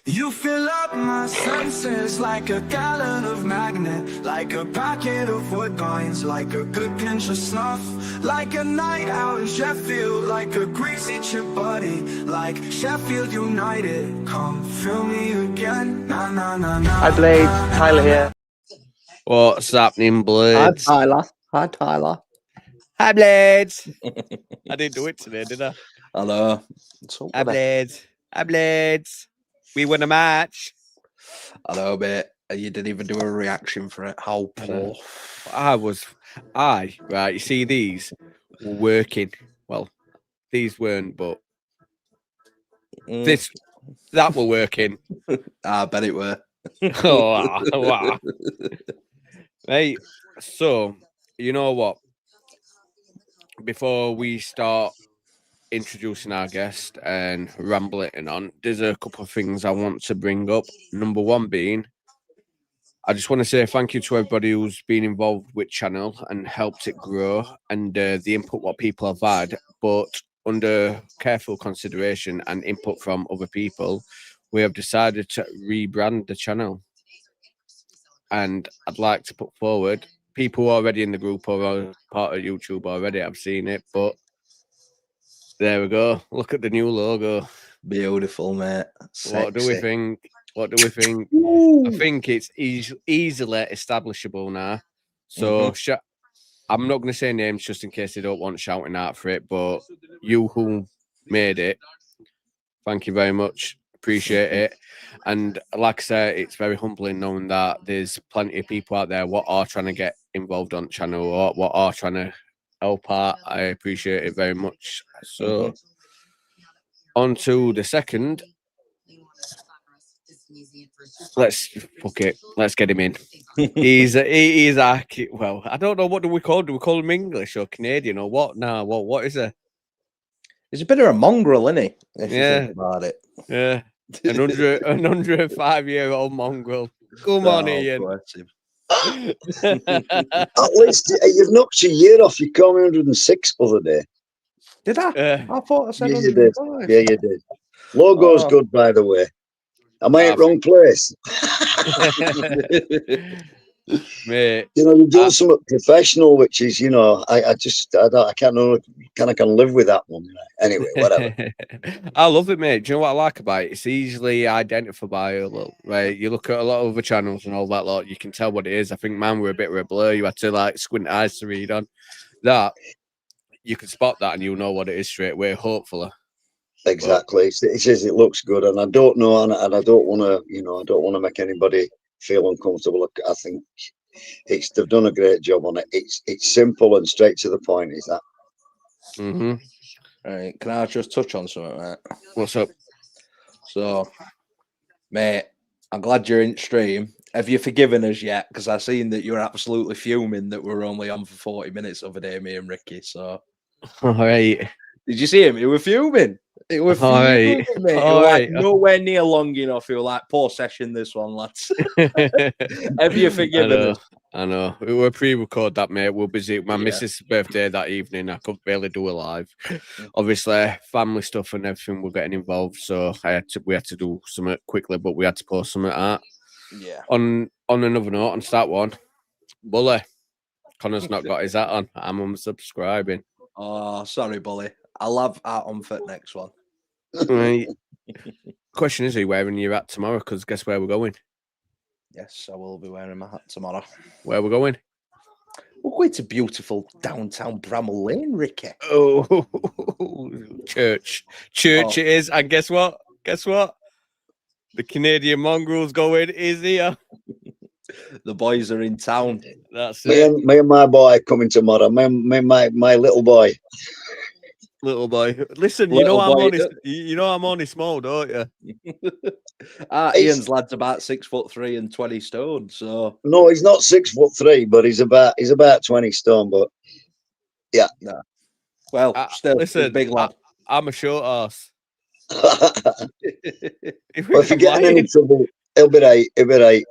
You fill up my senses like a gallon of magnet, like a packet of wood coins, like a good pinch of snuff, like a night out in Sheffield, like a greasy chip buddy, like Sheffield United. Come fill me again. Na na na na. Hi, Blade. Tyler here. What's happening, Hi, Blades? Tyler. Hi, Tyler. Hi, Blades. I didn't do it today, did I? Hello. Hi, Blades. Hi, Blades. We won a match. Hello, mate. You didn't even do a reaction for it. How poor. Right, you see, these were working. Well, these weren't, but that were working. I bet it were. Oh, wow. Hey, so, you know what? Before we start introducing our guest and rambling on, there's a couple of things I want to bring up. Number one being, I just want to say thank you to everybody who's been involved with channel and helped it grow and the input what people have had, but under careful consideration and input from other people, we have decided to rebrand the channel. And I'd like to put forward people already in the group or are part of YouTube already. I've seen it, but there we go. Look at the new logo. Beautiful, mate. Sexy. What do we think? What do we think? I think it's easily establishable now. So I'm not going to say names just in case they don't want shouting out for it, but you who made it, thank you very much. Appreciate it. And like I said, it's very humbling knowing that there's plenty of people out there what are trying to get involved on the channel or what are trying to help out. I appreciate it very much. So on to the second. Let's get him in. He's well, I don't know, what do we call him? Do we call him English or Canadian or what now? What is it? He's a bit of a mongrel, isn't he? If you Yeah. think about it. Yeah. An 105-year-old mongrel. Come on, Ian. Bless him. At least you've knocked your year off. You called me 106 other day. Did I? I thought I said Yeah, you did. 105. Yeah, you did. Logo's good, by the way. Am I in wrong place? Mate, you know, you've done something professional, which is, you know, I can't know, kind of can live with that one. Anyway, whatever. I love it, mate. Do you know what I like about it? It's easily identifiable, right? You look at a lot of other channels and all that lot, you can tell what it is. I think mine were a bit of a blur. You had to like squint eyes to read on that. You can spot that and you'll know what it is straight away, hopefully. Exactly. It says it looks good, and I don't know, and I don't want to, you know, I don't want to make anybody feel uncomfortable. I think they've done a great job on it. It's simple and straight to the point. Is that? All right. Can I just touch on something, mate? What's up? So, mate, I'm glad you're in stream. Have you forgiven us yet? Because I've seen that you're absolutely fuming that we're only on for 40 minutes over there, me and Ricky. So, all right. Did you see him? He was fuming. It was fuming, mate. He was like nowhere near long enough. He was like, poor session this one, lads. Have you forgiven us? I know. We were pre-record that, mate. We're busy. My missus' birthday that evening. I couldn't really do a live. Obviously, family stuff and everything were getting involved, so we had to do something quickly, but we had to post something out. Yeah. On another note, on start one, Bully. Connor's not got his hat on. I'm unsubscribing. Oh, sorry, Bully. I'll have hat on for next one. Right. Question is, are you wearing your hat tomorrow? Because guess where we're going? Yes, I will be wearing my hat tomorrow. Where we're going? We're going to beautiful downtown Bramall Lane, Ricky. Oh, church it is. And guess what? The Canadian mongrel's going is here. The boys are in town. That's me it. Me and my boy coming tomorrow. My little boy. Little boy. Listen, you know I'm only small, don't you? Ian's lad's about 6'3" and 20 stone. So no, he's not 6'3", but he's about 20 stone. But yeah, no. Well, still, listen, big lad. I'm a short ass. If you get in any trouble, he'll be right.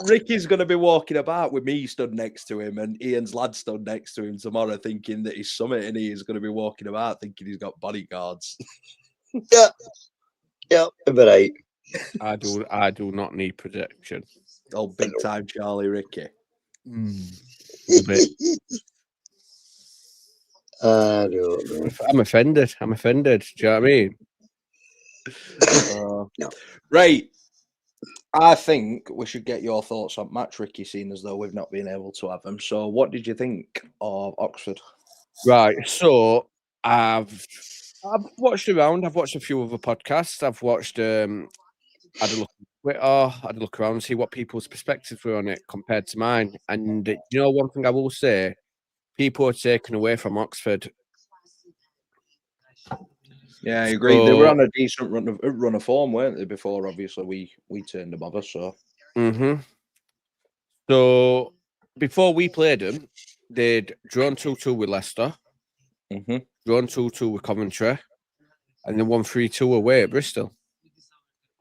Ricky's going to be walking about with me stood next to him and Ian's lad stood next to him tomorrow, thinking that he's summit, and he is going to be walking about thinking he's got bodyguards. Yeah, Yeah, about 8. I do not need protection. Oh, big time Charlie Ricky. A bit. I don't know. I'm offended. Do you know what I mean? No. Right. I think we should get your thoughts on match, Ricky, seeing as though we've not been able to have them. So, what did you think of Oxford? Right. So I've watched around. I've watched a few other podcasts. I've watched had a look at Twitter, had a look around, see what people's perspectives were on it compared to mine. And you know, one thing I will say, people are taken away from Oxford. Yeah, I agree. They were on a decent run of form, weren't they? Before, obviously, we turned them over. So, So before we played them, they'd drawn 2-2 with Leicester, drawn 2-2 with Coventry, and then won 3-2 away at Bristol.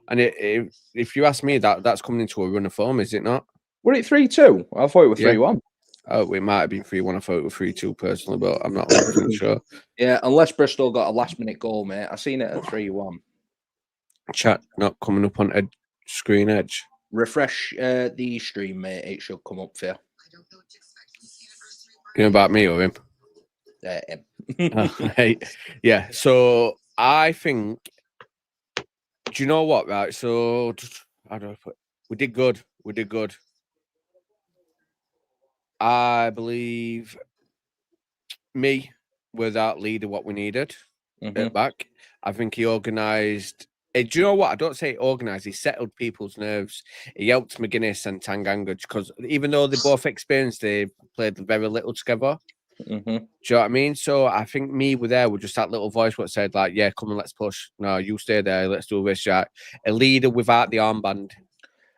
And if you ask me, that's coming into a run of form, is it not? Were it 3-2? I thought it was 3-1. Oh, it might have been 3-1. I thought it was 3-2 personally, but I'm not 100% sure. Yeah, unless Bristol got a last-minute goal, mate. I seen it at 3-1. Chat not coming up on screen edge. Refresh the stream, mate. It should come up for you. You know about me or him? Him. Right. Yeah. So I think. Do you know what? Right. So I don't know. We did good. I believe me without leader what we needed at back. I think he organised. Do you know what? I don't say organised. He settled people's nerves. He helped McGuinness and Tanganga because even though they both experienced, they played very little together. Do you know what I mean? So I think me were there with just that little voice what said like, yeah, come on, let's push. No, you stay there. Let's do this. Yeah. A leader without the armband.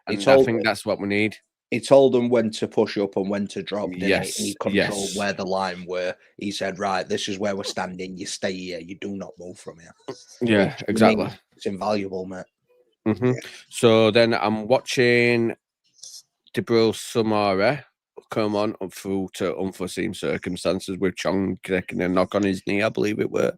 And I think that's what we need. He told them when to push up and when to drop, didn't Yes, he? He controlled where the line were. He said, right, this is where we're standing. You stay here. You do not move from here. Yeah, exactly. It's invaluable, mate. So then I'm watching De Bruyne Samara come on up through to unforeseen circumstances with Chong taking a knock on his knee, I believe it were.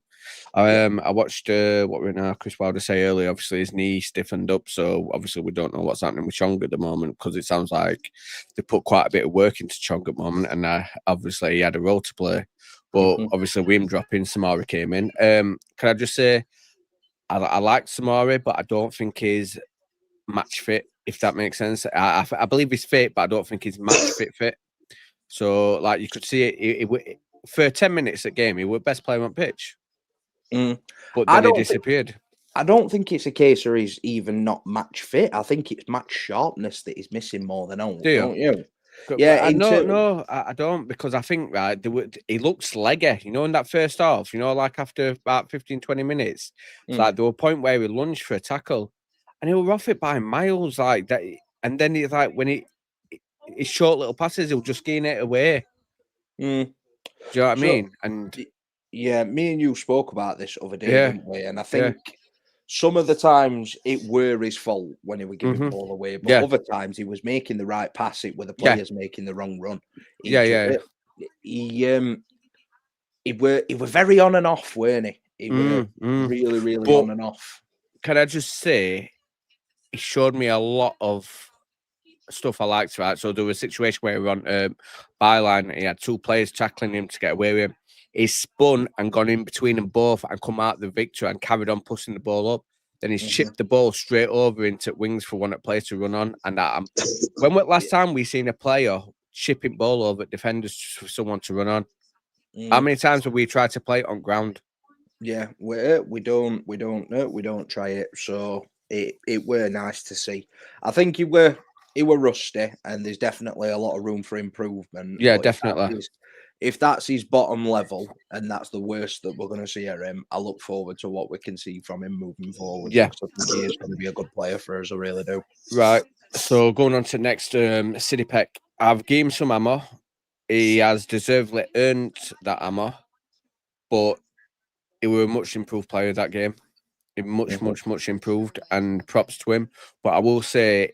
I watched what we now Chris Wilder say earlier. Obviously, his knee stiffened up, so obviously we don't know what's happening with Chong at the moment because it sounds like they put quite a bit of work into Chong at the moment, and obviously he had a role to play. But obviously, with him dropping, Samara came in. Can I just say, I like Samara, but I don't think he's match fit. If that makes sense, I believe he's fit, but I don't think he's match fit. So, like you could see it for 10 minutes at game, he was best player on pitch. But then he disappeared. I don't think it's a case where he's even not match fit. I think it's match sharpness that he's missing more than else. Don't you? Yeah, no, I don't, because I think he looks leggy, you know, in that first half, you know, like after about 15-20 minutes, it's like there was a point where he lunged for a tackle and he was off it by miles like that, and then he's like when his short little passes, he'll just gain it away. Do you know what I mean? And yeah, me and you spoke about this other day, didn't we? And I think some of the times it were his fault when he was giving the ball away, but other times he was making the right pass. It were the players making the wrong run. He were very on and off, weren't he? He were really, really on and off. Can I just say, he showed me a lot of stuff I liked, right? So there was a situation where we were on byline. He had two players tackling him to get away with him. He spun and gone in between them both and come out the victor and carried on pushing the ball up. Then he's chipped the ball straight over into wings for one player to run on. And when last time we seen a player chipping ball over defenders for someone to run on? How many times have we tried to play it on ground? Yeah, we don't try it. So it were nice to see. I think he were rusty, and there's definitely a lot of room for improvement. Yeah, definitely. If that's his bottom level and that's the worst that we're going to see at him, I look forward to what we can see from him moving forward. Yeah, I think he is going to be a good player for us. I really do. Right. So going on to next, City Peck. I've given him some ammo. He has deservedly earned that ammo, but he was a much improved player that game. He much improved, and props to him. But I will say,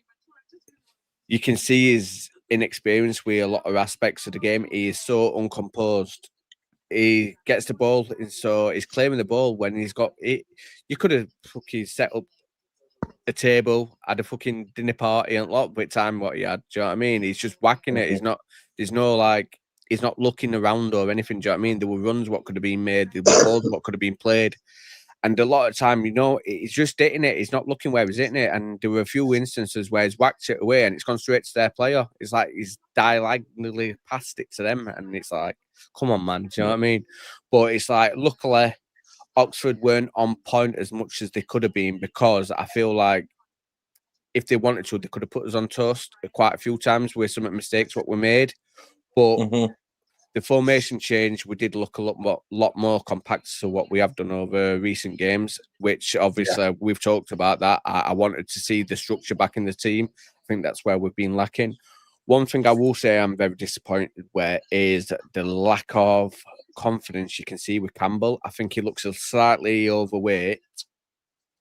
you can see his inexperience with a lot of aspects of the game. He is so uncomposed. He gets the ball, and so he's claiming the ball when he's got it. You could have fucking set up a table, had a fucking dinner party, and a lot of it time what he had. Do you know what I mean? He's just whacking it. He's not. There's no like. He's not looking around or anything. Do you know what I mean? There were runs what could have been made. There were balls what could have been played. And a lot of time, he's just hitting it. He's not looking where he's hitting it. And there were a few instances where he's whacked it away and it's gone straight to their player. It's like he's diagonally passed it to them. And it's like, come on, man. Do you know what I mean? But it's like, luckily, Oxford weren't on point as much as they could have been, because I feel like if they wanted to, they could have put us on toast quite a few times with some mistakes what were made. But the formation change, we did look a lot more compact to what we have done over recent games, which obviously we've talked about that. I wanted to see the structure back in the team. I think that's where we've been lacking. One thing I will say I'm very disappointed with is the lack of confidence you can see with Campbell. I think he looks slightly overweight.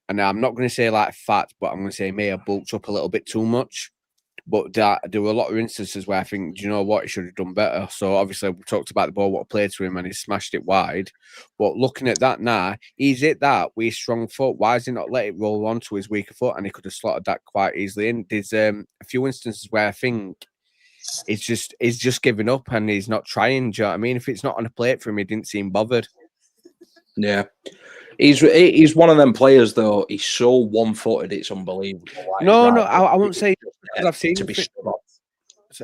And I'm not going to say like fat, but I'm going to say he may have bulked up a little bit too much. But there were a lot of instances where I think, do you know what, he should have done better. So obviously we talked about the ball, what played to him, and he smashed it wide. But looking at that now, he's hit that with his strong foot. Why has he not let it roll onto his weaker foot? And he could have slotted that quite easily in. There's a few instances where I think he's just giving up and he's not trying. Do you know what I mean? If it's not on a plate for him, he didn't seem bothered. Yeah. He's one of them players, though. He's so one-footed, it's unbelievable. Like, no, I won't say because I've seen him.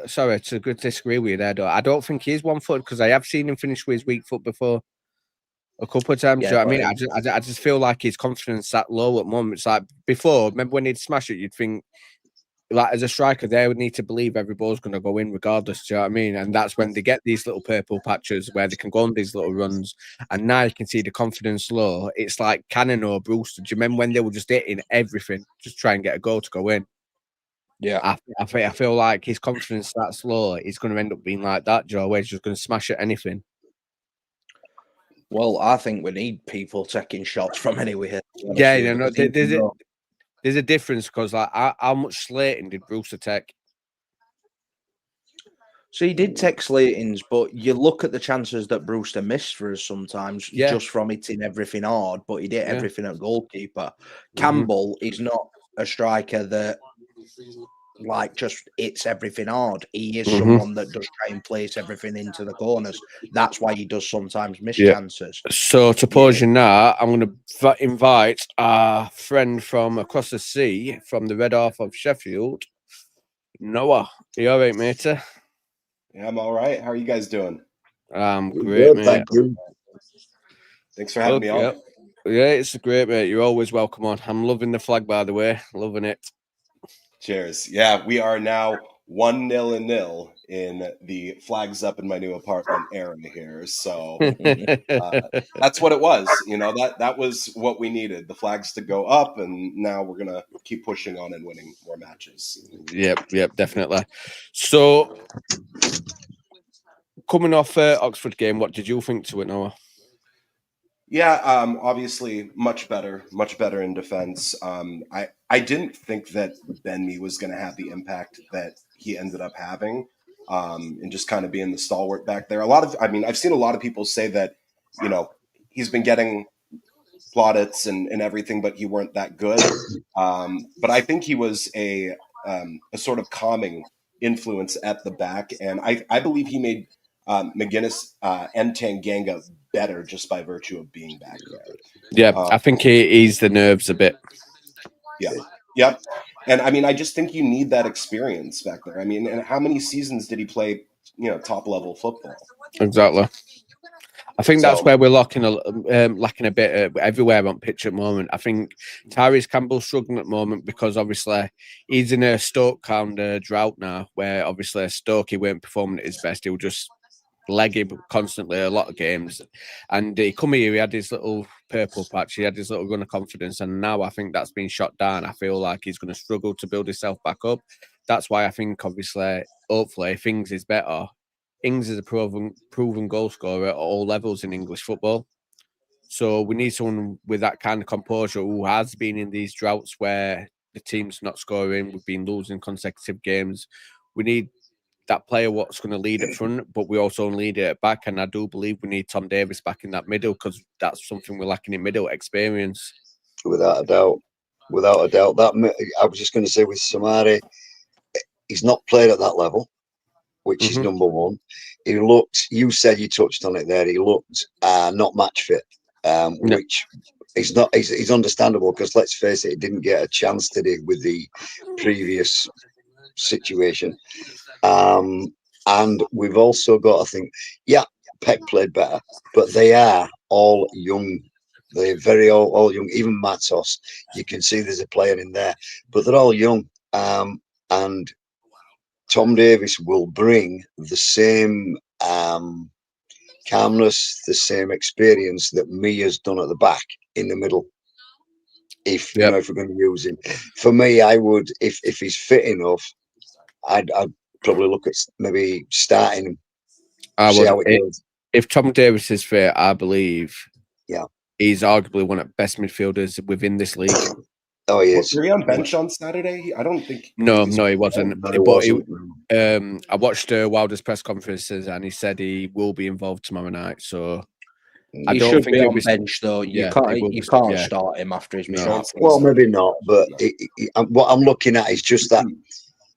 Sorry, to disagree with you there, though. I don't think he's one-footed because I have seen him finish with his weak foot before a couple of times. Yeah, do you know what I mean? I just feel like his confidence that low at the moment. It's like before, remember when he'd smash it, you'd think, like, as a striker, they would need to believe every ball's going to go in regardless. Do you know what I mean? And that's when they get these little purple patches where they can go on these little runs. And now you can see the confidence low. It's like Cannon or Brewster. Do you remember when they were just hitting everything, just try and get a goal to go in? Yeah. I feel like his confidence that low, he's going to end up being like that, Joe, where he's just going to smash at anything. Well, I think we need people taking shots from anywhere. Yeah, you know, there's a difference because, like, how much slating did Brewster take? So he did take slatings, but you look at the chances that Brewster missed for us sometimes, just from hitting everything hard, but he did everything at goalkeeper. Campbell is not a striker that, like, just hits everything hard. He is someone that does try and place everything into the corners. That's why he does sometimes miss chances. So to pause you now, I'm going to invite our friend from across the sea, from the red half of Sheffield, Noah. Are you all right, mate? Yeah, I'm all right. How are you guys doing? I'm great, mate. Thank you. Thanks for having me on. Yeah, it's great, mate. You're always welcome on. I'm loving the flag, by the way. Loving it. Cheers. Yeah, we are now 1-0 in the flags up in my new apartment era here. So that's what it was. You know, that was what we needed. The flags to go up, and now we're going to keep pushing on and winning more matches. Yep, definitely. So coming off Oxford game, what did you think to it, Noah? Yeah, obviously much better in defense. I didn't think that Ben Mee was going to have the impact that he ended up having, and just kind of being the stalwart back there. I've seen a lot of people say that, you know, he's been getting plaudits and everything, but he weren't that good. But I think he was a sort of calming influence at the back, and I believe he made McGuinness and Tanganga better just by virtue of being back there. Yeah, I think he eased the nerves a bit. Yeah. And I mean, I just think you need that experience back there. I mean, and how many seasons did he play, you know, top level football? Exactly. I think that's where we're lacking a bit everywhere on pitch at the moment. I think Tyrese Campbell's struggling at the moment because obviously he's in a Stoke kind of drought now, where obviously Stoke, he weren't performing at his best. He was just legging constantly a lot of games, and he come here, he had his little purple patch, he had his little run of confidence, and now I think that's been shot down. I feel like he's going to struggle to build himself back up. That's why I think obviously, hopefully, Ings is better. Ings is a proven goal scorer at all levels in English football, so we need someone with that kind of composure who has been in these droughts where the team's not scoring, we've been losing consecutive games. We need that player what's going to lead at front, but we also need it at back. And I do believe we need Tom Davis back in that middle, because that's something we're lacking in middle experience. Without a doubt. without a doubt. I was just going to say with Samari, he's not played at that level, which is number one. He looked. You said you touched on it there. He looked not match fit, which is not. He's understandable because let's face it, he didn't get a chance today with the previous situation. And we've also got, I think, Peck played better, but they are all young. They're very all young. Even Matos, you can see there's a player in there, but they're all young. And Tom Davis will bring the same calmness, the same experience that Mia's done at the back in the middle. If you know, if we're going to use him, for me, I would, if he's fit enough, I'd probably look at maybe starting him. See how it goes. If Tom Davis is fit, I believe, he's arguably one of the best midfielders within this league. Oh, he is. Were he on bench on Saturday? I don't think. No, he wasn't. No, he wasn't. I watched Wilder's press conferences, and he said he will be involved tomorrow night. So I he don't should think be he'll on bench though. You can't start him after his mishap. Well, maybe not. But what I'm looking at is just that.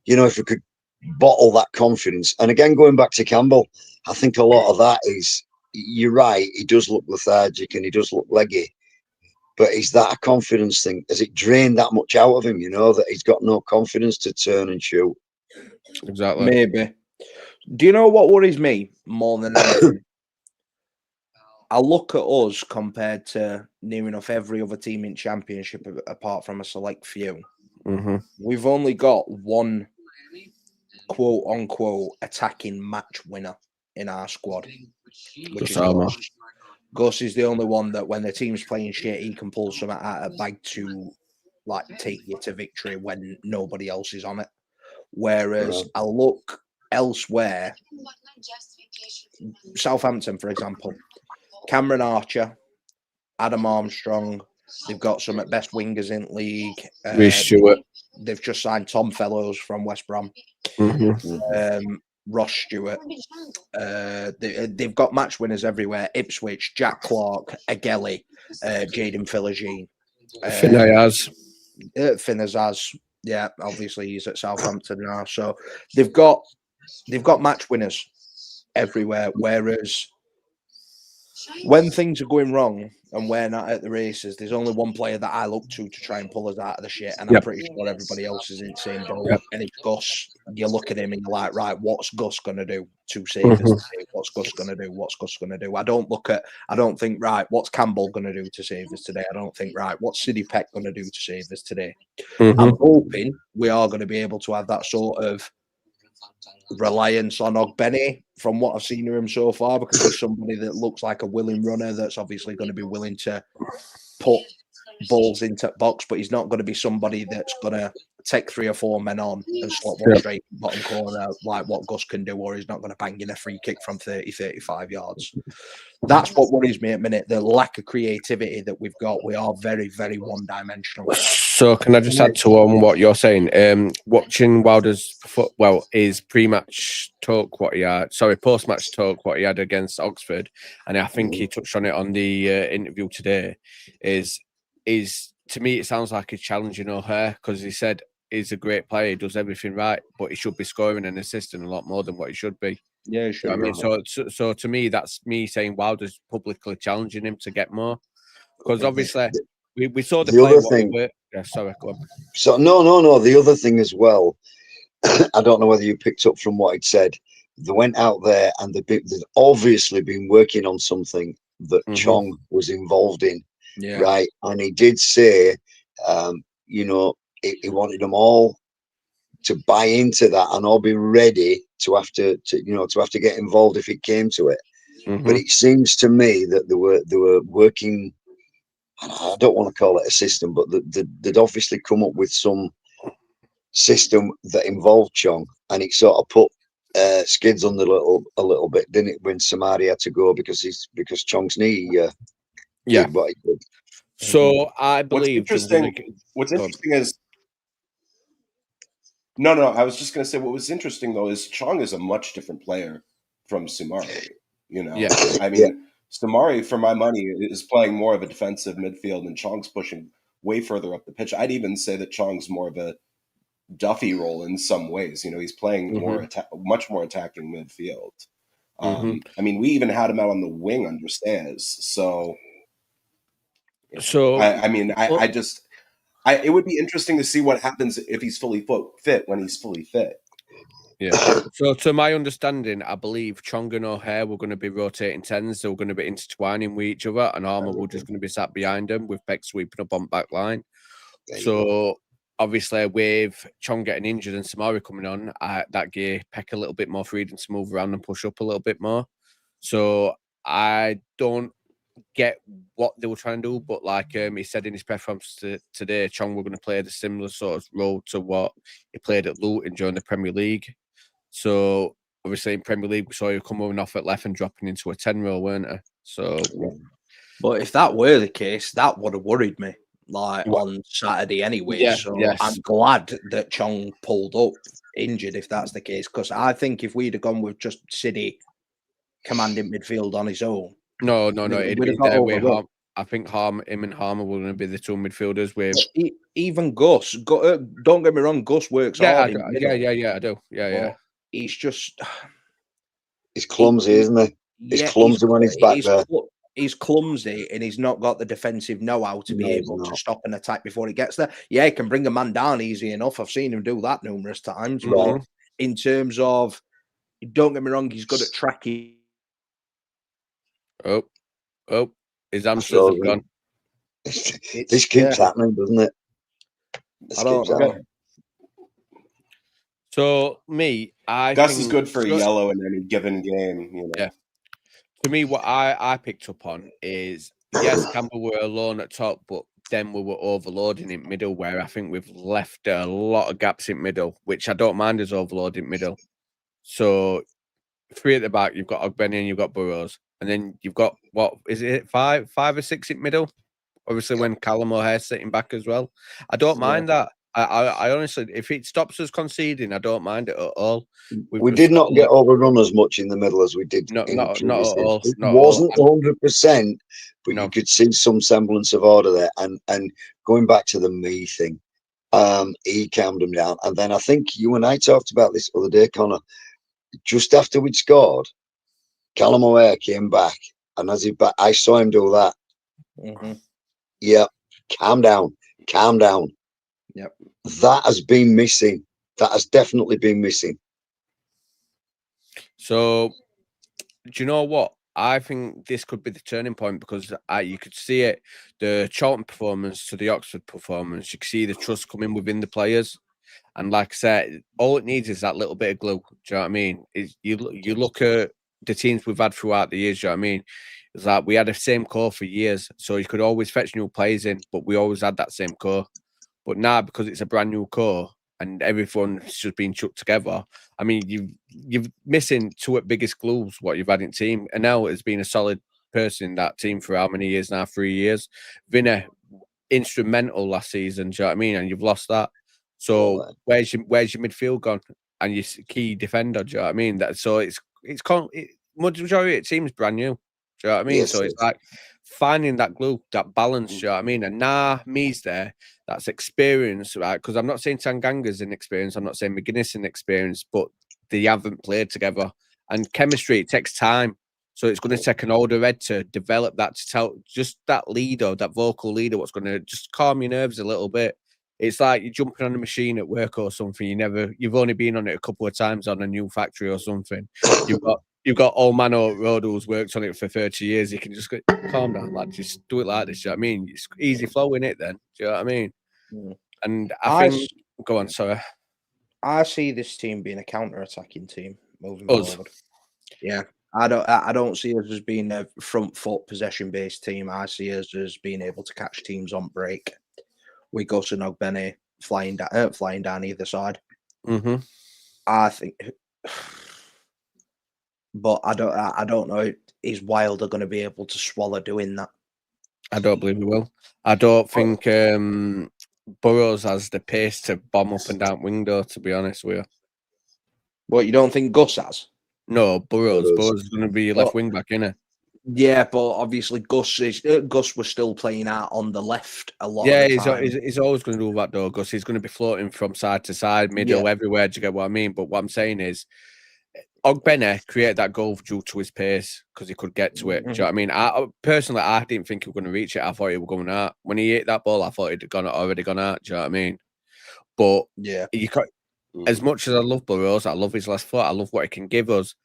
You know, if we could bottle that confidence, and again going back to Campbell, I think a lot of that is. You're right. He does look lethargic and he does look leggy. But is that a confidence thing? Has it drained that much out of him, you know, that he's got no confidence to turn and shoot? Exactly. Maybe. Do you know what worries me more than anything? I look at us compared to near enough every other team in Championship, apart from a select few. We've only got one quote-unquote attacking match winner in our squad, which is Gus. Gus is the only one that when the team's playing shit, he can pull something out of a bag to like take you to victory when nobody else is on it. Whereas I look elsewhere, Southampton, for example, Cameron Archer, Adam Armstrong, they've got some at best wingers in league. Reece Stewart. They've just signed Tom Fellows from West Brom. Ross Stewart. They've got match winners everywhere. Ipswich, Jack Clark, Agelli, Jaden Philogene. Finazaz. Yeah, obviously he's at Southampton now. So they've got match winners everywhere. Whereas when things are going wrong and we're not at the races, there's only one player that I look to try and pull us out of the shit. And I'm pretty sure everybody else is in the same boat. And it's Gus. You look at him and you're like, right, what's Gus going to do to save us today? What's Gus going to do? What's Gus going to do? I don't think, right, what's Campbell going to do to save us today? I don't think, right, what's Sidney Peck going to do to save us today? I'm hoping we are going to be able to have that sort of reliance on Ogbenny from what I've seen of him so far, because he's somebody that looks like a willing runner that's obviously going to be willing to put balls into box, but he's not going to be somebody that's going to take 3 or 4 men on and slot one straight bottom corner like what Gus can do, or he's not going to bang in a free kick from 30-35 yards. That's what worries me at the minute, the lack of creativity that we've got. We are very, very one-dimensional. So can I just add to what you're saying? Watching Wilder's his pre-match talk, post-match talk, what he had against Oxford, and I think he touched on it on the interview today, is to me it sounds like he's challenging O'Hare, because he said he's a great player, he does everything right, but he should be scoring and assisting a lot more than what he should be. Yeah, he should. You know what I mean, so to me, that's me saying Wilder's publicly challenging him to get more, because obviously we saw the other thing. Yeah, sorry, go on. So no. The other thing as well, I don't know whether you picked up from what he'd said. They went out there and they'd obviously been working on something that Chong was involved in, right? And he did say, he wanted them all to buy into that and all be ready to have to get involved if it came to it. But it seems to me that they were working. I don't want to call it a system, but they'd obviously come up with some system that involved Chong, and it sort of put skids on a little bit, didn't it? When Samari had to go because Chong's knee. Did what he did. So I believe what's interesting is no. I was just going to say what was interesting though is Chong is a much different player from Samari. You know, I mean. Samari, for my money, is playing more of a defensive midfield, and Chong's pushing way further up the pitch. I'd even say that Chong's more of a Duffy role in some ways. He's playing much more attacking midfield. I mean, we even had him out on the wing under Stairs. So I mean, it would be interesting to see what happens if he's fully fit when he's fully fit. Yeah. So to my understanding, I believe Chong and O'Hare were going to be rotating 10s. They were going to be intertwining with each other, and Armour were just going to be sat behind them with Peck sweeping up on back line. So obviously, with Chong getting injured and Samari coming on, that gave Peck a little bit more freedom to move around and push up a little bit more. So I don't get what they were trying to do, but like he said in his press conference today, Chong were going to play the similar sort of role to what he played at Luton during the Premier League. So obviously in Premier League, we saw you coming off at left and dropping into a 10 role, weren't it? So, but if that were the case, that would have worried me. On Saturday anyway. I'm glad that Chong pulled up injured if that's the case, because I think if we'd have gone with just City commanding midfield on his own, it'd be their way. I think him and Harmer were going to be the two midfielders with even Gus. Don't get me wrong, Gus works hard. I do. Yeah. He's just he's clumsy, isn't he? He's clumsy when he's back there. He's clumsy and he's not got the defensive know-how to be able to stop an attack before he gets there. Yeah, he can bring a man down easy enough. I've seen him do that numerous times. But in terms of, don't get me wrong, he's good at tracking. Oh, his hamsters have gone. This keeps happening, doesn't it? I don't know. So Gus is good for a yellow in any given game. Yeah. To me, what I picked up on is, yes, Campbell were alone at top, but then we were overloading in middle, where I think we've left a lot of gaps in middle, which I don't mind as overloading middle. So 3 at the back, you've got Ogbeni and you've got Burrows. And then you've got, what is it, 5 or 6 in middle? Obviously, when Callum O'Hare's sitting back as well. I don't mind that. I honestly, if it stops us conceding, I don't mind it at all. We did not get overrun as much in the middle as we did. Not at all. It wasn't 100%, but you could see some semblance of order there. And going back to the me thing, he calmed him down. And then I think you and I talked about this other day, Connor. Just after we'd scored, Callum O'Hare came back, and as he back, I saw him do that. Yeah, calm down. Yep. That has been missing. That has definitely been missing. So, do you know what? I think this could be the turning point, because you could see it, the Charlton performance to the Oxford performance. You can see the trust coming within the players. And like I said, all it needs is that little bit of glue. Do you know what I mean? You look at the teams we've had throughout the years, do you know what I mean? It's like we had the same core for years. So you could always fetch new players in, but we always had that same core. But now, because it's a brand new core and everyone's just been chucked together, I mean, you've missing 2 at biggest glues what you've had in team. And now has been a solid person in that team for how many years now? 3 years. Vinny, instrumental last season, do you know what I mean? And you've lost that. So where's your midfield gone? And your key defender, do you know what I mean? Majority of the team's brand new. Do you know what I mean? Yes, so it's like finding that glue, that balance, do you know what I mean? And me's there. That's experience, right? Because I'm not saying Tanganga's inexperienced. I'm not saying McGuinness inexperienced, but they haven't played together. And chemistry, it takes time. So it's going to take an older head to develop that, to tell just that leader, that vocal leader, what's going to just calm your nerves a little bit. It's like you're jumping on a machine at work or something. You've only been on it a couple of times on a new factory or something. You've got old man or road who's worked on it for 30 years. You can just go, calm down, lad. Just do it like this. Do you know what I mean? It's easy flowing it then. Do you know what I mean? And I think, go on, sorry. I see this team being a counter-attacking team moving forward. Yeah. I don't see us as being a front foot possession-based team. I see us as being able to catch teams on break. With Gus and Ogbeni flying down either side. I think, but I don't know. Is Wilder going to be able to swallow doing that? I don't believe he will. I don't think Burrows has the pace to bomb up and down wing, though, to be honest with you. What, you don't think Gus has? No, Burrows is going to be left wing back, innit? Yeah, but obviously Gus was still playing out on the left a lot of the time. He's always going to do that though, Gus. He's going to be floating from side to side, middle, everywhere. Do you get what I mean? But what I'm saying is, Ogbene created that goal due to his pace because he could get to it. Do you know what I mean? I personally, I didn't think he was going to reach it. I thought he was going out. When he hit that ball, I thought he'd already gone out. Do you know what I mean? But yeah, you got, as much as I love Burrows, I love his left foot. I love what he can give us.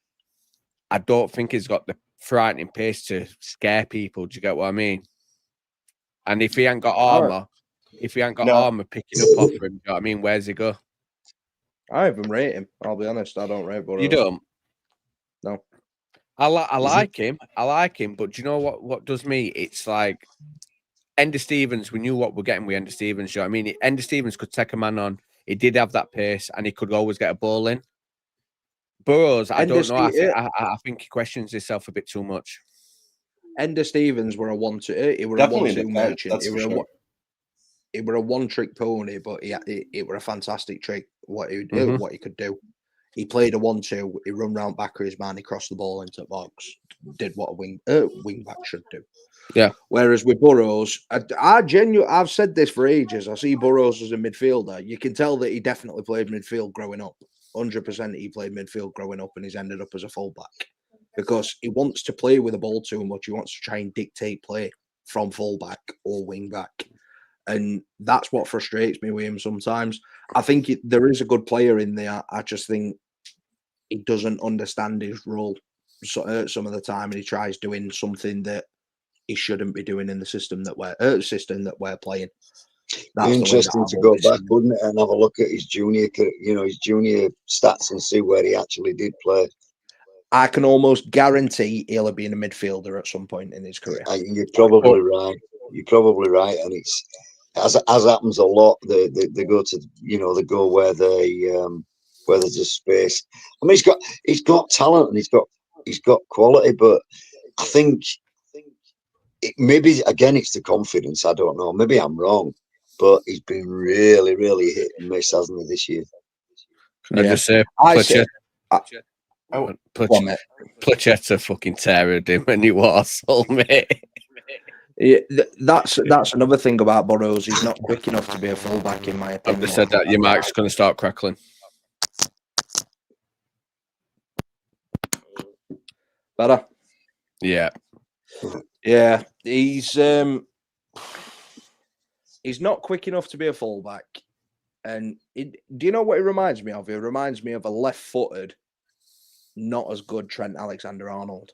I don't think he's got the frightening pace to scare people. Do you get what I mean? And if he ain't got armor, picking up off him, do you know what I mean? Where's he go? I even rate him. I'll be honest, I don't rate Burrows. You don't? No. I like him. I like him, but do you know what does me? It's like Ender Stevens. We knew what we're getting with Ender Stevens. Do you know what I mean? Ender Stevens could take a man on. He did have that pace, and he could always get a ball in. Burrows, I don't know. I think he questions himself a bit too much. Ender Stevens were a 1-2. He were a 1-2 merchant. He were a one-trick pony, but it were a fantastic trick. What he could do. He played a 1-2. He run round back of his man. He crossed the ball into the box. Did what a wing back should do. Yeah. Whereas with Burrows, I've said this for ages. I see Burrows as a midfielder. You can tell that he definitely played midfield growing up. 100% he played midfield growing up, and he's ended up as a fullback because he wants to play with the ball too much. He wants to try and dictate play from fullback or wing back. And that's what frustrates me with him sometimes. I think there is a good player in there. I just think he doesn't understand his role some of the time, and he tries doing something that he shouldn't be doing in the system that we're playing. That's interesting to go back, wouldn't it, and have a look at his junior stats and see where he actually did play. I can almost guarantee he'll be in a midfielder at some point in his career. You're probably right. You're probably right, and it's as happens a lot. They go to they go where there's a space. I mean, he's got talent and he's got quality, but I think maybe again it's the confidence. I don't know. Maybe I'm wrong, but he's been really, really hit and miss, hasn't he, this year? Can I just say, Plachetta fucking terrored him when he was old mate. Yeah, that's another thing about Burrows. He's not quick enough to be a fullback, in my opinion. I've just said that your mic's going to start crackling. Better? Yeah. Yeah, he's not quick enough to be a fullback. And do you know what he reminds me of? He reminds me of a left-footed, not as good Trent Alexander-Arnold.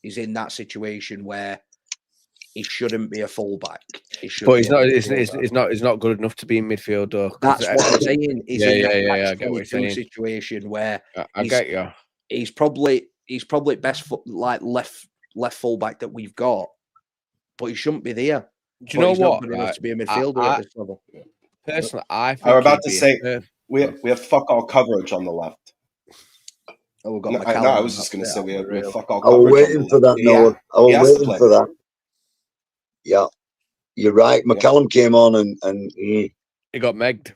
He's in that situation where he shouldn't be a fullback. But he's not good enough to be in midfield, though. That's what I'm saying. He's in that I get what you're saying. Situation where I get you. He's probably best left fullback that we've got, but he shouldn't be there. Do you know what? Not good enough to be a midfielder at this level. Personally, I think I'm about to say we have fuck all coverage on the left. Oh, we've got no, I was just going to say we have fuck all coverage. I was waiting for that, Noah. I was waiting for that. Yeah, you're right. McCallum came on and he got megged.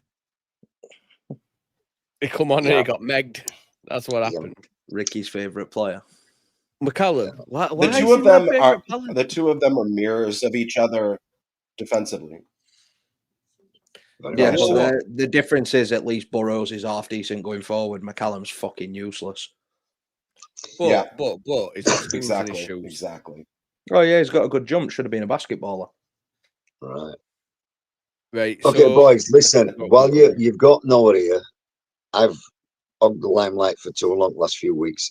He come on and he got megged. That's what happened. Ricky's favourite player. McCallum. Why the two of them are mirrors of each other defensively. Yeah, but the difference is at least Burrows is half decent going forward. McCallum's fucking useless. But he's got exactly. Oh yeah, he's got a good jump. Should have been a basketballer. Right. Okay, so, boys, listen. While you've got Noah here, I've hogged the limelight for too long last few weeks.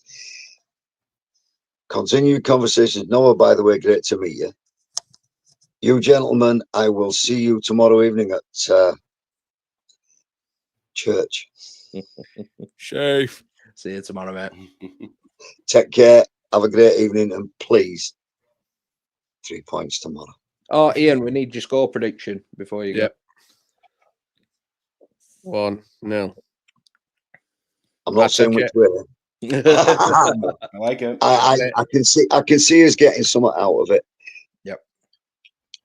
Continued conversations. Noah, by the way, great to meet you. You gentlemen, I will see you tomorrow evening at church. Safe. See you tomorrow, mate. Take care. Have a great evening, and please, 3 points tomorrow. Oh, Ian, we need your score prediction before you go. 1-0. I'm not saying which way. I like it. I can see us getting something out of it. Yep.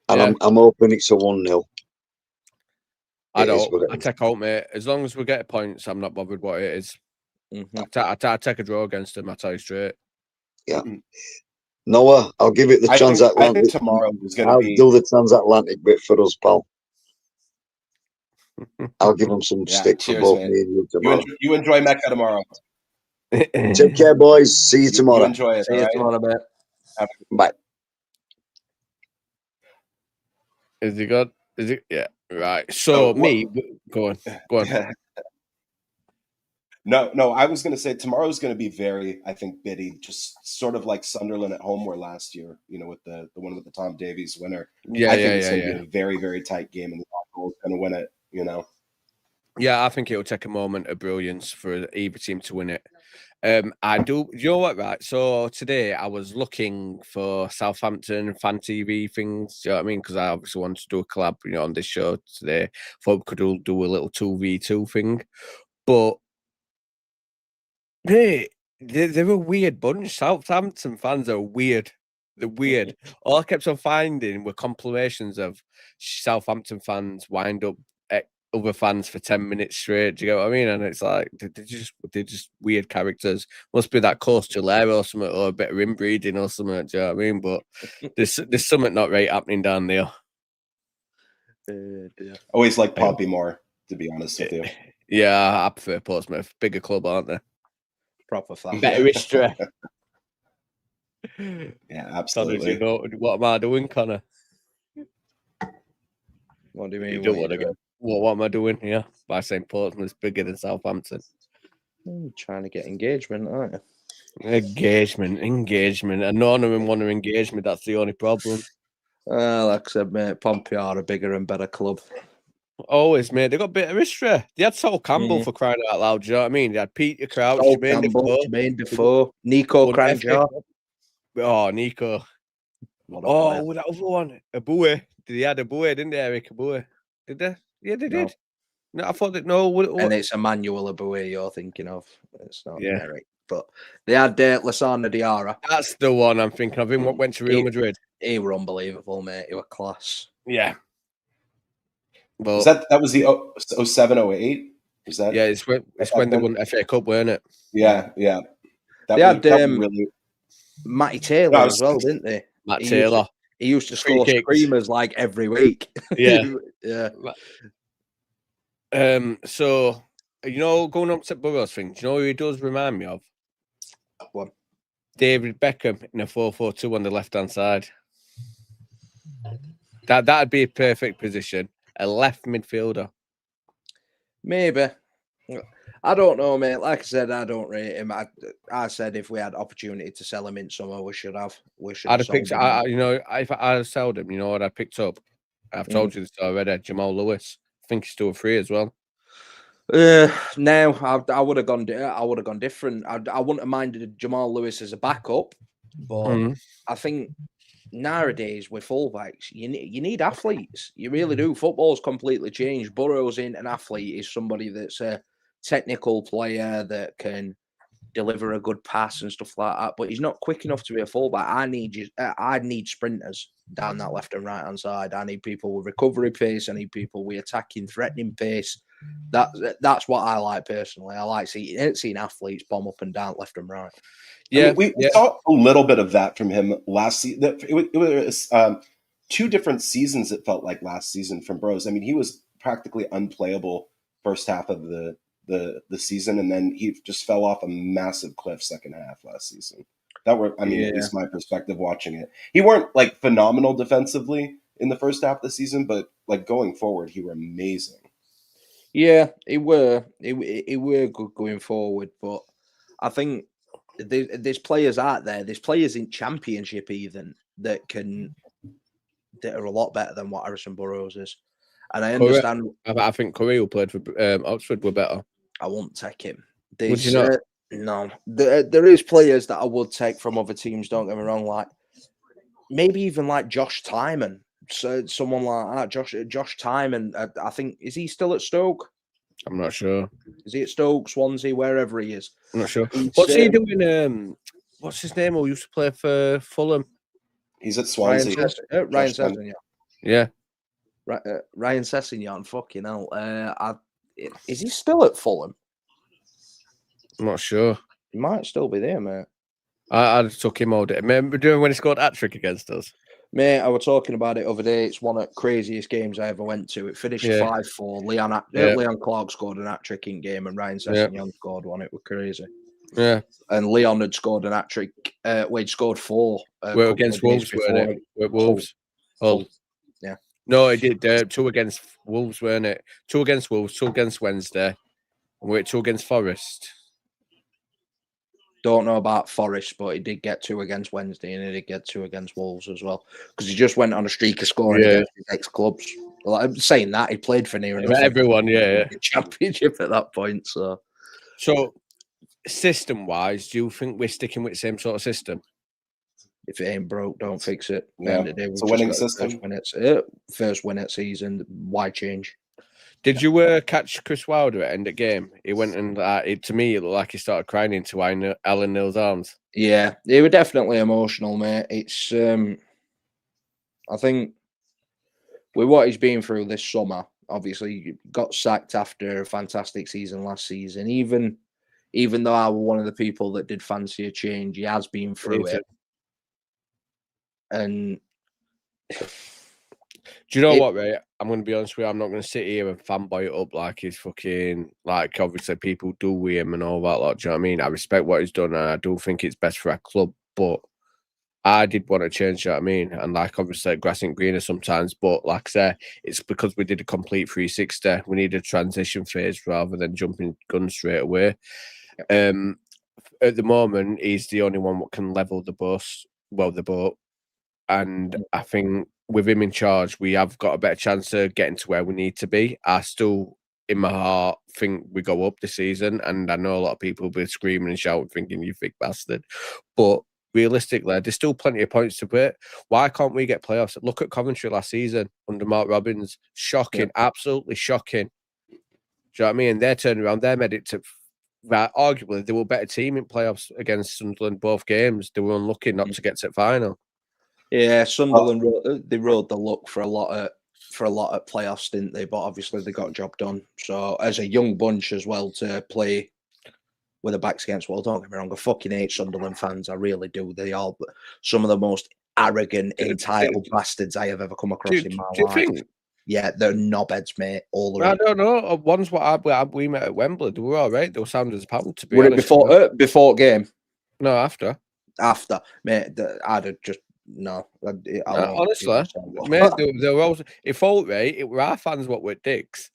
And I'm hoping it's a 1-0. I take out, mate. As long as we get points, I'm not bothered what it is. I take a draw against them. I tell you straight. Yeah. Noah, I'll give it the I think transatlantic. tomorrow is going to I'll be. do the transatlantic bit for us, pal. I'll give them some stick for Cheers, both man. me and you tomorrow. You enjoy Mecca tomorrow. Take care, boys. See you tomorrow. You enjoy it. See you tomorrow, mate. Bye. Is he good? Is it? Yeah. Right. So go on. No, I was going to say tomorrow's going to be very, I think, bitty, just sort of like Sunderland at home were last year, with the one with the Tom Davies winner. I think it's going to be a very, very tight game, and the goal is going to win it, Yeah, I think it'll take a moment of brilliance for either team to win it. I do. You know what? Right. So today I was looking for Southampton fan TV things. You know what I mean? Because I obviously wanted to do a collab, on this show today. Thought we could do a little 2v2 thing, but they're a weird bunch. Southampton fans are weird. They're weird. All I kept on finding were compilations of Southampton fans wind up other fans for 10 minutes straight. Do you get what I mean? And it's like they're just weird characters. Must be that close to Lair or something, or a bit of inbreeding or something. Do you know what I mean? But there's something not right happening down there. Always like Pompey more, to be honest with you. Yeah, I prefer Portsmouth. Bigger club, aren't they? Proper fan. Better history. Yeah, absolutely. Connor, what am I doing, Connor? What do you mean? What am I doing here? By saying Portsmouth's bigger than Southampton. Trying to get engagement, aren't you? Engagement. And none of them want to engage me. That's the only problem. Like I said, mate, Pompey are a bigger and better club. Always, mate. They got a bit of history. They had Sol Campbell for crying out loud. Do you know what I mean? They had Peter Crouch, Jermaine Defoe, Nico Cranjar. Oh, Nico. What that other one? Abue. They had Abue, didn't they, Eric Abue? Did they? Yeah, they did. No, I thought that and it's Emmanuel Abue you're thinking of. It's not Eric. But they had Lassana Diarra. That's the one I'm thinking of. Him went to Real Madrid. He were unbelievable, mate. He were class. Yeah. But that was the 07-08? Is that? Yeah, it's when they won FA Cup, weren't it? Yeah. They had really... Matty Taylor as well, didn't they? Matt Taylor. He used to score screamers like every week. Yeah. Yeah. So, going up to Burrows thing, do you know who he does remind me of? What? David Beckham in a 4-4-2 on the left-hand side. That'd be a perfect position. A left midfielder. Maybe. I don't know, mate. Like I said, I don't rate him. I said if we had opportunity to sell him in summer, we should have. I'd have picked. If I sold him, you know what I picked up? I've told you this already. Jamal Lewis. I think he's still free as well. No, I would have gone. I would have gone different. I wouldn't have minded Jamal Lewis as a backup, but I think nowadays with fullbacks, you need athletes. You really do. Football's completely changed. Burrows in an athlete is somebody that's a technical player that can deliver a good pass and stuff like that, but he's not quick enough to be a fullback. I need sprinters down that left and right hand side. I need people with recovery pace. I need people with attacking, threatening pace. That's what I like personally. I like seeing athletes bomb up and down left and right. Yeah, I mean, we saw a little bit of that from him last season. It was 2 different seasons. It felt like last season from Burrows. I mean, he was practically unplayable first half of the season, and then he just fell off a massive cliff second half last season. At least my perspective watching it. He weren't like phenomenal defensively in the first half of the season, but like going forward, he were amazing. Yeah, he were good going forward, but I think there's players out there. There's players in Championship even that are a lot better than what Harrison Burrows is. And I understand. I think Curry, who played for Oxford, were better. I won't take him. Would you not? No. There is players that I would take from other teams, don't get me wrong, like maybe even like Josh Tymon. So someone like that, Josh Tymon, I think, is he still at Stoke? I'm not sure. Is he at Stoke, Swansea, wherever he is? I'm not sure. What's he doing? What's his name? Who used to play for Fulham? He's at Swansea. Ryan Sessegnon. Yeah. Ryan Sessegnon, fucking hell. Is he still at Fulham? I'm not sure. He might still be there, mate. I took him all day. Remember doing when he scored a trick against us? Mate, I was talking about it other day. It's one of the craziest games I ever went to. It finished 5-4. Leon Clark scored an hat-trick in game, and Ryan Sessegnon scored one. It was crazy. Yeah. And Leon had scored an hat-trick. Wade scored 4. We're against Wolves, weren't it? We're Wolves. Hull. Yeah. No, it did 2 against Wolves, weren't it? 2 against Wolves, 2 against Wednesday, and we're 2 against Forest. Don't know about Forest, but he did get 2 against Wednesday, and he did get 2 against Wolves as well, because he just went on a streak of scoring against his ex-clubs. Well, I'm saying that he played for near enough everyone, the championship at that point. So system-wise, do you think we're sticking with the same sort of system? If it ain't broke, don't fix it. Yeah, it's a winning system. First win at season. Why change? Did you catch Chris Wilder at end of game? He went and to me, it looked like he started crying into Alan Neal's arms. Yeah, they were definitely emotional, mate. It's I think with what he's been through this summer, obviously he got sacked after a fantastic season last season. Even though I was one of the people that did fancy a change, he has been through it. And do you know what, Ray? I'm going to be honest with you. I'm not going to sit here and fanboy it up like he's fucking, like, obviously people do with him and all that lot. Do you know what I mean? I respect what he's done, and I do think it's best for our club, but I did want to change, you know what I mean? And, like, obviously, grass ain't greener sometimes, but, like I said, it's because we did a complete 360. We need a transition phase rather than jumping guns straight away. At the moment, he's the only one that can level the boat. And I think with him in charge, we have got a better chance of getting to where we need to be. I still, in my heart, think we go up this season. And I know a lot of people will be screaming and shouting, thinking, you thick bastard. But realistically, there's still plenty of points to put. Why can't we get playoffs? Look at Coventry last season under Mark Robbins. Shocking, absolutely shocking. Do you know what I mean? They're turning around, they made it to... Right, arguably, they were a better team in playoffs against Sunderland both games. They were unlucky not to get to the final. Yeah, Sunderland they rode the luck for a lot of playoffs, didn't they? But obviously they got a job done. So as a young bunch as well to play with their backs against the wall, don't get me wrong, I fucking hate Sunderland fans. I really do. They are some of the most arrogant, entitled bastards I have ever come across in my life. Think? Yeah, they're knobheads, mate. All the I don't know. One's what we met at Wembley. They were all right. They were sound as a pound, to be honest. Before game? No, after. After, mate, I'd have just... No, honestly, mate, they were also, if all right, it were our fans what were dicks.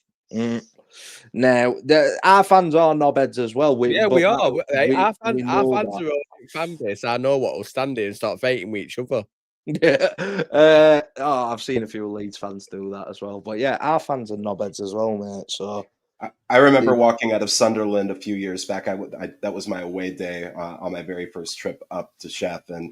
Now, our fans are knobheads as well. We are. Our fans are all fan base. I know what will stand here and start fighting with each other. Yeah. I've seen a few Leeds fans do that as well. But yeah, our fans are knobheads as well, mate. So I remember walking out of Sunderland a few years back. That was my away day on my very first trip up to Sheffield,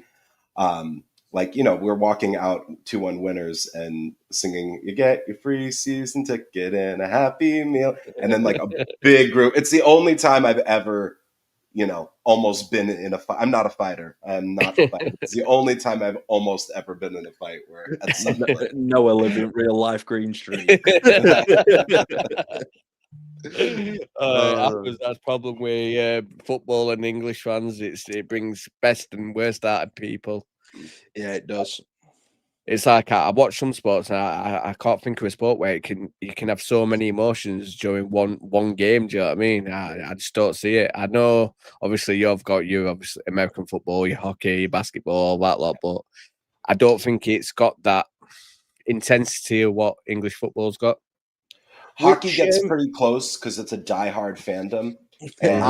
and we're walking out 2-1 winners and singing, you get your free season ticket and a happy meal. And then like a big group. It's the only time I've ever, almost been in a fight. I'm not a fighter. I'm not a fighter. It's the only time I've almost ever been in a fight where at some point. Noah living real life Green Street. That's problem with football and English fans. It brings best and worst out of people. Yeah, it does. It's like I watch some sports and I can't think of a sport where you can have so many emotions during one game. Do you know what I mean? I just don't see it. I know obviously you've got your obviously American football, your hockey, your basketball, all that lot, but I don't think it's got that intensity of what English football's got. Hockey gets pretty close because it's a diehard fandom. And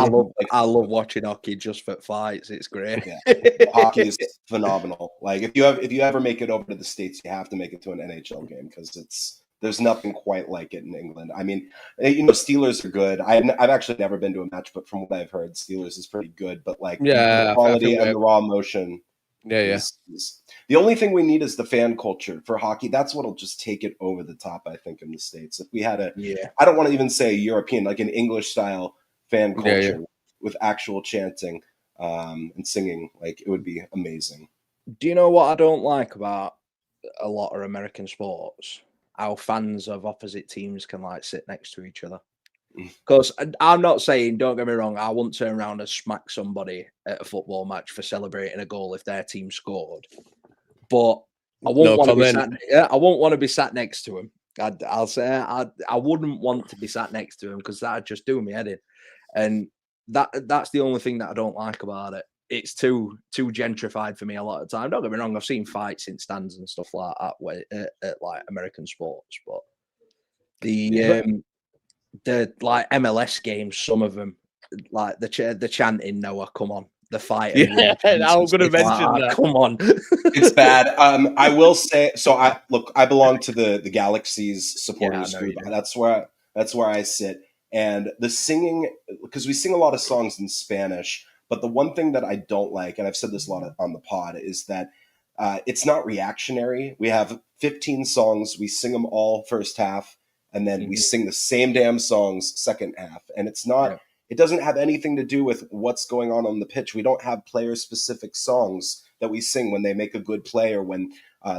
I love watching hockey just for fights. It's great. Yeah. Hockey is phenomenal. Like if you ever make it over to the States, you have to make it to an NHL game because there's nothing quite like it in England. I mean, Steelers are good. I've actually never been to a match, but from what I've heard, Steelers is pretty good. But like the quality and the raw emotion. Is the only thing we need is the fan culture for hockey. That's what'll just take it over the top, I think, in the States. If we had I don't want to even say European, like an English style fan culture with actual chanting and singing, like it would be amazing. Do you know what I don't like about a lot of American sports? How fans of opposite teams can like sit next to each other. Because I'm not saying, don't get me wrong, I wouldn't turn around and smack somebody at a football match for celebrating a goal if their team scored. But I won't want to be sat. Yeah, I won't want to be sat next to him. I'll say I wouldn't want to be sat next to him because that'd just do me head in. And that's the only thing that I don't like about it. It's too gentrified for me a lot of the time. Don't get me wrong, I've seen fights in stands and stuff like that at like American sports, but the like MLS games, some of them, like the chanting Noah, come on, the fight. Yeah, I was going to mention that. Come on, it's bad. I will say, so I belong to the Galaxy's supporters group. That's where I sit. And the singing, because we sing a lot of songs in Spanish, but the one thing that I don't like, and I've said this a lot on the pod, is that it's not reactionary. We have 15 songs, we sing them all first half, and then we sing the same damn songs second half. And it's not, it doesn't have anything to do with what's going on the pitch. We don't have player-specific songs that we sing when they make a good play or when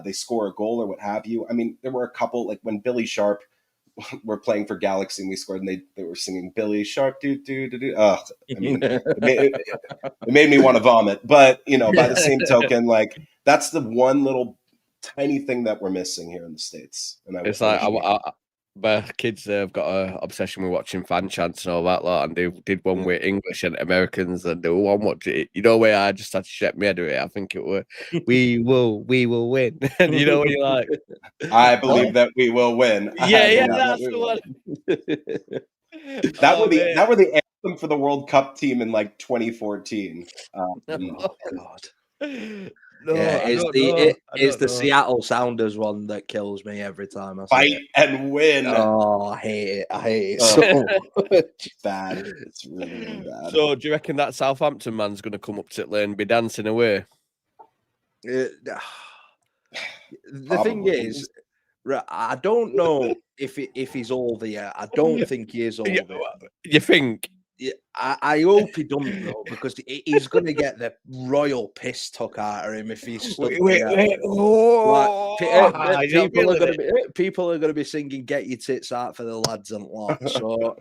they score a goal or what have you. I mean, there were a couple, like when Billy Sharp were playing for Galaxy and we scored and they were singing Billy Sharp, do. I mean, it made me want to vomit. But, you know, by the same token, like that's the one little tiny thing that we're missing here in the States. And it's like, my kids have got an obsession with watching fan chants and all that lot, and they did one with English and Americans, and they were one watching it. You know where I just had to shake my head with it. I think it were we will win, and you know what you're like. I believe that we will win. Yeah, that's the one. That were the anthem for the World Cup team in like 2014. Oh God. No, yeah, it's the Seattle Sounders one that kills me every time I fight and win. Oh, I hate it so much. Bad. It's really bad. So, do you reckon that Southampton man's going to come up to it and be dancing away? The thing is, I don't know if he's over yet. I don't think he is over. You think? Yeah, I hope he doesn't though, because he's going to get the royal piss took out of him if he's stuck. People are going to be singing "Get Your Tits Out" for the lads and lot. So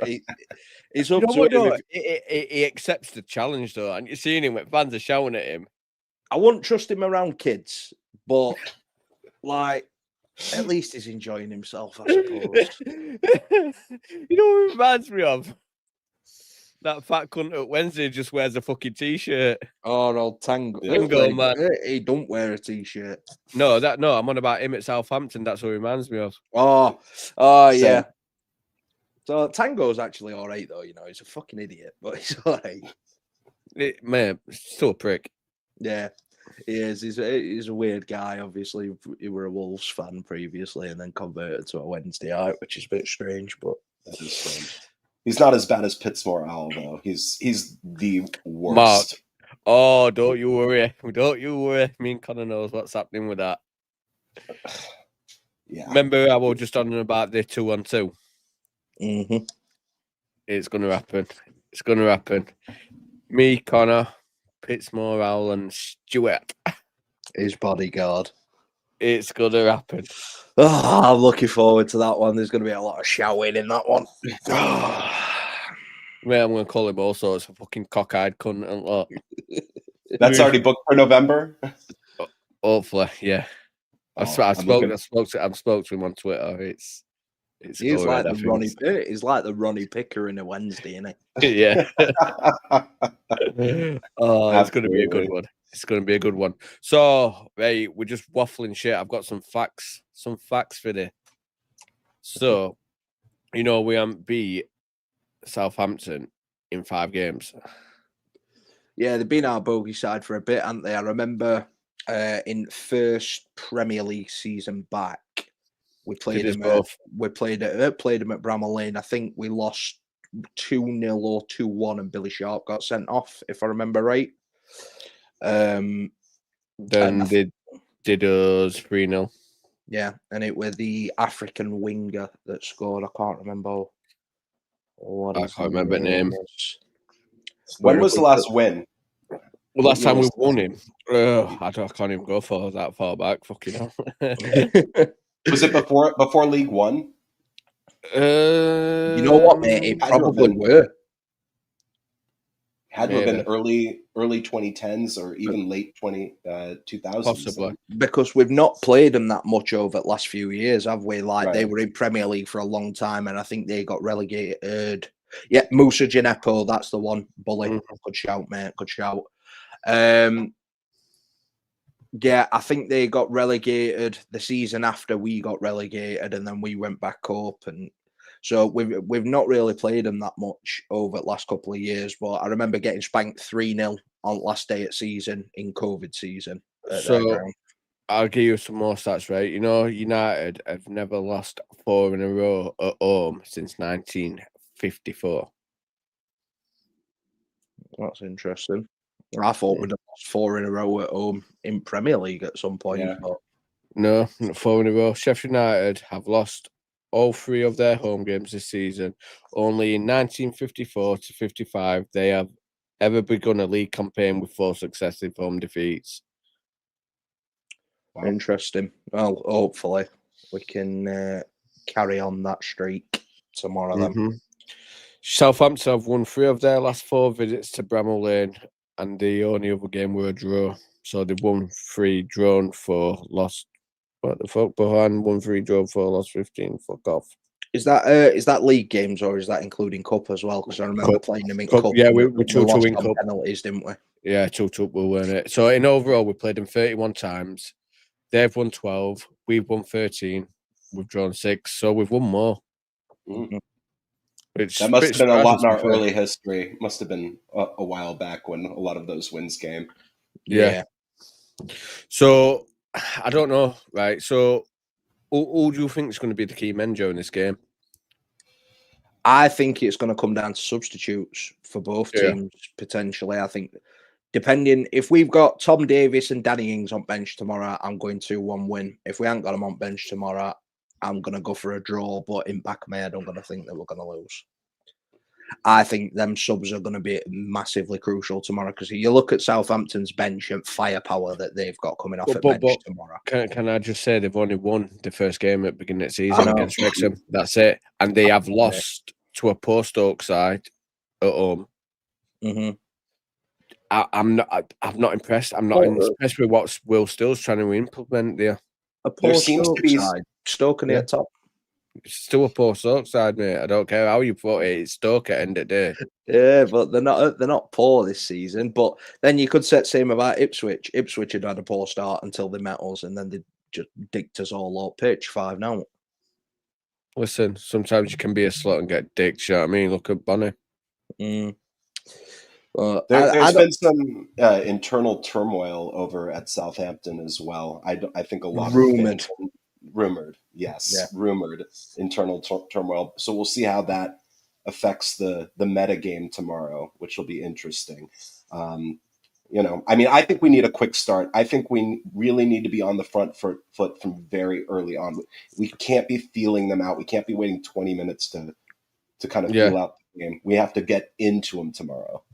it's up to him. He accepts the challenge though, and you're seeing him when fans are shouting at him. I wouldn't trust him around kids, but like at least he's enjoying himself, I suppose. You know what it reminds me of? That fat cunt at Wednesday just wears a fucking t-shirt. Oh no, Tango man. He don't wear a t-shirt. No, I'm on about him at Southampton. That's what it reminds me of. Oh, yeah. So Tango's actually all right though. You know, he's a fucking idiot, but he's all right. Man, still a prick. Yeah, he is. He's a weird guy. Obviously, he were a Wolves fan previously, and then converted to a Wednesdayite, which is a bit strange. But that is strange. He's not as bad as Pittsmore Owl, though. He's the worst. Mark. Oh, don't you worry. Don't you worry. Me and Connor knows what's happening with that. Yeah. Remember I was just on about the 2-on-2? Mm-hmm. It's going to happen. It's going to happen. Me, Connor, Pittsmore Owl, and Stuart. His bodyguard. It's going to happen. Oh, I'm looking forward to that one. There's going to be a lot of shouting in that one. Man, I'm going to call him all sorts of fucking cockeyed cunt and lot. That's already booked for November? Hopefully, yeah. I spoke to him on Twitter. He's like the Ronnie Picker in a Wednesday, isn't he? Yeah. Oh, it's going to be a good one. It's going to be a good one. So, hey, we're just waffling shit. I've got some facts for you. So, you know, we beat Southampton in 5 games. Yeah, they've been our bogey side for a bit, haven't they? I remember in first Premier League season back, we played them both. We played them at Bramall Lane. I think we lost 2-0 or 2-1, and Billy Sharp got sent off, if I remember right. Then they did us 3-0. Yeah, and it was the African winger that scored. I can't remember. I can't remember the name. When was the last win? Well, last time we won him. I can't even go that far back. Fucking hell. Was it before League One? You know what, mate? It Had to have probably been- were. Had to have been Maybe. early 2010s or even late 2000s. Possibly. Because we've not played them that much over the last few years, have we? Like, they Right. were in Premier League for a long time, and I think they got relegated. Yeah, Musa Gineppo, that's the one. Bully. Good shout, mate. Good shout. Yeah, I think they got relegated the season after we got relegated, and then we went back up, and so we've not really played them that much over the last couple of years. But I remember getting spanked 3-0 on last day of season in COVID season at their So ground. I'll give you some more stats, right? You know, United have never lost 4 in a row at home since 1954. That's interesting. I thought we'd have lost 4 in a row at home in Premier League at some point. Yeah. But No, not 4 in a row. Sheffield United have lost all 3 of their home games this season. Only in 1954 to 55 they have ever begun a league campaign with 4 successive home defeats. Wow. interesting. Well, hopefully we can carry on that streak tomorrow then. Southampton have won 3 of their last 4 visits to Bramall Lane, and the only other game were a draw. So they've won 3, drawn 4, lost. What the fuck? Behind 1-3, drawn 4, lost 15. Fuck off. Is that league games or is that including cup as well? Because I remember playing them in cup. Yeah, we lost 2-2 in on cup. penalties, didn't we? Yeah, 2-2 we won it. So in overall, we played them 31 times. They've won 12. We've won 13. We've drawn 6. So we've won more. Mm. It's That must have been a lot in our surprising. early history. Must have been a while back when a lot of those wins came. Yeah. So I don't know, right? So who do you think is going to be the key men during this game? I think it's going to come down to substitutes for both teams, potentially. I think depending if we've got Tom Davies and Danny Ings on bench tomorrow, I'm going 2-1 win. If we haven't got them on bench tomorrow, I'm going to go for a draw. But in back of my head, I'm going to think that we're going to lose. I think them subs are going to be massively crucial tomorrow because you look at Southampton's bench and firepower that they've got coming off at bench tomorrow. Can I just say they've only won the first game at the beginning of the season against Wrexham. That's it. And they have lost to a poor Stoke side at home. I'm not impressed. I'm not impressed with what Will Still's trying to implement there. A poor Stoke side. Stoke in the top. It's still a poor Stoke side, mate. I don't care how you put it. It's Stoke at the end of the day. Yeah, but they're not poor this season. But then you could say the same about Ipswich. Ipswich had a poor start until they met us, and then they just dicked us all up. Pitch 5-0. Listen, sometimes you can be a slut and get dicked. You know what I mean? Look at Bonnie. There's been some internal turmoil over at Southampton as well. I think a lot rumored. Rumored, yes, rumored internal turmoil. So we'll see how that affects the meta game tomorrow, which will be interesting. I think we need a quick start. I think we really need to be on the front foot from very early on. We can't be feeling them out. We can't be waiting 20 minutes to kind of feel out the game. We have to get into them tomorrow.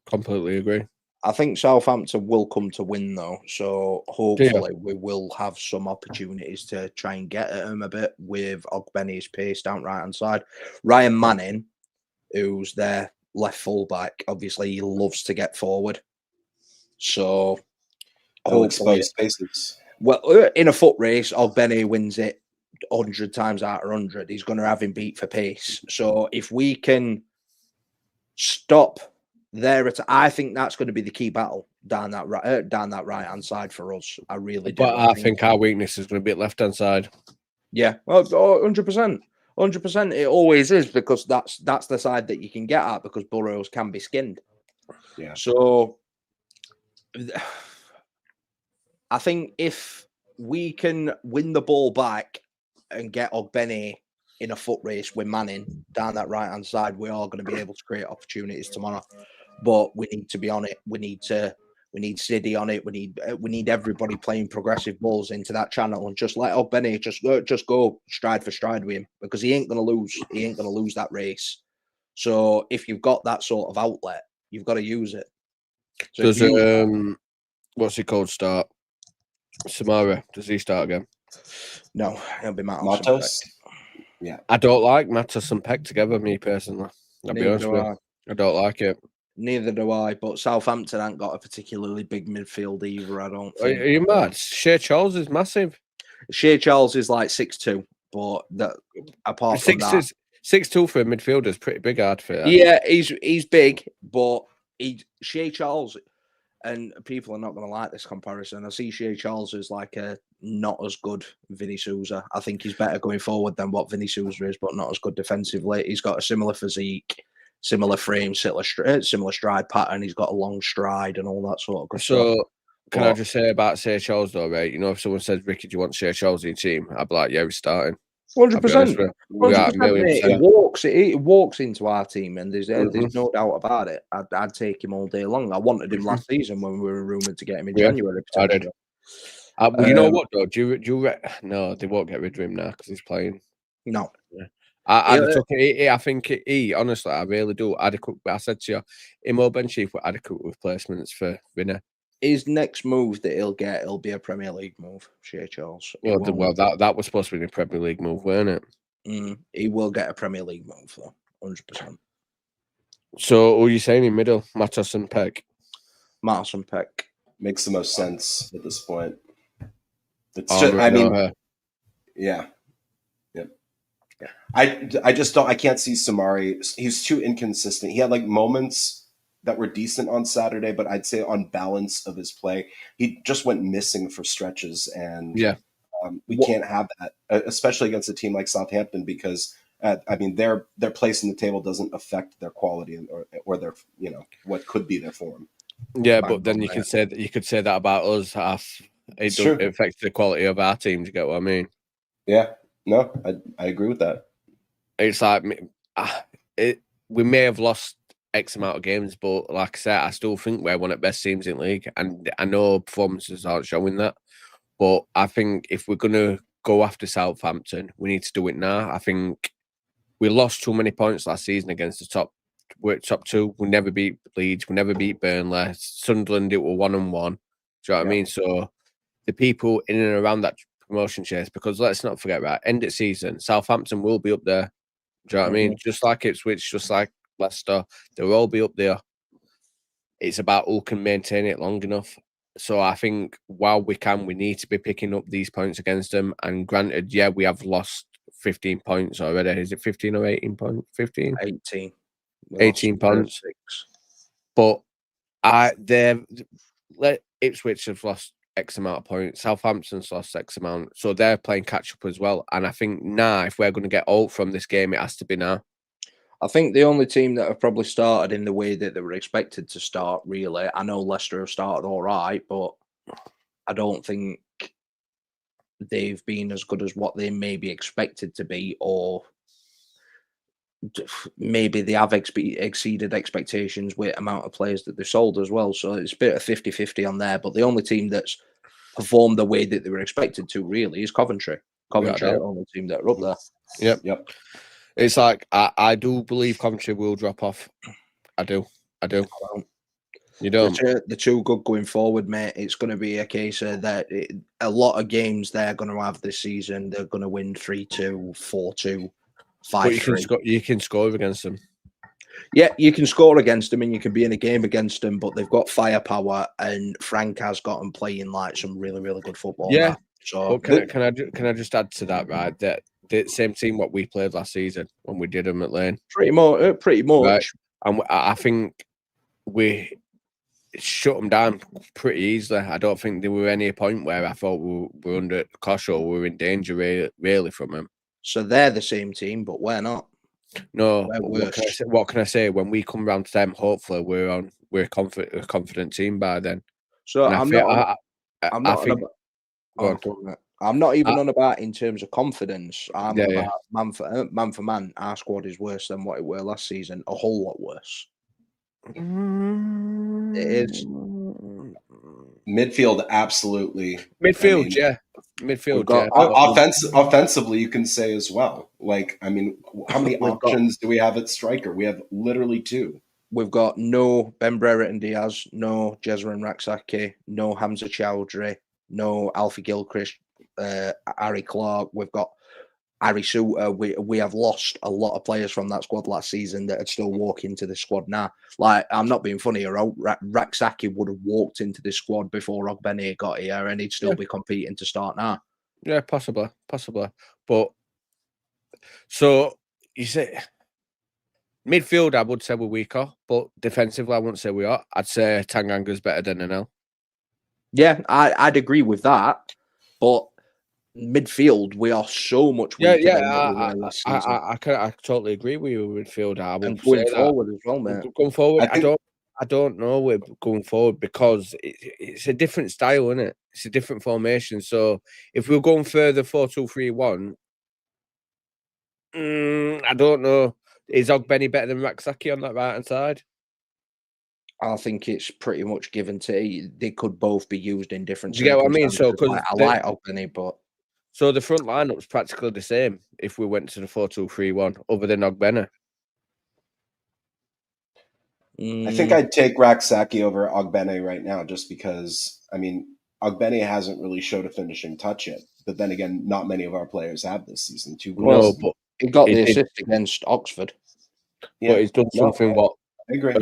Completely agree. I think Southampton will come to win, though. So hopefully we will have some opportunities to try and get at them a bit with Ogbene's pace down right-hand side. Ryan Manning, who's their left fullback, obviously he loves to get forward. So hopefully, spaces. Well, in a foot race, Ogbene wins it 100 times out of 100. He's going to have him beat for pace. So if we can stop there, I think that's going to be the key battle down that right hand side for us. I really do. But I think our weakness is going to be at left hand side. Yeah, well, 100%. 100%. It always is because that's the side that you can get at because Burrows can be skinned. Yeah. So I think if we can win the ball back and get Ogbene in a foot race with Manning down that right hand side, we are going to be able to create opportunities tomorrow. But we need to be on it. We need Siddy on it. We need everybody playing progressive balls into that channel and just let Ogbene just go stride for stride with him because he ain't gonna lose. He ain't gonna lose that race. So if you've got that sort of outlet, you've got to use it. So does what's he called start? Samara, does he start again? No, it'll be Matos. Yeah. I don't like Matos and Peck together, me personally. I'll be honest with you. I don't like it. Neither do I, but Southampton ain't got a particularly big midfield either, I don't Are think. you mad? Shea Charles is massive. Shea Charles is like 6'2", but apart from that... 6'2" for a midfielder is pretty big hard for that. Yeah, he's big, but Shea Charles, and people are not going to like this comparison. I see Shea Charles as like a not as good Vinny Souza. I think he's better going forward than what Vinny Souza is, but not as good defensively. He's got a similar physique, similar frame, similar stride pattern. He's got a long stride and all that sort of good stuff. So, can I just say about Shea Charles though, right? You know, if someone says, Ricky, do you want Shea Charles in your team? I'd be like, yeah, we're starting. 100%. 100%. It walks into our team, and there's no doubt about it. I'd take him all day long. I wanted him last season when we were rumored to get him in January. Potentially. You know what though? No, they won't get rid of him now because he's playing. No, I think he honestly, I really do. Adequate. I said to you, Imogen Chief were adequate replacements for Vinny. His next move that he'll get, it'll be a Premier League move, Shea Charles. Well, that was supposed to be a Premier League move, weren't it? He will get a Premier League move, though, 100%. So, who are you saying in middle? Matos and Peck? Matos and Peck. Makes the most sense at this point. Yeah. I just don't. I can't see Samari. He's too inconsistent. He had like moments that were decent on Saturday, but I'd say on balance of his play, he just went missing for stretches, and we can't have that, especially against a team like Southampton, because their place in the table doesn't affect their quality or their what could be their form. Yeah, but then you could say that about us. It affects the quality of our team. Do you get what I mean? Yeah, no, I agree with that. It's like we may have lost X amount of games, but like I said, I still think we're one of the best teams in the league, and I know performances aren't showing that. But I think if we're gonna go after Southampton, we need to do it now. I think we lost too many points last season against the top two. We never beat Leeds, we never beat Burnley. Sunderland, it were 1-1. Do you know what I mean? So the people in and around that promotion chase, because let's not forget, right, end of season, Southampton will be up there. Do you know what I mean? Just like Ipswich, just like Leicester, they'll all be up there. It's about who can maintain it long enough. So I think while we need to be picking up these points against them. And granted, yeah, we have lost 15 points already. Is it 15 or 18 points? 15? 18. 18 points. But Ipswich have lost X amount of points. Southampton's lost X amount. So they're playing catch up as well. And I think now, if we're going to get out from this game, it has to be now. I think the only team that have probably started in the way that they were expected to start, really, I know Leicester have started all right, but I don't think they've been as good as what they may be expected to be, or maybe they have exceeded expectations with amount of players that they've sold as well. So it's a bit of 50-50 on there. But the only team that's performed the way that they were expected to, really, is Coventry. Coventry are the only team that are up there. Yep. It's like I do believe Coventry will drop off. I do. You don't. The two good going forward, mate. It's going to be a case of that. A lot of games they're going to have this season, they're going to win 3-2, 4-2, 5-3. But you can score against them. Yeah, you can score against them, and you can be in a game against them. But they've got firepower, and Frank has got them playing like some really, really good football. Yeah. Now. So can I just add to that, right? That the same team what we played last season when we did them at Lane. Pretty much. Right? And I think we shut them down pretty easily. I don't think there were any point where I thought we were under cosh or we were in danger really from them. So they're the same team, but we're not. No. What can I say? When we come round to them, hopefully we're a confident team by then. So I'm not even on about in terms of confidence. I'm about man for man. Our squad is worse than what it were last season. A whole lot worse. It is. Midfield, absolutely. Midfield, Offensively, you can say as well. Like, I mean, how many options do we have at striker? We have literally 2. We've got no Ben Brereton Diaz, no Jezrin Raksaki, no Hamza Chowdhury, no Alfie Gilchrist, Harry Clark. We've got Harry Suter, we have lost a lot of players from that squad last season that are still walking into the squad now. Like, I'm not being funny, Raksaki would have walked into this squad before Ogbene got here, and he'd still be competing to start now. Yeah, possibly. But so you say midfield, I would say we're weaker, but defensively, I wouldn't say we are. I'd say Tanganga's better than Anel. Yeah, I'd agree with that, but midfield, we are so much weaker than what we were last season. I totally agree with you with midfield. I would and going say forward as well, mate. Going forward, I don't know with going forward because it's a different style, isn't it? It's a different formation. So if we're going further 4-2-3-1, I don't know. Is Ogbene better than Raksaki on that right hand side? I think it's pretty much given to they could both be used in different. Do you get what I mean? So like, I like Ogbene, but so the front lineup's practically the same if we went to the 4-2-3-1, other than Ogbene. I think I'd take Raksaki over Ogbene right now, just because, I mean, Ogbene hasn't really showed a finishing touch yet. But then again, not many of our players have this season. No, but he got the assist against Oxford. Yeah, but he's done something what I agree.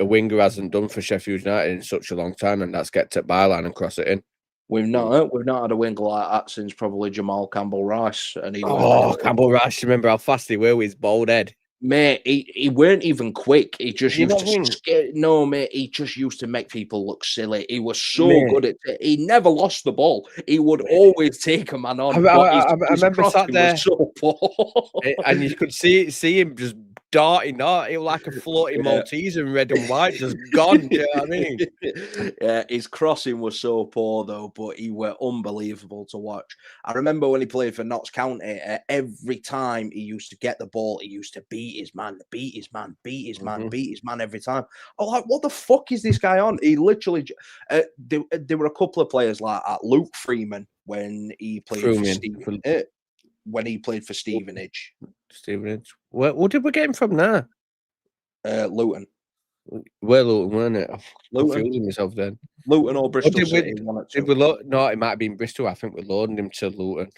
A winger hasn't done for Sheffield United in such a long time, and that's get to byline and cross it in. We've not had a winger like that since probably Jamal Campbell-Rice. And he Campbell-Rice, remember how fast he were with his bald head? Mate, he weren't even quick. He just used to no, mate. He just used to make people look silly. He was so good at it. He never lost the ball. He would always take a man on. I remember sat there, so and you could see him just darting out. It was like a floating Maltese in red and white, just gone. Do you know what I mean? Yeah, his crossing was so poor though, but he were unbelievable to watch. I remember when he played for Notts County. Every time he used to get the ball, he used to beat his man every time. I'm like, what the fuck is this guy on? He literally, there were a couple of players like that. Luke Freeman when he played for Stevenage. Stevenage. What did we get him from there? Luton. Where Luton, weren't it? Luton. Confusing myself then. Luton or Bristol City. Did we no, it might have been Bristol. I think we loaned him to Luton.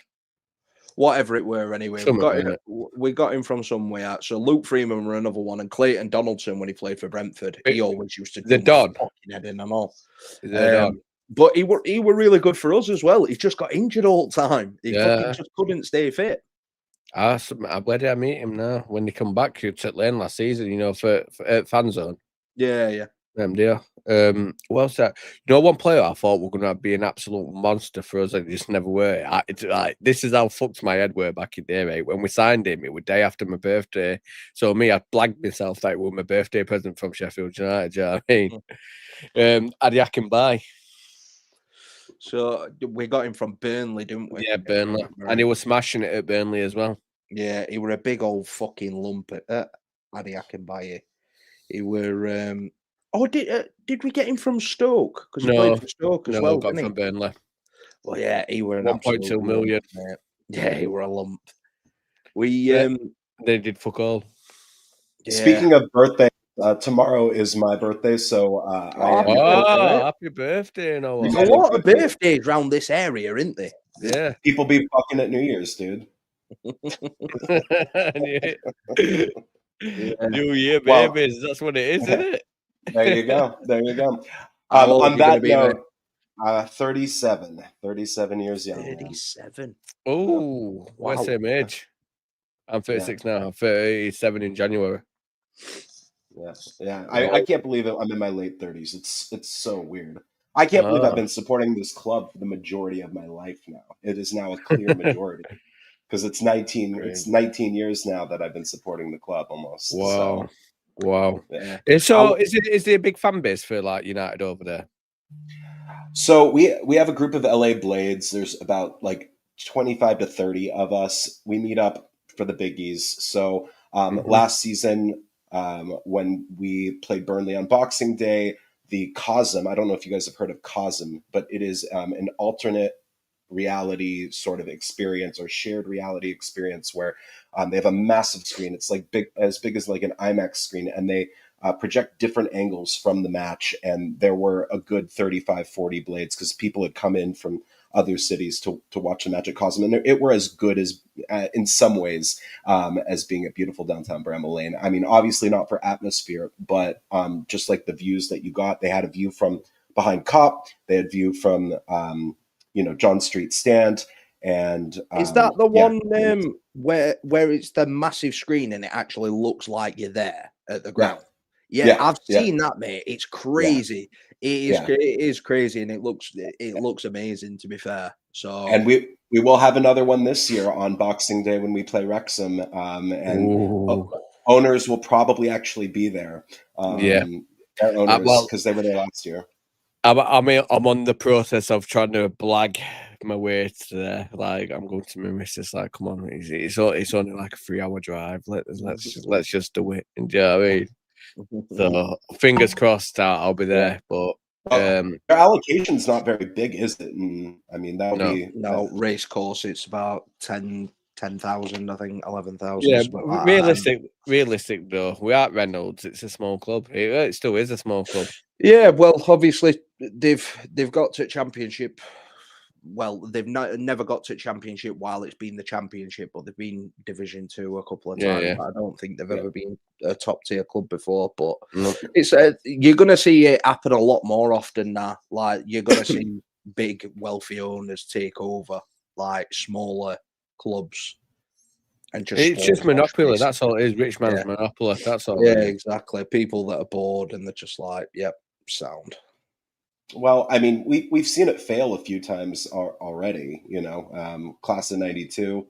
Whatever it were, anyway. We got him from somewhere. So Luke Freeman were another one, and Clayton Donaldson when he played for Brentford, he always used to the Don head in and all. But he were really good for us as well. He just got injured all the time. He fucking just couldn't stay fit. Where did I meet him now? When they come back to Lane last season, you know, for fan zone. Yeah. Dear. What else? One player I thought were going to be an absolute monster for us, and just never were. This is how fucked my head were back in there, right? When we signed him, it was day after my birthday. So I blagged myself that it was my birthday present from Sheffield United. Do you know what I mean? Adi Akinbai. So we got him from Burnley, didn't we? Yeah, Burnley, and he was smashing it at Burnley as well. Yeah, he were a big old fucking lump at Adi Akinbai. He were. Did we get him from Stoke? Because he played for Stoke as well. Got from Burnley. Well, yeah, he were an 1.2 million. Yeah, he were a lump. They did fuck all. Yeah. Speaking of birthday, tomorrow is my birthday, so happy birthday! There's a lot of birthdays around this area, isn't there? Yeah, people be fucking at New Year's, dude. New Year babies, that's what it is, isn't it? There you go. On that note, 37 years young. 37. Oh, we're same age. I'm 36 now. I'm 37 in January. Yeah. I can't believe it. I'm in my late 30s. It's so weird. I can't believe I've been supporting this club for the majority of my life now. It is now a clear majority. Because it's 19 years now that I've been supporting the club almost. Wow. So, wow. Yeah. So is there a big fan base for like United over there? So we have a group of LA Blades. There's about like 25 to 30 of us. We meet up for the biggies. So last season, when we played Burnley on Boxing Day, the COSM, I don't know if you guys have heard of COSM, but it is an alternate reality sort of experience or shared reality experience where they have a massive screen. It's like as big as like an IMAX screen, and they project different angles from the match. And there were a good 35, 40 blades because people had come in from other cities to watch the Magic Cosmo, and it were as good as in some ways as being at beautiful downtown Bramall Lane. I mean, obviously not for atmosphere, but just like the views that you got. They had a view from behind Cop. They had view from John Street Stand. And is that the one where it's the massive screen and it actually looks like you're there at the ground? Yeah, I've seen that, mate. It's crazy. It is crazy, and it looks amazing, to be fair. So, and we will have another one this year on Boxing Day when we play Wrexham, and owners will probably actually be there. Our owners, because they were there last year. I'm on the process of trying to blag my way to there. Like, I'm going to my missus. Like, come on, it's only like a 3-hour drive. Let's just do it. Do you know what I mean? So fingers crossed I'll be there. But their allocation's not very big, is it? And I mean, that'll be race course. It's about 10,000, I think 11,000. Yeah, realistic though. We are Reynolds. It's a small club. It still is a small club. Yeah, well, obviously they've got to championship. Well, they've never got to championship while it's been the championship, but they've been Division 2 a couple of times. Yeah. I don't think they've ever been a top tier club before, but it's you're going to see it happen a lot more often now. Like, you're going to see big, wealthy owners take over like smaller clubs. And it's just monopoly. That's all it is. Rich man's monopoly. That's all. Yeah, exactly. People that are bored and they're just like, yep, sound. Well, I mean, we've seen it fail a few times already. Class of '92.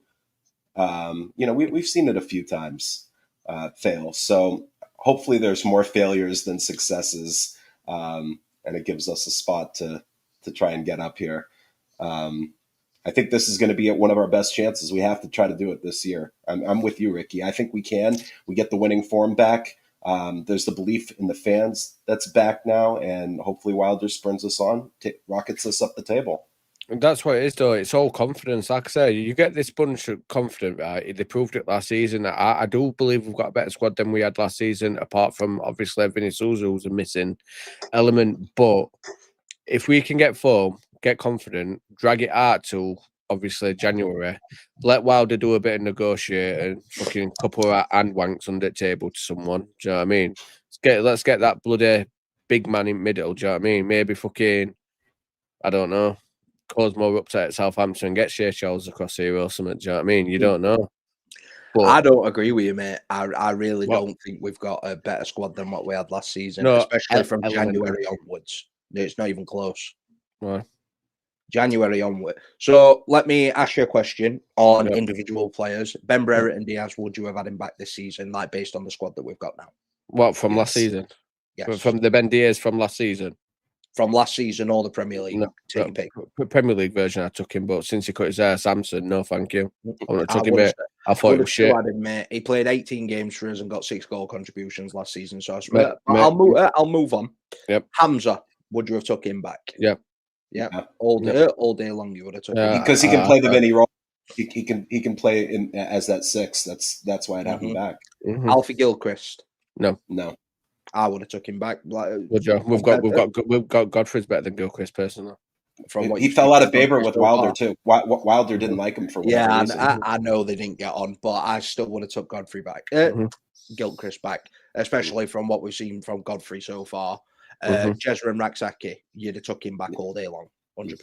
We've seen it a few times fail. So hopefully, there's more failures than successes, and it gives us a spot to try and get up here. I think this is going to be one of our best chances. We have to try to do it this year. I'm with you, Ricky. I think we can. We get the winning form back. There's the belief in the fans that's back now, and hopefully Wilder spurns us on, rockets us up the table. And that's what it is, though. It's all confidence. Like I say, you get this bunch of confident, right? They proved it last season. I do believe we've got a better squad than we had last season, apart from obviously Vinny Souza, who's a missing element. But if we can get form, get confident, drag it out to obviously January, let Wilder do a bit of negotiating, fucking couple of hand wanks under the table to someone. Do you know what I mean? Let's get that bloody big man in middle. Do you know what I mean? Maybe fucking, I don't know, cause more upset at Southampton, get Shea Charles across here or something. Do you know what I mean? You don't know. But I don't agree with you, mate. I really don't think we've got a better squad than what we had last season, especially from January onwards. It's not even close. Why? January onward. So let me ask you a question on individual players. Ben Brereton and Diaz, would you have had him back this season, like based on the squad that we've got now? What, from last season? Yes. From the Ben Diaz from last season? From last season or the Premier League? Premier League version, I took him, but since he cut his hair, Samson, no thank you. I took him, I thought it was shit. Him, mate. He played 18 games for us and got 6 goal contributions last season. So I'll move on. Yep. Hamza, would you have took him back? Yep. Yeah, all day long you would have took him because he can play the Vinny role. He can play in as that 6. That's why I'd have him back. Alfie Gilchrist. No. I would have took him back. We've got Godfrey's better than Gilchrist personally. From what he fell out of favor with Wilder too. Wilder didn't like him for whatever reason. I know they didn't get on, but I still would have took Godfrey back, Gilchrist back, especially from what we've seen from Godfrey so far. Jezra and Raksaki, you'd have took him back all day long, 100%.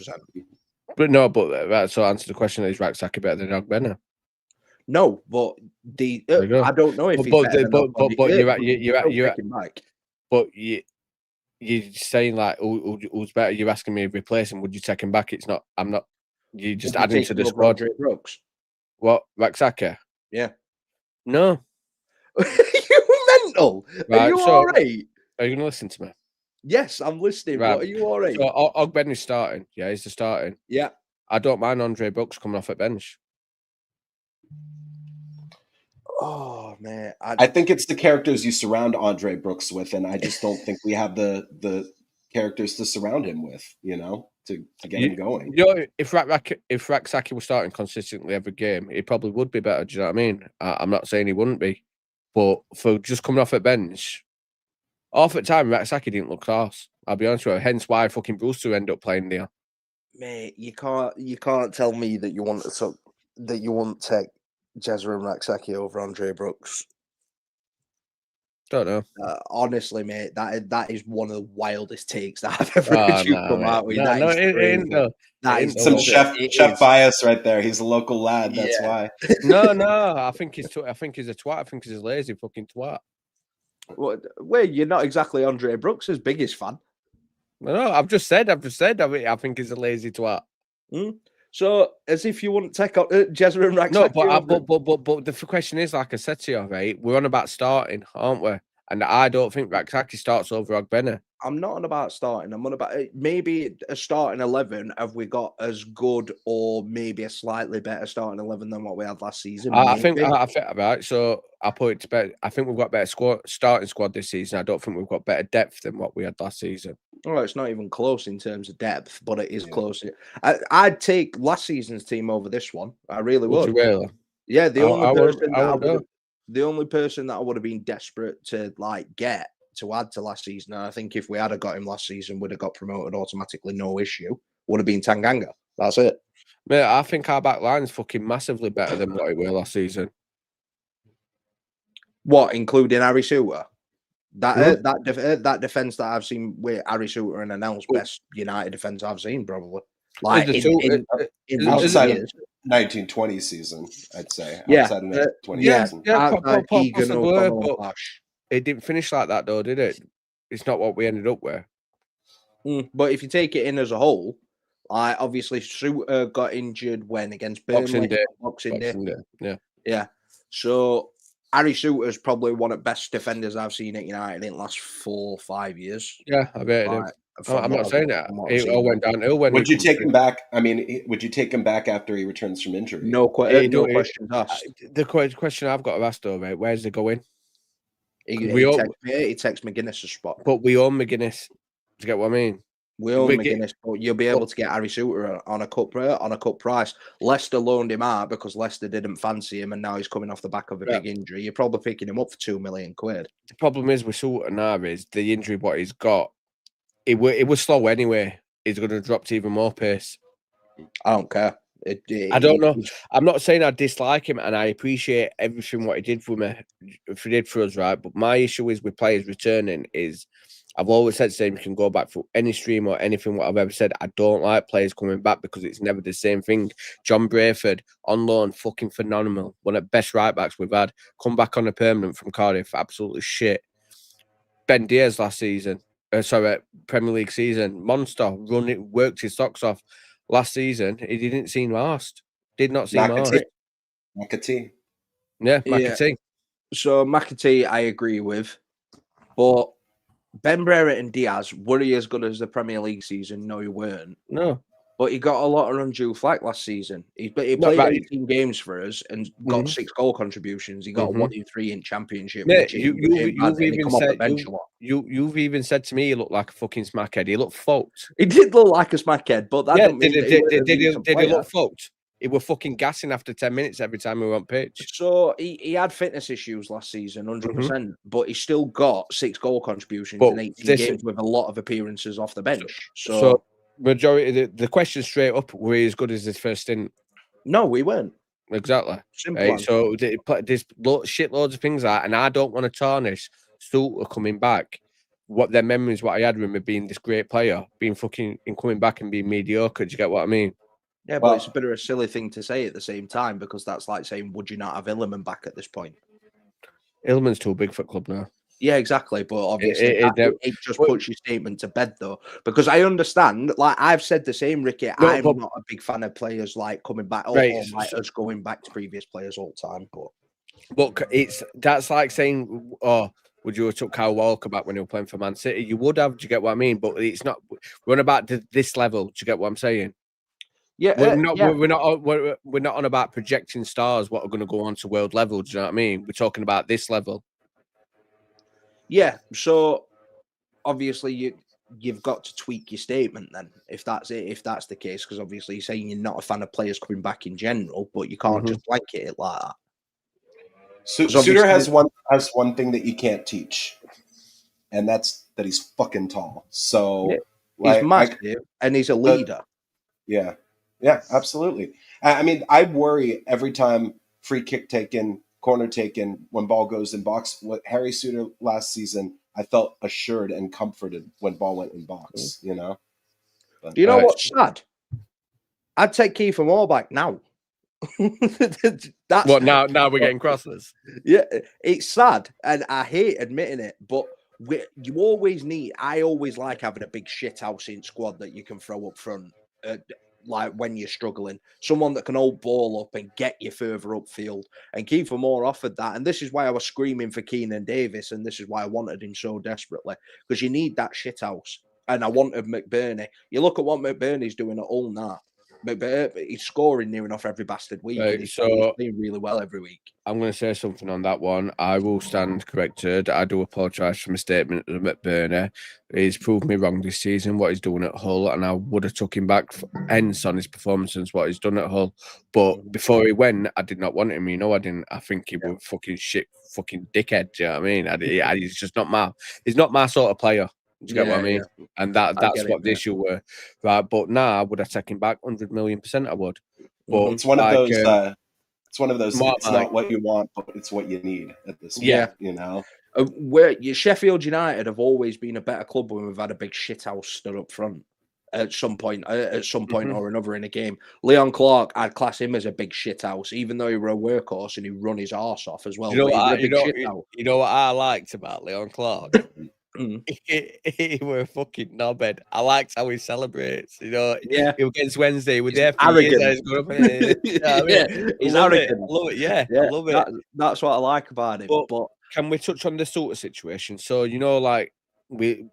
But so answer the question: is Raksaki better than Ogbena? No, but I don't know if he's better But you're saying like who's better? You're asking me to replace him. Would you take him back? It's not. I'm not. You just add him to the squad. Brooks. What, Raksaki? Yeah. No. You mental? Right, are you all right? Are you going to listen to me? Yes, I'm listening. Right. Are you all right? So Ogben is starting. Yeah, he's the starting. Yeah. I don't mind Andre Brooks coming off at bench. Oh man, I think it's the characters you surround Andre Brooks with, and I just don't think we have the characters to surround him with. To get him going. If Raksaki was starting consistently every game, he probably would be better. Do you know what I mean? I'm not saying he wouldn't be, but for just coming off at bench. Half at time, Raksaki didn't look class. I'll be honest with you. Hence why fucking Brewster ended up playing there. Mate, you can't tell me that you want to take Jezra and Raksaki over Andre Brooks. Don't know. Honestly, mate, that is one of the wildest takes that I've ever heard you come out with. No, it ain't. No, that is some chef bias right there. He's a local lad. That's why. No. I think he's a twat. I think he's a lazy fucking twat. Well, you're not exactly Andre Brooks' biggest fan. No, I've just said. I think he's a lazy twat. So, as if you wouldn't take out Jezra and Raksaki. No, but the question is, like I said to you, right? We're on about starting, aren't we? And I don't think Raksaki starts over Ogbonna. I'm not on about starting. I'm on about maybe a starting 11. Have we got as good or maybe a slightly better starting 11 than what we had last season? I think right. So I put it to bed. I think we've got better starting squad this season. I don't think we've got better depth than what we had last season. Oh, it's not even close in terms of depth, but it is close. I'd take last season's team over this one. I really would. You really? Yeah, the only person that I would have been desperate to get to add to last season, and I think if we had got him last season, would have got promoted automatically, no issue, would have been Tanganga. That's it. Mate, I think our back line is fucking massively better than what it was last season. What, including Harry Suter? That defense that I've seen with Harry Suter and announced best United defense I've seen, probably. Like in outside of 1920 season, I'd say. Outside of 1920 season. But it didn't finish like that, though, did it? It's not what we ended up with. But if you take it in as a whole, obviously Suter got injured when against Burnley. Boxing Day. Yeah. So Harry Suter is probably one of the best defenders I've seen at United in the last 4 or 5 years. Yeah, I bet him. I'm not saying that. It all went downhill. Would you take him back? I mean, would you take him back after he returns from injury? No questions asked. The question I've got to ask, though, mate, where's he going? He takes McGuinness's spot. But we own McGuinness. Do you get what I mean? We own McGuinness, but you'll be able to get Harry Suter on a cut price. Leicester loaned him out because Leicester didn't fancy him, and now he's coming off the back of a big injury. You're probably picking him up for £2 million. The problem is with Suter now is the injury what he's got. It was slow anyway. He's going to drop to even more pace. I don't care. I don't know. I'm not saying I dislike him, and I appreciate everything what he did for me. If he did for us, right? But my issue is with players returning is I've always said the same. You can go back for any stream or anything what I've ever said. I don't like players coming back because it's never the same thing. John Brayford on loan, fucking phenomenal. One of the best right backs we've had. Come back on a permanent from Cardiff, absolutely shit. Ben Diaz last season. Premier League season, monster, worked his socks off. Last season, he didn't seem last. Did not seem last. McAtee. Yeah, McAtee. Yeah. So McAtee, I agree with. But Ben Brera and Diaz, were he as good as the Premier League season? No, he weren't. No. But he got a lot of undue flack last season. He played 18 games for us and got 6 goal contributions. He got a 1 in 3 in championship. Yeah, you've even said to me he looked like a fucking smackhead. He looked fucked. He did look like a smackhead, but that did he look fucked? He was fucking gassing after 10 minutes every time we were on pitch. So he had fitness issues last season, 100%, but he still got 6 goal contributions in 18 games with a lot of appearances off the bench. So majority the question straight up, were he as good as his first stint? No, we weren't. Exactly. Right? So there's shitloads of things like, and I don't want to tarnish Suter coming back. What their memories, what I had with him being this great player, being fucking and coming back and being mediocre. Do you get what I mean? Yeah, but it's a bit of a silly thing to say at the same time because that's like saying, would you not have Illiman back at this point? Illiman's too big for club now. Yeah, exactly. But obviously, it just puts your statement to bed, though, because I understand. Like I've said the same, Ricky. I'm not a big fan of players like coming back or like us going back to previous players all the time. But that's like saying, oh, would you have took Kyle Walker back when he was playing for Man City? You would have. Do you get what I mean? But it's not. We're on about this level. Do you get what I'm saying? Yeah, we're not on about projecting stars what are going to go on to world level. Do you know what I mean? We're talking about this level. Yeah, so obviously you've got to tweak your statement then, if that's it, if that's the case, because obviously you're saying you're not a fan of players coming back in general, but you can't just blanket it like that. So Suter has one thing that you can't teach, and that's that he's fucking tall. So he's massive and he's a leader. Yeah, absolutely. I mean, I worry every time free kick taken, corner taken, when ball goes in box. What Harry Suter last season, I felt assured and comforted when ball went in box. You know. But, Do you know what's sad? I'd take Kiefer Moore back now. That's what now? Now we're getting crosses. Yeah, it's sad, and I hate admitting it, but you always need. I always like having a big shithousing squad that you can throw up front, like when you're struggling. Someone that can hold ball up and get you further upfield. And Kiefer Moore offered that, and this is why I was screaming for Keenan Davis, and this is why I wanted him so desperately, because you need that shithouse. And I wanted McBurney. You look at what McBurney's doing at all now. He's scoring near enough every bastard week, and he's playing really well every week. I'm going to say something on that one. I will stand corrected. I do apologise for my statement of McBurney. He's proved me wrong this season, what he's doing at Hull, and I would have took him back hence on his performances, what he's done at Hull. But before he went, I did not want him. You know, I didn't. I think he was fucking shit, fucking dickhead. Do you know what I mean? He's just not he's not my sort of player. Do you get what I mean? Yeah. And that's what the issue were. Right, but now would I take him back 100,000,000%? I would. But it's one of those. It's one of those. It's not what you want, but it's what you need at this point. Yeah, you know. Where Sheffield United have always been a better club when we've had a big shithouse stood up front at some point or another in a game. Leon Clark, I'd class him as a big shithouse, even though he were a workhorse and he run his arse off as well. You know what I liked about Leon Clark? He were fucking knobhead. I liked how he celebrates. You know, he against Wednesday with the arrogant. He's arrogant. I love it. Yeah, I love it. That's what I like about him. But can we touch on the Suter situation? So you know, like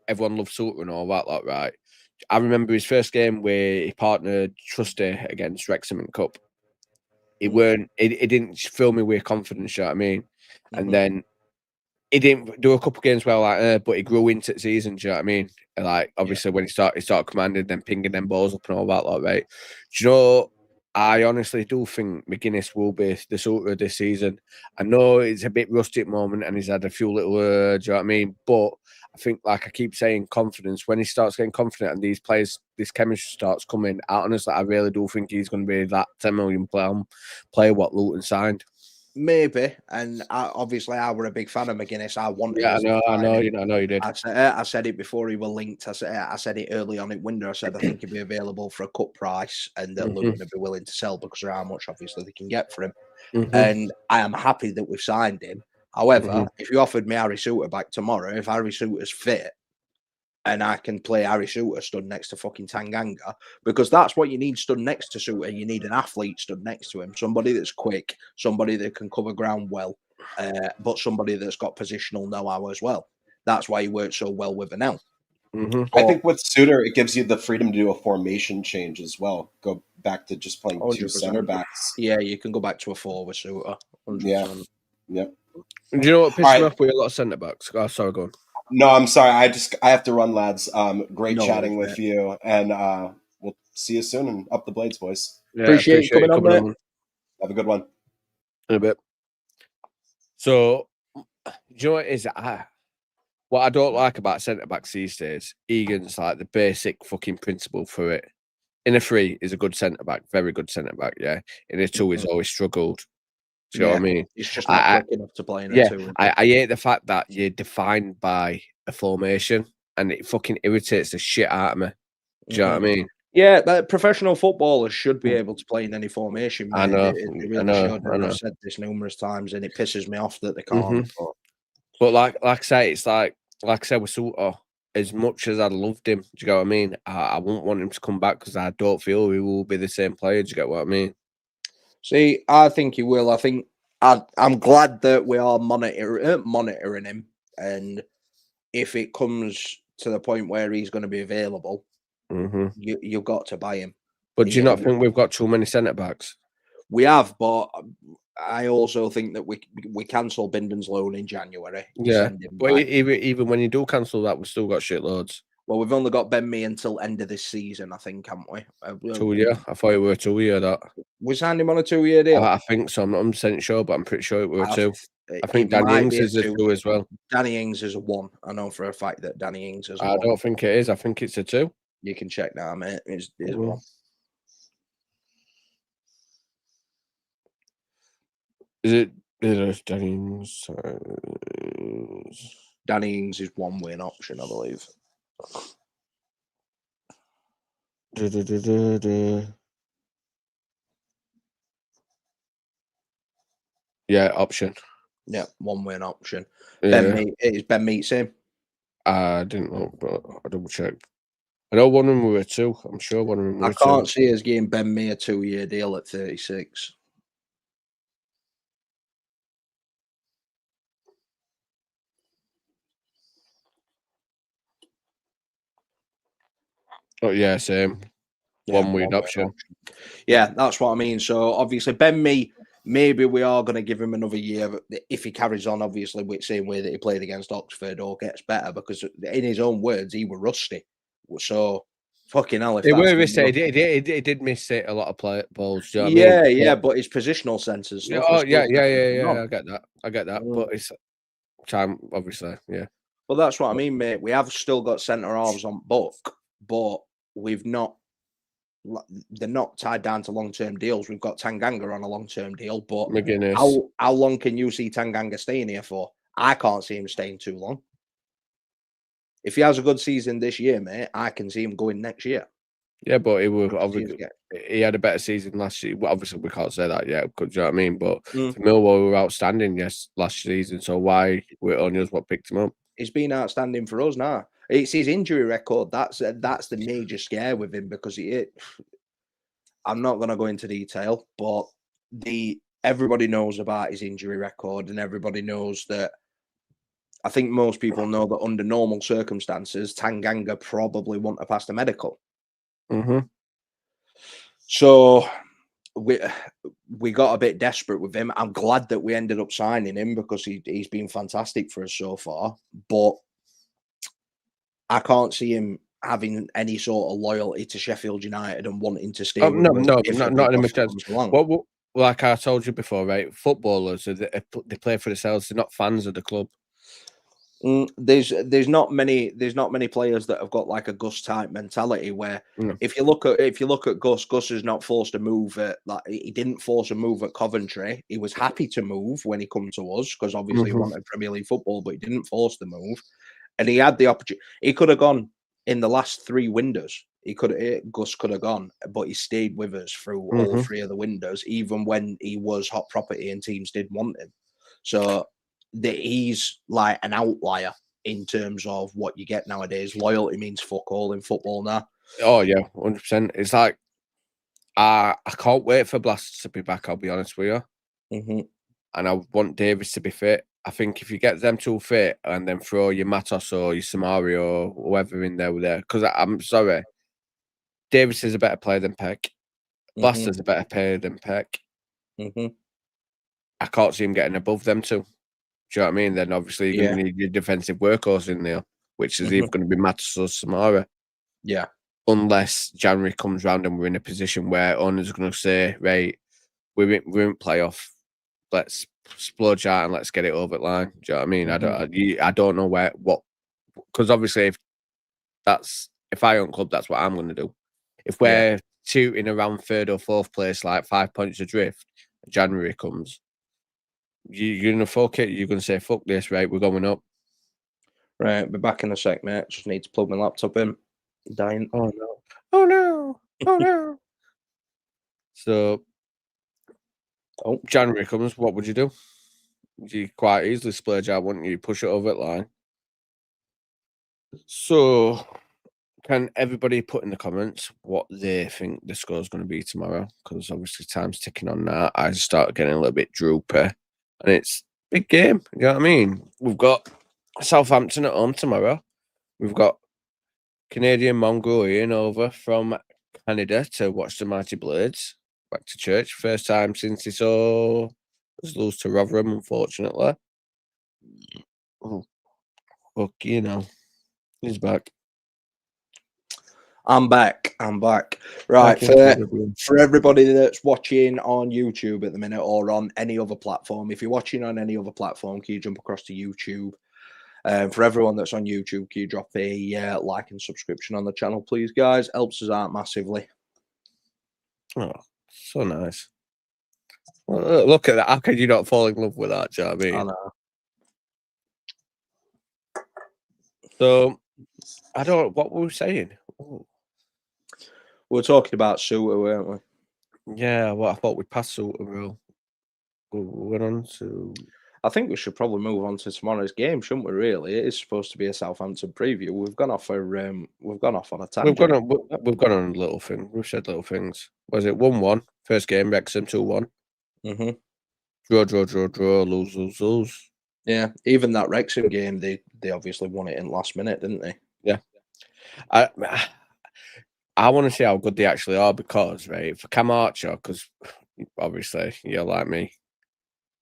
everyone loves Suter and all that, like, right? I remember his first game where he partnered Trusty against Wrexham in Cup. It didn't fill me with confidence. You know what I mean? And then. He didn't do a couple of games well, but he grew into the season. Do you know what I mean? Like, obviously, when he started commanding, then pinging them balls up and all that, like, right? Do you know? I honestly do think McGuinness will be the Suter this season. I know it's a bit rusty at the moment, and he's had a few little, do you know what I mean? But I think, like I keep saying, confidence. When he starts getting confident, and these players, this chemistry starts coming, honestly, I really do think he's going to be that 10 million player what Luton signed. Maybe, and obviously I were a big fan of McGuinness. I wanted. Yeah, I know you did. I said it before he were linked. I said it early on in winter. I said I think he'd be available for a cut price, and that Luton would be willing to sell because of how much obviously they can get for him. And I am happy that we've signed him. However, if you offered me Harry Suter back tomorrow, if Harry Suter's fit, and I can play Harry Suter stood next to fucking Tanganga, because that's what you need stood next to Suter. You need an athlete stood next to him, somebody that's quick, somebody that can cover ground well, but somebody that's got positional know-how as well. That's why he works so well with Vanel. I think with Suter, it gives you the freedom to do a formation change as well. Go back to just playing 2 center backs. Yeah, you can go back to a 4 with Suter. 100%. Yeah. Do you know what pisses me off with a lot of centre backs? Oh, sorry, go on. No, I'm sorry. I have to run, lads. Great chatting with you, and we'll see you soon. And up the blades, boys. Yeah, appreciate you coming on. Have a good one. In a bit. So, do you know what it is? What I don't like about centre backs these days, Egan's like the basic fucking principle for it. In a 3 is a good centre back, very good centre back. Yeah. In a 2 he's always struggled. Do you know what I mean? It's just not quick enough to play in a 2. I hate the fact that you're defined by a formation, and it fucking irritates the shit out of me. Do you know what I mean? Yeah, that professional footballers should be able to play in any formation. Man. I know. They really should. I've said this numerous times, and it pisses me off that they can't. But like I say, it's like I said with Suter, as much as I loved him, do you get what I mean? I wouldn't want him to come back because I don't feel he will be the same player. Do you get what I mean? See, I think he will. I think I'm glad that we are monitoring him, and if it comes to the point where he's going to be available, you've got to buy him. But do you not think we've got too many centre backs? We have, but I also think that we cancel Binden's loan in January. Yeah, but even when you do cancel that, we've still got shitloads. Well, we've only got Ben Mee until end of this season, I think, haven't we? 2 year. I thought it were a 2 year. That we signed him on a 2-year deal. I think so. I'm not 100% sure, but I'm pretty sure it were 2. I think Danny Ings is a 2 as well. Danny Ings is a 1. I know for a fact that Danny Ings is a 1. I don't think it is. I think it's a 2. You can check now, mate. It's 1. Is it Dennings? Danny Ings is one win option, I believe. Yeah, option. Yeah, one win option. Yeah. Is Ben Meets him? I didn't look, but I double checked. I know one of them were 2. I'm sure one of them were I 2. can't see us getting Ben Mee a 2-year deal at 36. Oh yeah, same. Yeah, One win option. Yeah, that's what I mean. So obviously, Ben Mee, maybe we are going to give him another year if he carries on, obviously, with the same way that he played against Oxford or gets better, because in his own words, he were rusty. So fucking hell, if It that's he did miss it a lot of balls. Do you know yeah, what I mean? yeah, but his positional sense and stuff. Oh yeah. I get that. Mm. But it's time, obviously. Yeah. Well, that's what I mean, mate. We have still got centre halves on book, but we've not. They're not tied down to long-term deals. We've got Tanganga on a long-term deal, but McGuinness. how long can you see Tanganga staying here for? I can't see him staying too long. If he has a good season this year, mate, I can see him going next year. Yeah, but he had a better season last year. Well, obviously, we can't say that yet. Do you know what I mean? But for Millwall, we were outstanding, last season. So why were it only us what picked him up? He's been outstanding for us now. It's his injury record. That's the major scare with him, because I'm not going to go into detail, but everybody knows about his injury record, and everybody knows that. I think most people know that under normal circumstances, Tanganga probably wouldn't have passed a medical. Mm-hmm. So we got a bit desperate with him. I'm glad that we ended up signing him, because he's been fantastic for us so far. But I can't see him having any sort of loyalty to Sheffield United and wanting to stay. No, not in a chance. Well, like I told you before, right? Footballers, they play for themselves. They're not fans of the club. There's not many players that have got like a Gus type mentality, where if you look at Gus is not forced to move he didn't force a move at Coventry. He was happy to move when he come to us, because obviously he wanted Premier League football, but he didn't force the move, and he had the opportunity. He could have gone in the last 3 windows. Gus could have gone, but he stayed with us through all 3 of the windows, even when he was hot property and teams did want him. So he's like an outlier in terms of what you get nowadays. Loyalty means fuck all in football now. Oh yeah, 100%. It's like I can't wait for Blast to be back. I'll be honest with you, and I want Davis to be fit. I think if you get them 2 fit and then throw your Matos or your Samari or whoever in there, because I'm sorry, Davis is a better player than Peck. Blast is a better player than Peck. I can't see him getting above them 2. Do you know what I mean? Then obviously you're going to need your defensive workhorse in there, which is either going to be Matos or Samara. Yeah. Unless January comes round and we're in a position where owners are going to say, right, we're in playoff, let's splurge out and let's get it over the line. Do you know what I mean? I don't know what, because obviously if I own club, that's what I'm going to do. If we're shooting around 3rd or 4th place, like 5 points adrift, January comes, you're going to fuck it. You're going to say, fuck this, right? We're going up. Right, be back in a sec, mate. Just need to plug my laptop in. Dying. Oh, no. Oh, no. Oh, no. So, January comes, what would you do? You quite easily splurge out, wouldn't you? Push it over the line. So, can everybody put in the comments what they think the score is going to be tomorrow? Because obviously time's ticking on now. I start getting a little bit droopy. And it's a big game. You know what I mean? We've got Southampton at home tomorrow. We've got Canadian Mongolian over from Canada to watch the Mighty Blades back to church. First time since he saw us lose to Rotherham, unfortunately. Oh, fuck, you know. He's back. I'm back. Right, for everybody that's watching on YouTube at the minute or on any other platform, if you're watching on any other platform, can you jump across to YouTube? For everyone that's on YouTube, can you drop a like and subscription on the channel, please, guys? Helps us out massively. Oh, so nice. Well, look at that. How can you not fall in love with that? Do you know what I mean? I know. So, I don't. What were we saying? Ooh. We were talking about Suter, weren't we? Yeah. Well, I thought we passed Suter. We went on to. I think we should probably move on to tomorrow's game, shouldn't we? Really, it is supposed to be a Southampton preview. We've gone off on a tangent. We've gone on little things. We've said little things. Was it 1-1? First game, Wrexham 2-1. Draw, lose. Yeah, even that Wrexham game, they obviously won it in last minute, didn't they? Yeah. I want to see how good they actually are because, right, for Cam Archer, because obviously you're like me,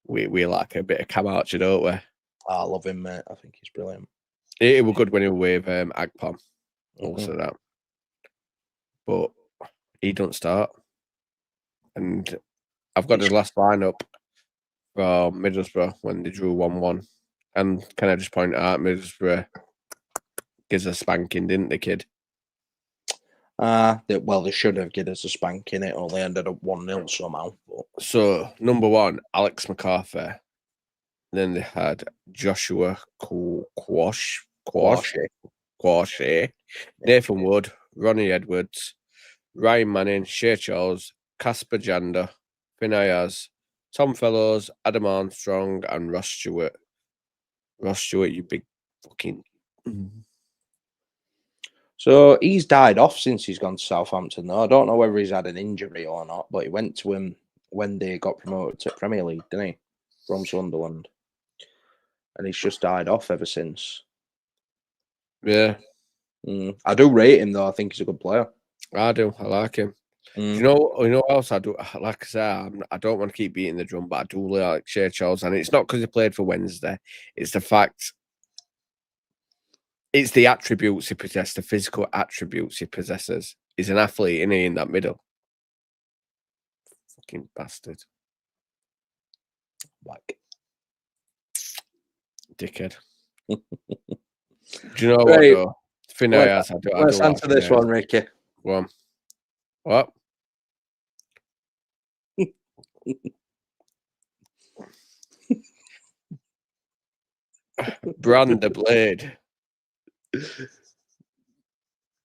we like a bit of Cam Archer, don't we? I love him, mate. I think he's brilliant. It was good when he was with Agpom, also that. But he don't start. And I've got the last lineup from Middlesbrough when they drew 1-1. And can I just point out, Middlesbrough gives a spanking, didn't the kid? They should have given us a spanking. It only ended up 1-0 somehow. But... So, number 1, Alex McCarthy. Then they had Joshua Quash, Nathan Wood, Ronnie Edwards, Ryan Manning, Shea Charles, Casper Jander, Finn Ayaz, Tom Fellows, Adam Armstrong, and Ross Stewart. Ross Stewart, you big fucking... So he's died off since he's gone to Southampton, though. I don't know whether he's had an injury or not, but he went to him when they got promoted to Premier League, didn't he? From Sunderland. And he's just died off ever since. Yeah. I do rate him, though. I think he's a good player. I do. I like him. You know what else I do? Like I say, I don't want to keep beating the drum, but I do really like Shea Charles. And it's not because he played for Wednesday. It's the fact... It's the attributes he possesses, the physical attributes he possesses. He's an athlete, isn't he, in that middle? Fucking bastard. Like... Dickhead. Do you know what, though? Finn Ayaz, let's answer this one, Ricky. Go on. What? Brand the blade.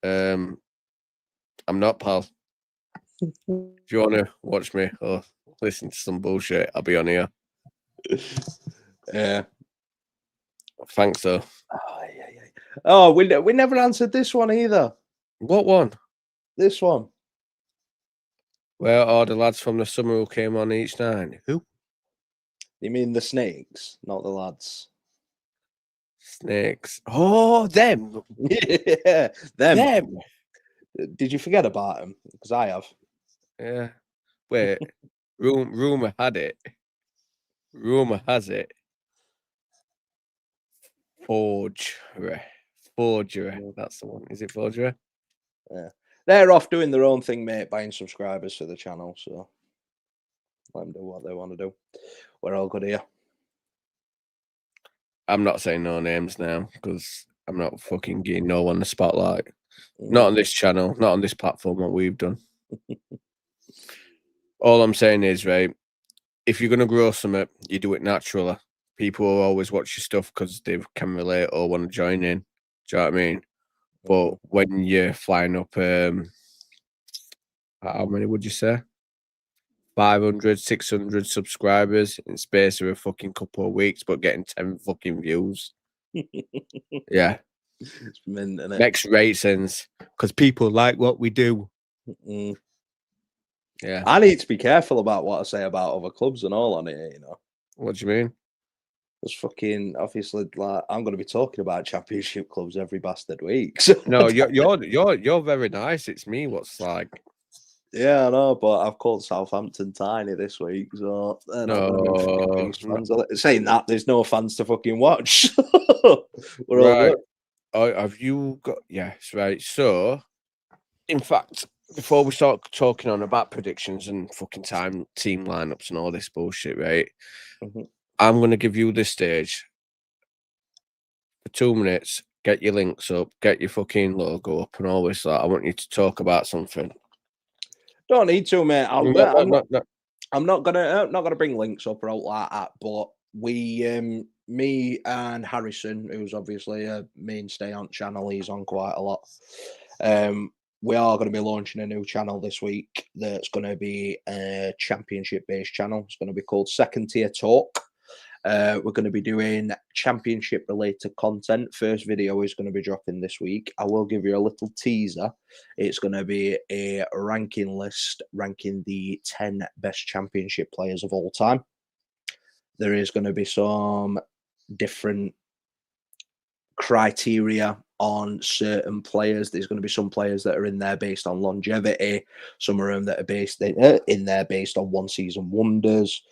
I'm not, pal. If you want to watch me or listen to some bullshit, I'll be on here. Yeah. Thanks, though. Oh, we never answered this one either. What one? This one. Where are the lads from the summer who came on each night? Who? You mean the Snakes, not the lads? Snakes. Oh, them. Yeah, them. Did you forget about them? Because I have. Yeah. Wait. Rumor had it. Rumor has it. Forgery. That's the one. Is it forgery? Yeah. They're off doing their own thing, mate, buying subscribers for the channel. So let them do what they want to do. We're all good here. I'm not saying no names now because I'm not fucking getting no one the spotlight. Not on this channel, not on this platform, what we've done. All I'm saying is, right, if you're going to grow something, you do it naturally. People will always watch your stuff because they can relate or want to join in. Do you know what I mean? But when you're flying up, how many would you say? 500, 600 subscribers in space of a fucking couple of weeks, but getting 10 fucking views. Yeah. It's mint, isn't it? Makes great sense because people like what we do. Yeah. I need to be careful about what I say about other clubs and all on it, you know. What do you mean? Because fucking obviously, like, I'm going to be talking about championship clubs every bastard week. So. No, you're very nice. It's me. What's like? Yeah, I know, but I've called Southampton tiny this week, so no. Saying that, there's no fans to fucking watch. We're all good. Oh, have you got? Yes, right. So, in fact, before we start talking on about predictions and fucking team lineups and all this bullshit, right? I'm going to give you this stage for 2 minutes. Get your links up, get your fucking logo up, and all this. I want you to talk about something. Don't need to, mate. I'm not gonna bring links up or out like that, but we, me and Harrison, who's obviously a mainstay on channel, he's on quite a lot. We are going to be launching a new channel this week that's going to be a championship-based channel. It's going to be called Second Tier Talk. We're going to be doing championship-related content. First video is going to be dropping this week. I will give you a little teaser. It's going to be a ranking list ranking the 10 best championship players of all time. There is going to be some different criteria on certain players. There's going to be some players that are in there based on longevity, some of them that are based in there based on one season wonders.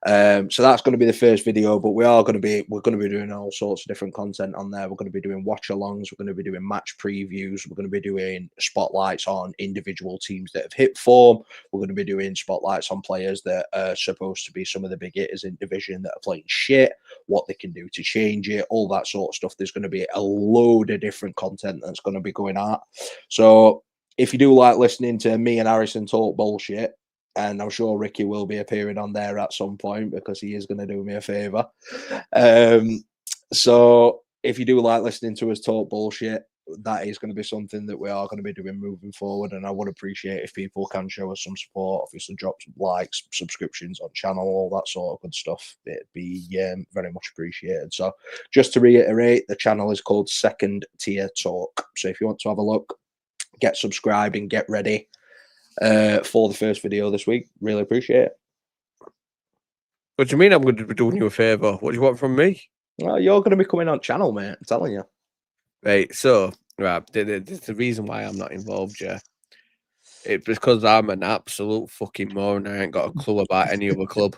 So that's going to be the first video, but we're going to be doing all sorts of different content on there. We're going to be doing watch alongs, we're going to be doing match previews, we're going to be doing spotlights on individual teams that have hit form, we're going to be doing spotlights on players that are supposed to be some of the big hitters in division that are playing shit, what they can do to change it, all that sort of stuff. There's going to be a load of different content that's going to be going out. So if you do like listening to me and Harrison talk bullshit, and I'm sure Ricky will be appearing on there at some point because he is going to do me a favour. So if you do like listening to us talk bullshit, that is going to be something that we are going to be doing moving forward. And I would appreciate if people can show us some support. Obviously, drop some likes, subscriptions on channel, all that sort of good stuff. It'd be very much appreciated. So just to reiterate, the channel is called Second Tier Talk. So if you want to have a look, get subscribed and get ready for the first video this week. Really appreciate it. What do you mean I'm going to be doing you a favour? What do you want from me? Well, you're going to be coming on channel, mate. I'm telling you. Right, so, the reason why I'm not involved, yeah. It's because I'm an absolute fucking moron. I ain't got a clue about any other club.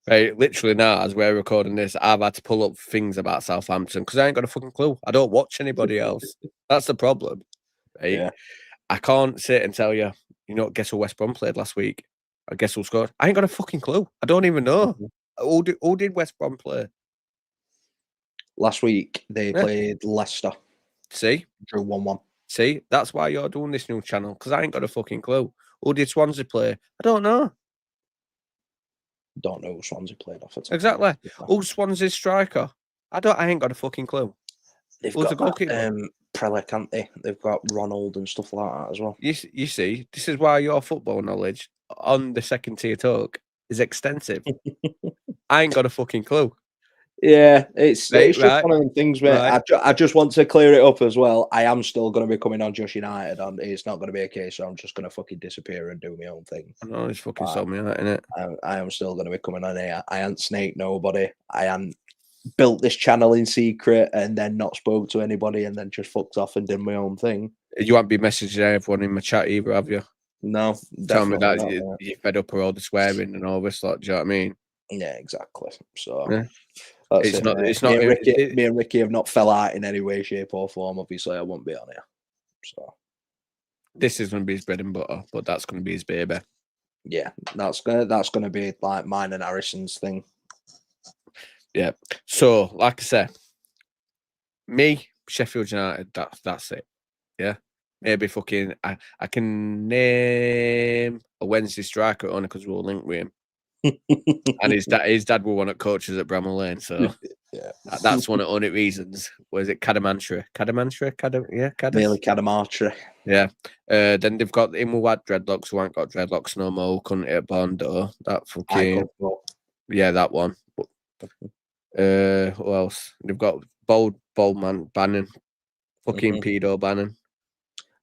Right, literally now, as we're recording this, I've had to pull up things about Southampton because I ain't got a fucking clue. I don't watch anybody else. That's the problem. Right? Yeah. I can't sit and tell you, guess who West Brom played last week? I guess who scored? I ain't got a fucking clue. I don't even know. Who did West Brom play? Last week, they played Leicester. See? Drew 1-1. See? That's why you're doing this new channel, because I ain't got a fucking clue. Who did Swansea play? I don't know. Don't know who Swansea played off. Exactly. Who's Swansea's striker? I ain't got a fucking clue. They've Who's got the goalkeeper? Prelec, haven't they? They've got Ronald and stuff like that as well. You see, this is why your football knowledge on the Second Tier Talk is extensive. I ain't got a fucking clue. Yeah, it's just one of them things, mate. Right. I just want to clear it up as well. I am still going to be coming on Just United, and it's not going to be a case where I'm just going to fucking disappear and do my own thing. I know, it's fucking sold me out, innit? I am still going to be coming on here. I ain't snake nobody. I ain't built this channel in secret and then not spoke to anybody and then just fucked off and did my own thing. You won't be messaging everyone in my chat either, have you? No, tell me that you're fed up with all the swearing and all this lot. Do you know what I mean? Yeah, exactly. So yeah. It's not. Me and Ricky have not fell out in any way, shape, or form. Obviously, I won't be on here. So this is going to be his bread and butter, but that's going to be his baby. Yeah, that's gonna be like mine and Harrison's thing. Yeah. So, like I said, me, Sheffield United. That's it. Yeah. Maybe fucking. I can name a Wednesday striker only because we'll link with him. And his dad were one of coaches at Bramall Lane, so yeah, that's one of the only reasons. Was it Cadamantry? Nearly Cadamantry. Yeah. Then they've got him who had dreadlocks who ain't got dreadlocks no more. Couldn't hit Bondo. That fucking that one. Who else? They've got bold man Bannon, fucking pedo Bannon.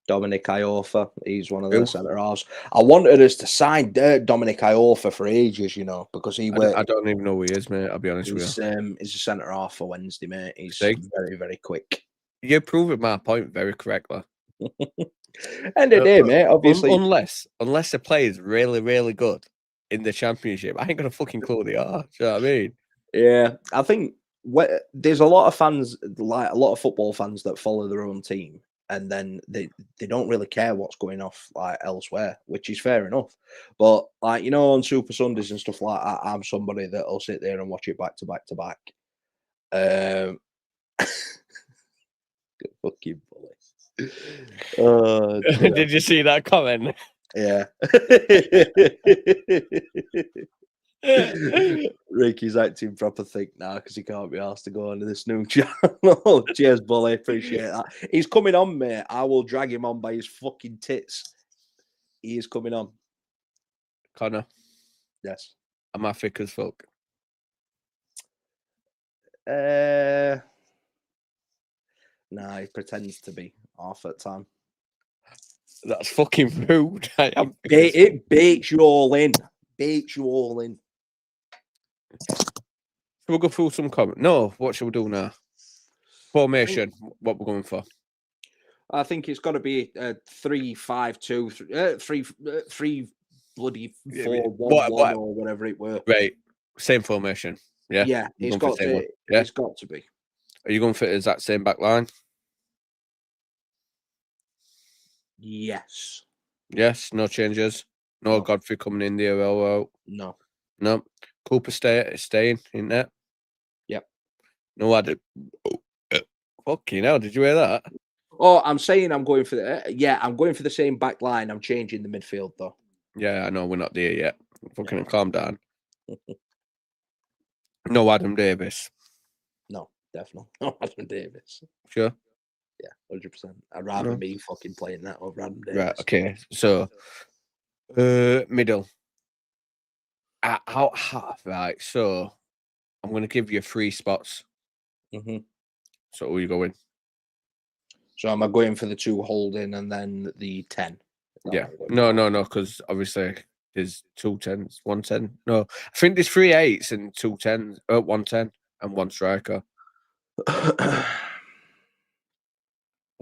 Dominic Iorfa, he's one of the centre halves. I wanted us to sign Dominic Iorfa for ages, because he. I don't even know who he is, mate. I'll be honest with you. He's a centre half for Wednesday, mate. He's very, very quick. You're proving my point very correctly. End of the day, mate. Obviously, unless the player is really, really good in the Championship, I ain't got a fucking clue they are. Do you know what I mean? Yeah, I think there's a lot of fans, like a lot of football fans, that follow their own team. And then they don't really care what's going off like elsewhere, which is fair enough. But like on Super Sundays and stuff like that, I'm somebody that'll sit there and watch it back to back to back. Fucking bully. Did you see that comment? Yeah. Ricky's acting proper thick now because he can't be asked to go on to this new channel. Cheers, Bully. Appreciate that. He's coming on, mate. I will drag him on by his fucking tits. He is coming on. Connor. Yes. Am I thick as fuck? Nah, he pretends to be half at time. That's fucking rude. It baits you all in. Baits you all in. We'll go through some comments. No, what should we do now? Formation. What we're going for? I think it's got to be 3-5-2, 3 bloody 4-1-1 or whatever it were. Right, same formation. Yeah, yeah, it's got to. Yeah? It's got to be. Are you going for that same back line? Yes. Yes. No changes. No Godfrey coming in there. No. No. Cooper staying in there. Yep. No, I did. Fucking hell! Did you hear that? Oh, I'm saying I'm going for the. I'm going for the same back line. I'm changing the midfield though. Yeah, I know we're not there yet. Fucking calm down. No Adam Davis. No, definitely not Adam Davis. Sure. Yeah, 100%. I'd rather me fucking playing that over Adam Davis. Right. Okay. So, middle. Right. So, I'm going to give you 3 spots. Mm-hmm. So, who are you going? So, am I going for the 2 holding and then the 10? Yeah. No. Because obviously there's 2 10s, 1 10. No, I think there's 3 8s and 2 10s, 1 10 and 1 striker.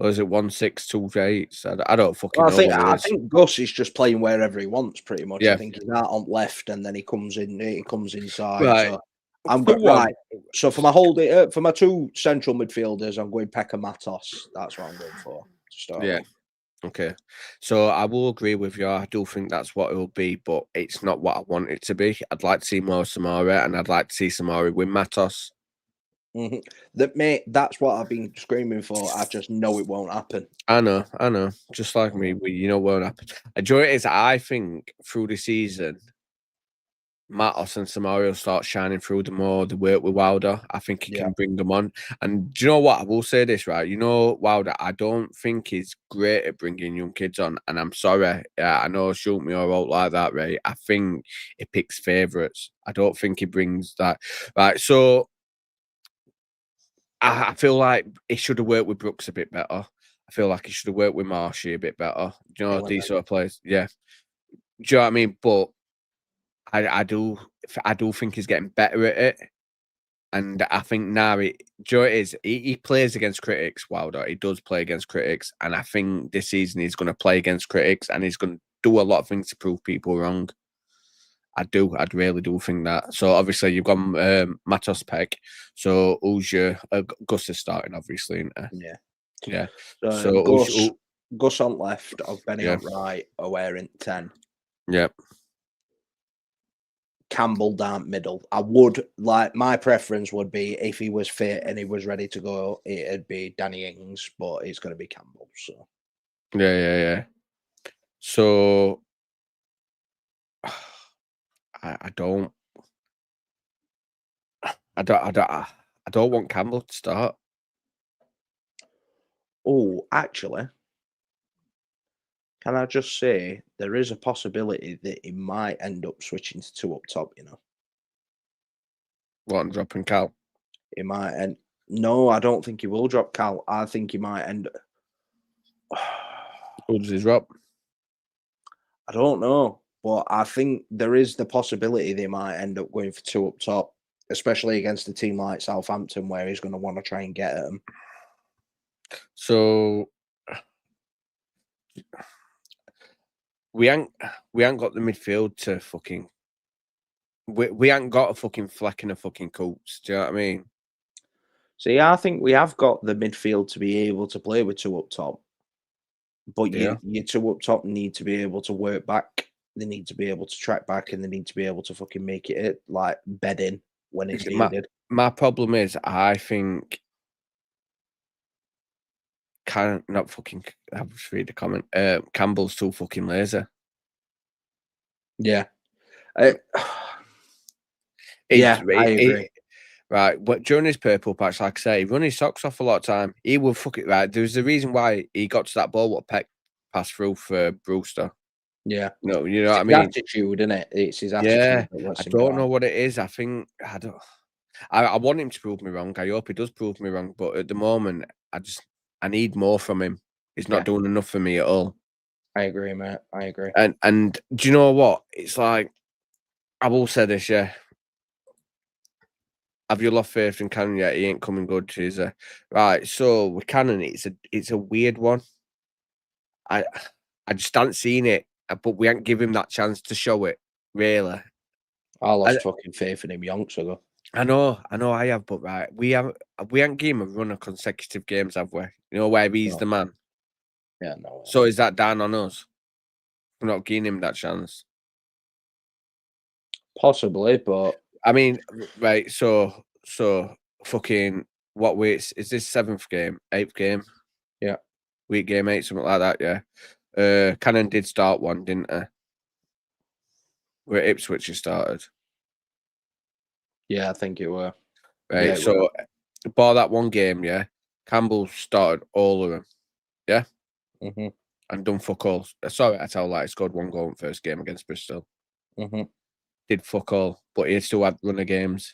Or is it 1 6, 2 8s? I don't fucking know. I think Gus is just playing wherever he wants, pretty much. Yeah. I think he's out on left, and then he comes in. He comes inside. Right. So I'm good. Right. So for my holding, for my 2 central midfielders, I'm going Pekka Matos. That's what I'm going for. To start yeah. with. Okay. So I will agree with you. I do think that's what it will be, but it's not what I want it to be. I'd like to see more Samara, and I'd like to see Samara win Matos. Mm-hmm. Mate, that's what I've been screaming for. I just know it won't happen. I know. Just like me, won't happen. The joy is, I think through the season, Matos and Samario start shining through the more they work with Wilder. I think he can bring them on. And do you know what? I will say this, right? Wilder, I don't think he's great at bringing young kids on. And I'm sorry. I know shoot me or out like that, right? I think he picks favourites. I don't think he brings that. Right, so I feel like he should have worked with Brooks a bit better. I feel like he should have worked with Marshy a bit better. Do you know these sort of players? Yeah. Do you know what I mean? But I do think he's getting better at it. And I think now he plays against critics, Wilder. He does play against critics. And I think this season he's going to play against critics and he's going to do a lot of things to prove people wrong. I really do think that. So obviously you've got Matos Peck. So who's your Gus is starting, obviously, isn't it? Yeah. Yeah. So Gus on left, of Benny on right, Aware in 10. Yep. Campbell down middle. I would like my preference would be if he was fit and he was ready to go, it'd be Danny Ings, but it's going to be Campbell. So yeah. So I don't want Campbell to start. Oh, actually, can I just say there is a possibility that he might end up switching to 2 up top, What, and dropping Cal? He might end. No, I don't think he will drop Cal. I think he might end. Who does he drop? I don't know, but I think there is the possibility they might end up going for 2 up top, especially against a team like Southampton, where he's going to want to try and get at them. So we ain't got the midfield to fucking. We ain't got a fucking Fleck and a fucking Coops. Do you know what I mean? See, I think we have got the midfield to be able to play with 2 up top, but your 2 up top need to be able to work back. They need to be able to track back, and they need to be able to fucking make it like bed in when it's needed. My problem is, I think. Not fucking. I'll just read the comment. Campbell's too fucking lazy. Yeah. I agree. Right, but during his purple patch, like I say, he run his socks off a lot of time. He will fuck it right. There's a reason why he got to that ball. What Peck passed through for Brewster. Yeah. No, you know what I It's mean. his attitude, isn't it? It's his attitude. Yeah, that lets I him don't down. know what it is. I think I don't. I want him to prove me wrong. I hope he does prove me wrong. But at the moment, I need more from him. He's not doing enough for me at all. I agree, mate. I agree. And do you know what? It's like I will say this, yeah. Have you lost faith in Cannon yet? He ain't coming good, is he? Right. So with Cannon, it's a weird one. I just haven't seen it, but we ain't give him that chance to show it. Really, I lost fucking faith in him yonks ago. I know, I have, but right, we ain't give him a run of consecutive games, have we? You know where he's the man. Yeah, no. So is that down on us? We're not giving him that chance. Possibly, but I mean, right? So fucking what week is this? 7th game, 8th game? Yeah, week game 8, something like that. Yeah. Cannon did start one, didn't he? Where Ipswich he started. Yeah, I think it were. Right. Yeah, so bar that one game, yeah. Campbell started all of them. Yeah. And done fuck all. Sorry, I tell like he scored 1 goal in first game against Bristol. Did fuck all, but he still had run of games.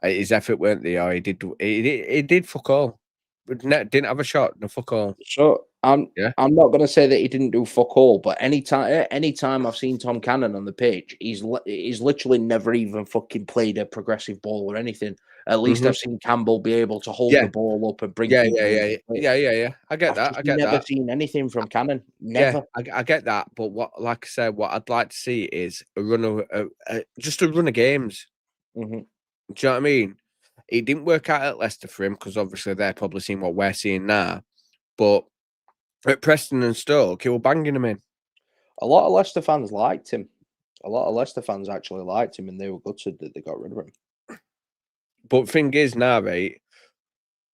His effort weren't there. He did fuck all. Didn't have a shot. No fuck all. So I'm not going to say that he didn't do fuck all, but anytime I've seen Tom Cannon on the pitch, he's literally never even fucking played a progressive ball or anything. At least I've seen Campbell be able to hold the ball up and bring people in. Yeah. I get that. I've never seen anything from Cannon. Never. Yeah, I get that. But like I said, what I'd like to see is a run of just a run of games. Do you know what I mean? It didn't work out at Leicester for him because obviously they're probably seeing what we're seeing now. But at Preston and Stoke, he was banging them in. A lot of Leicester fans liked him. A lot of Leicester fans actually liked him, and they were gutted that they got rid of him. But thing is now, right,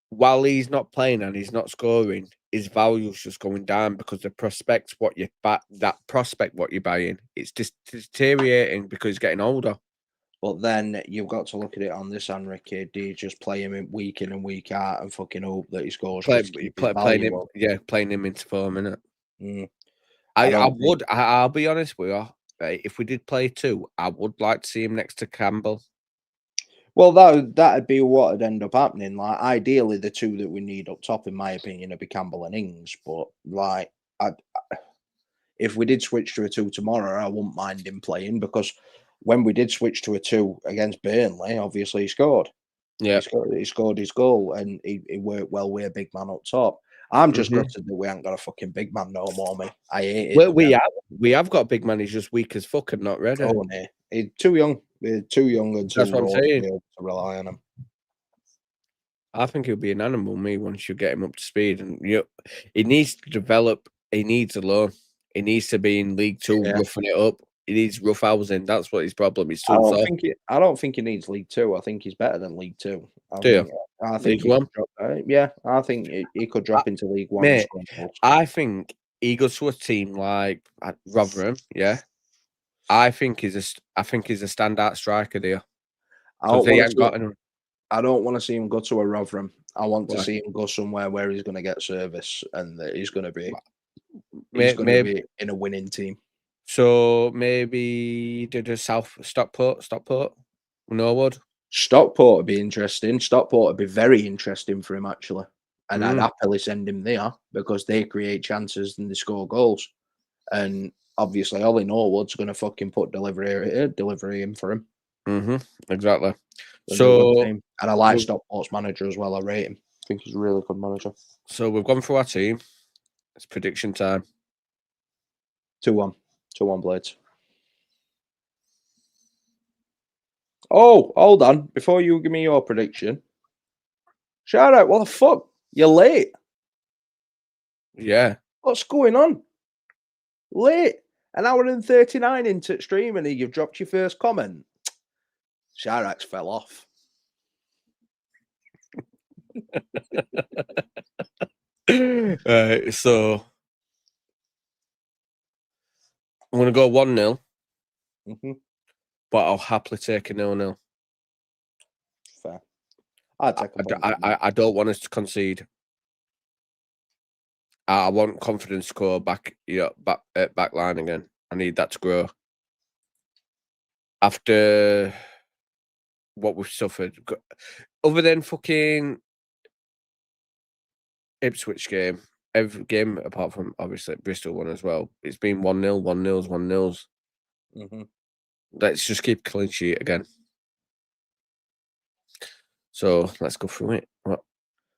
while he's not playing and he's not scoring, his value's just going down because the prospect, what you're buying, it's just deteriorating because he's getting older. But then you've got to look at it on this end, Ricky. Do you just play him week in and week out and fucking hope that he scores? Playing him into form, innit? I'll be honest with you. Right, if we did play 2, I would like to see him next to Campbell. Well, that'd be what would end up happening. Like, ideally, the 2 that we need up top, in my opinion, would be Campbell and Ings. But like, if we did switch to a 2 tomorrow, I wouldn't mind him playing because when we did switch to a 2 against Burnley, obviously he scored. Yeah, he scored his goal and he worked well with a big man up top. I'm just gutted that we ain't got a fucking big man no more, mate. I hate it. Well, we have got a big man. He's just weak as fuck and not ready. Oh, no. He's too young. He's too young and too raw to be able to rely on him. I think he'll be an animal, once you get him up to speed. And he needs to develop. He needs a loan. He needs to be in League 2, roughing it up. He needs rough housing. That's what his problem is. I don't think he needs League 2. I think he's better than League 2. I think League 1? I think he could drop into League 1. Mate, I think he goes to a team like Rotherham, yeah. I think he's a standout striker there. I don't want to see him go to a Rotherham. I want to see him go somewhere where he's going to get service and that he's going to be in a winning team. So maybe did a Stockport, Norwood. Stockport would be interesting. Stockport would be very interesting for him actually, and I'd happily send him there because they create chances and they score goals. And obviously, Ollie Norwood's going to fucking put delivery in for him. Exactly. And I like Stockport's manager as well. I rate him. I think he's a really good manager. So we've gone through our team. It's prediction time. 2-1. 2-1 Blades. Oh, hold on. Before you give me your prediction. Shout out, what the fuck? You're late. Yeah. What's going on? Late. 1 hour and 39 into stream and you've dropped your first comment. Chirac fell off. So I'm going to go 1-0, but I'll happily take a 0-0. Fair. I'd take a point. I don't want us to concede. I want confidence to go back, back line again. I need that to grow. After what we've suffered, other than fucking Ipswich game, every game apart from obviously Bristol one as well, it's been 1-0, 1-0s, 1-0s. Let's just keep clean sheet again. So let's go through it.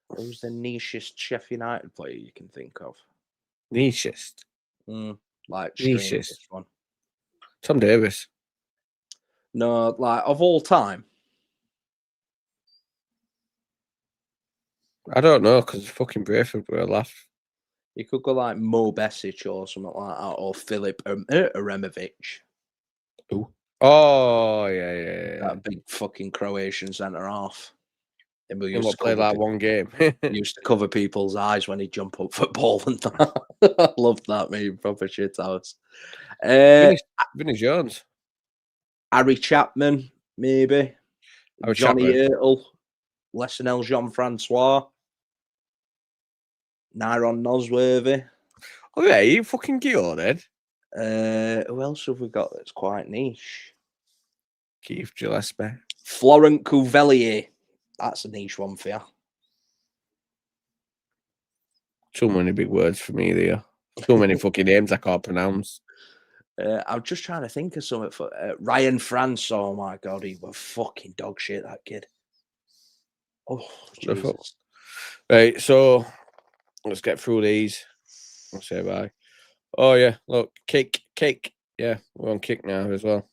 Who's the nichest Sheffield United player you can think of? Nichest? Like nichest one. Tom Davis. No, like of all time. I don't know because fucking Brayford were a laugh. You could go like Mo Besic or something like that, or Filip Aremovic. Ooh. Oh yeah. That big fucking Croatian centre half. He used to play like one game. Used to cover people's eyes when he'd jump up football and that. I loved that meme. Proper shit house. Vinny Jones. Harry Chapman, maybe. Johnny Ertel. Lesson Jean-Francois. Nyron Nosworthy. Oh yeah, you fucking Gio then. Who else have we got that's quite niche? Keith Gillespie. Florent Couvelier. That's a niche one for you. Too many big words for me there. Too many fucking names I can't pronounce. I'm just trying to think of something for Ryan France. Oh my god, he was fucking dog shit, that kid. Oh, Jesus. Right, so let's get through these. I'll say bye. Oh yeah, look, kick. Yeah, we're on kick now as well.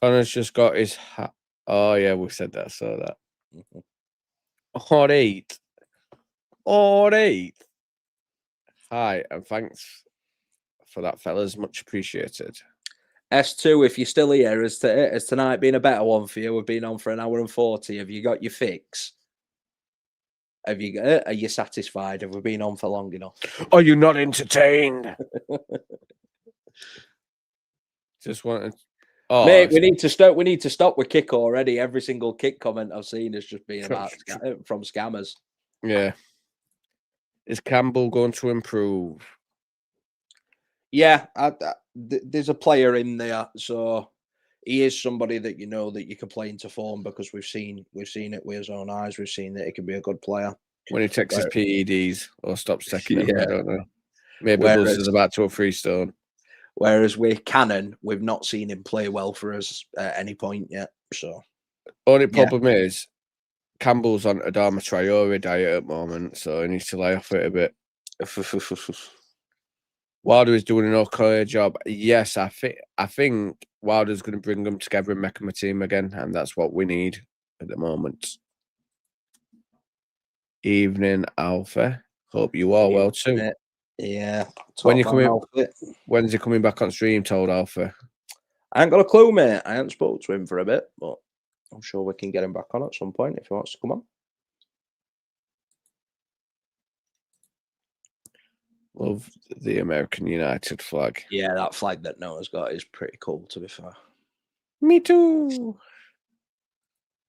Connor's just got his hat. Oh yeah, we said that. So that. All right. Hi, and thanks for that, fellas. Much appreciated. S2, if you're still here, has tonight been a better one for you? We've been on for an hour and 40. Have you got your fix? Are you satisfied? Have we been on for long enough? Are you not entertained? Just wanted. Oh, mate, we need to stop. We need to stop with kick already. Every single kick comment I've seen has just been about from scammers. Yeah. Is Campbell going to improve? Yeah, there's a player in there, so he is somebody that you know that you can play into form because we've seen it with his own eyes. We've seen that he can be a good player when he takes his PEDs or stops taking them. I don't know. Maybe Buzz is about to a freestone. Whereas with Cannon, we've not seen him play well for us at any point yet. So only problem is Campbell's on Adama Traore diet at the moment, so he needs to lay off it a bit. Wilder is doing an okay job. Yes, I think Wilder's going to bring them together and make them a team again, and that's what we need at the moment. Evening, Alpha. Hope you are well too. Yeah. When's he coming back on stream, told Alpha? I ain't got a clue, mate. I haven't spoken to him for a bit, but I'm sure we can get him back on at some point if he wants to come on. Love the American United flag. Yeah, that flag that Noah's got is pretty cool, to be fair. Me too.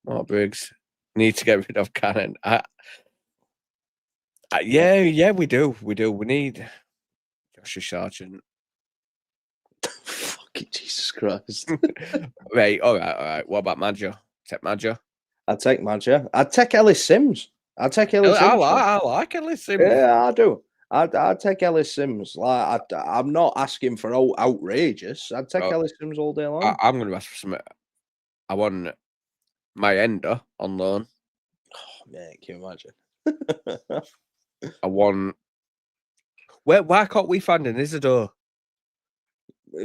Mark Briggs. Need to get rid of Cannon. Yeah, we do. We need Joshua Sargent. Fucking Jesus Christ. Right, all right. What about Madger? Take Madger. I'd take Madger. I'd take Ellis Sims. I like Ellis Sims. Yeah, I do. I'd take Ellis Sims. Like I'm not asking for outrageous. I'd take Ellis Sims all day long. I'm going to ask for some. I want my ender on loan. Oh, mate, can you imagine? I want. Why can't we find an Isidore?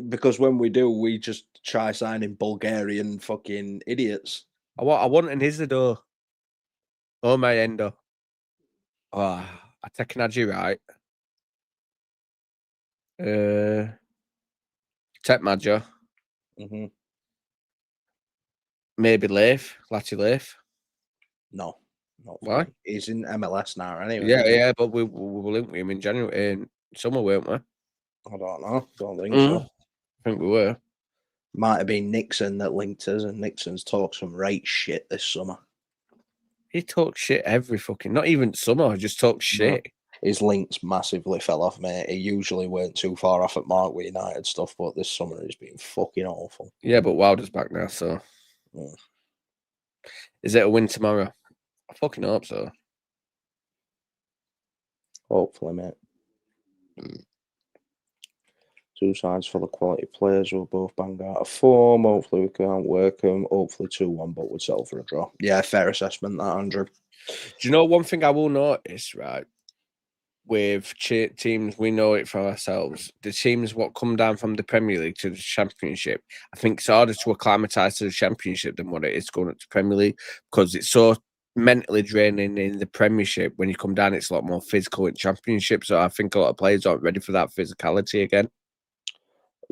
Because when we do, we just try signing Bulgarian fucking idiots. I want an Isidore. Oh, my ender. Oh, I take an Adji right. Take Madger. Maybe Lath. No. Why? He's in MLS now, anyway. Yeah, but we were linked with him in January, in summer, weren't we? I don't know. Don't think so. I think we were. Might have been Nixon that linked us, and Nixon's talked some right shit this summer. He talks shit every fucking, not even summer, just talks shit. His links massively fell off, mate. He usually weren't too far off at mark with United stuff, but this summer he's been fucking awful. Yeah, but Wilder's back now, so. Yeah. Is it a win tomorrow? I fucking hope so. Hopefully, mate. Two sides full of quality players who will both bang out of form. Hopefully, we can't work them. Hopefully, 2-1, but we'd settle for a draw. Yeah, fair assessment, that, Andrew. Do you know one thing I will notice, right? With teams, we know it for ourselves. The teams what come down from the Premier League to the Championship, I think it's harder to acclimatise to the Championship than what it is going up to Premier League because it's so mentally draining in the Premiership. When you come down, it's a lot more physical in Championship. So I think a lot of players aren't ready for that physicality again.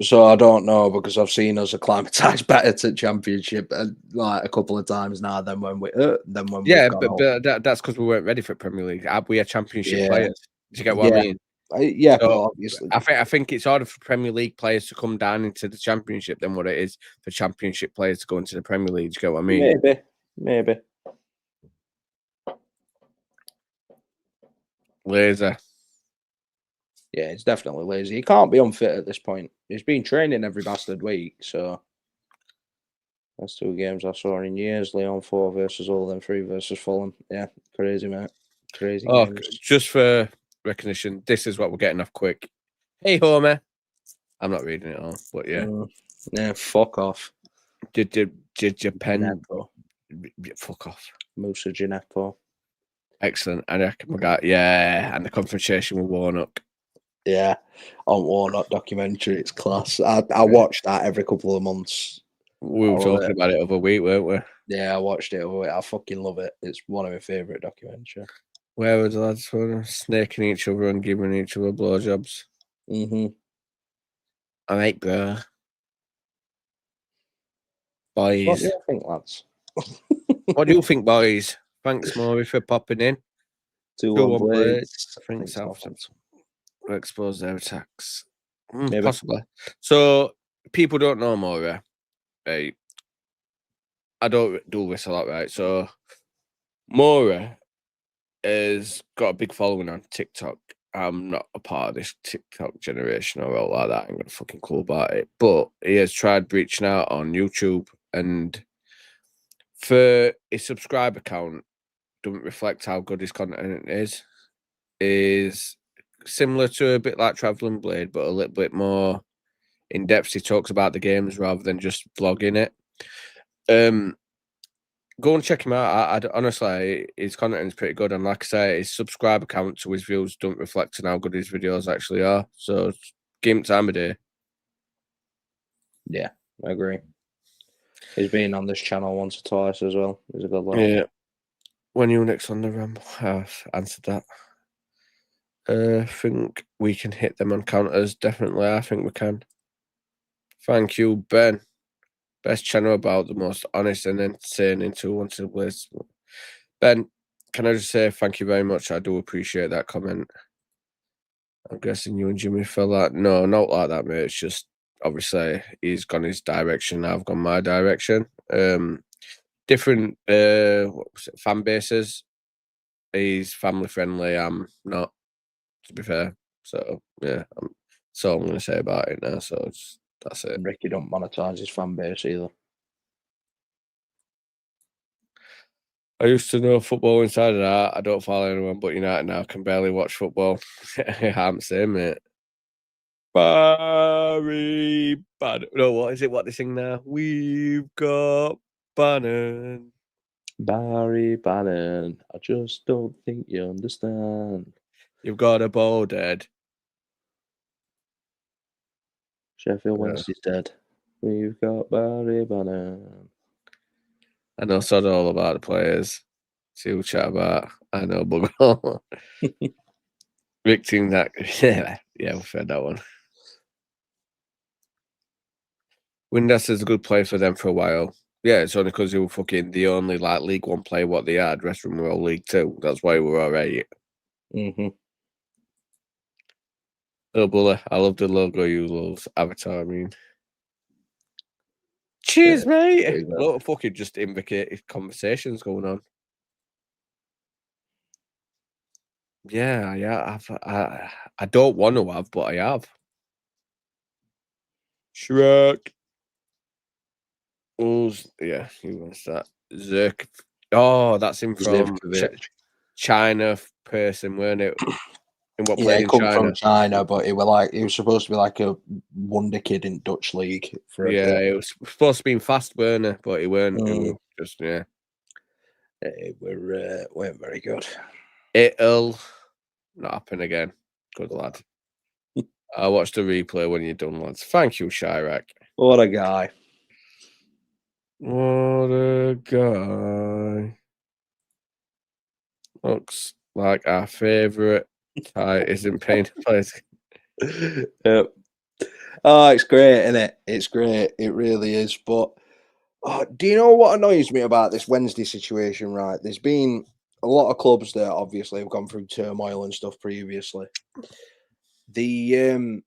So I don't know because I've seen us acclimatise better to Championship like a couple of times now than when we yeah, but that's because we weren't ready for Premier League. We are Championship players. Do you get what I mean? Yeah, so, but obviously, I think it's harder for Premier League players to come down into the Championship than what it is for Championship players to go into the Premier League. Do you get what I mean? Maybe. Laser. Yeah, it's definitely lazy. He can't be unfit at this point. He's been training every bastard week, so that's 2 games I saw in years. Leon 4 versus Oldham, 3 versus Fulham. Yeah, crazy, mate. Crazy games. Just for recognition, this is what we're getting off quick. Hey, Homer. I'm not reading it all, but yeah. Yeah, fuck off. Did your pen... Fuck off. Musa Gineppo. Excellent. And and the confrontation with Warnock. Yeah, on Warnock documentary, it's class. I watched that every couple of months. We were talking about it over week, weren't we? Yeah, I watched it over week. I fucking love it. It's one of my favourite documentaries. Where were the lads snaking each other and giving each other blowjobs? Mm-hmm. All right, bro. Boys. What do you think, lads? What do you think, boys? Thanks, Maury, for popping in. 2-1 Blades. I think Southampton will expose their attacks. Possibly. So, people don't know Maury. Right? I don't do this a lot, right? So, Maury has got a big following on TikTok. I'm not a part of this TikTok generation or all like that. I ain't got a fucking clue about it. But he has tried reaching out on YouTube, and for his subscriber count, doesn't reflect how good his content is similar to a bit like Travelling Blade, but a little bit more in depth. He talks about the games rather than just vlogging it. Go and check him out. Honestly, his content is pretty good, and like I say, his subscriber count to his views don't reflect on how good his videos actually are. So give him time of day. Yeah, I agree. He's been on this channel once or twice as well. He's a good lad. Yeah. When you next on the Ramble, I've answered that. I think we can hit them on counters. Definitely, I think we can. Thank you, Ben. Best channel about the most honest and entertaining 2-1 Blades. Ben, can I just say thank you very much? I do appreciate that comment. I'm guessing you and Jimmy felt that. No, not like that, mate. It's just obviously he's gone his direction. I've gone my direction. Different fan bases. He's family friendly. I'm not, to be fair. So yeah, that's all I'm going to say about it now. So that's it. Ricky don't monetize his fan base either. I used to know football inside and out. I don't follow anyone but United now. I can barely watch football. I'm saying, mate. Barry Bannon. No, what is it? What they sing now? We've got Bannon. Barry Bannon. I just don't think you understand. You've got a bald head. Sheffield Wednesday's dead. We've got Barry Bannon. I know sod all about the players. See who chat about. I know bugger all. Rick team that. Yeah, we've heard that one. Windass is a good player for them for a while. Yeah, it's only because they were fucking the only like League One player what they had. The rest of them were all League Two. That's why we were all right. Mm-hmm. Oh, Bully, I love the logo you love. Avatar, I mean. Cheers, mate. Look, fucking just invited conversations going on. Yeah, I don't want to have, but I have. Shrek. Who's who was that? Zerk. Oh, that's him from China person, weren't it? In what played in China? From China, but he was supposed to be like a wonder kid in Dutch league for a bit. It was supposed to be fast, weren't it? But he weren't. It was just It weren't very good. It'll not happen again. Good lad. I watched the replay when you're done, lads. Thank you, Chirac. What a guy. What a guy. Looks like our favourite tie isn't paying the place. Yep. Oh, it's great, isn't it? It's great. It really is. But do you know what annoys me about this Wednesday situation, right? There's been a lot of clubs that obviously have gone through turmoil and stuff previously. Do you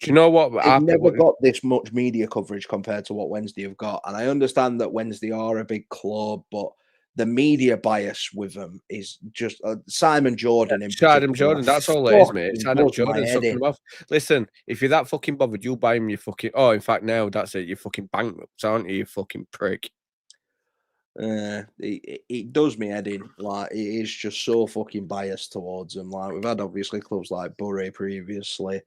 know what? They've never got this much media coverage compared to what Wednesday have got. And I understand that Wednesday are a big club, but the media bias with them is just Simon Jordan. Simon Jordan, that's all it is, mate. Simon Jordan sucking them off. Listen, if you're that fucking bothered, you buy him your fucking. Oh, in fact, now that's it. You're fucking bankrupt, aren't you? You fucking prick. It does me head in. Like, it is just so fucking biased towards them. Like, we've had obviously clubs like Bury previously.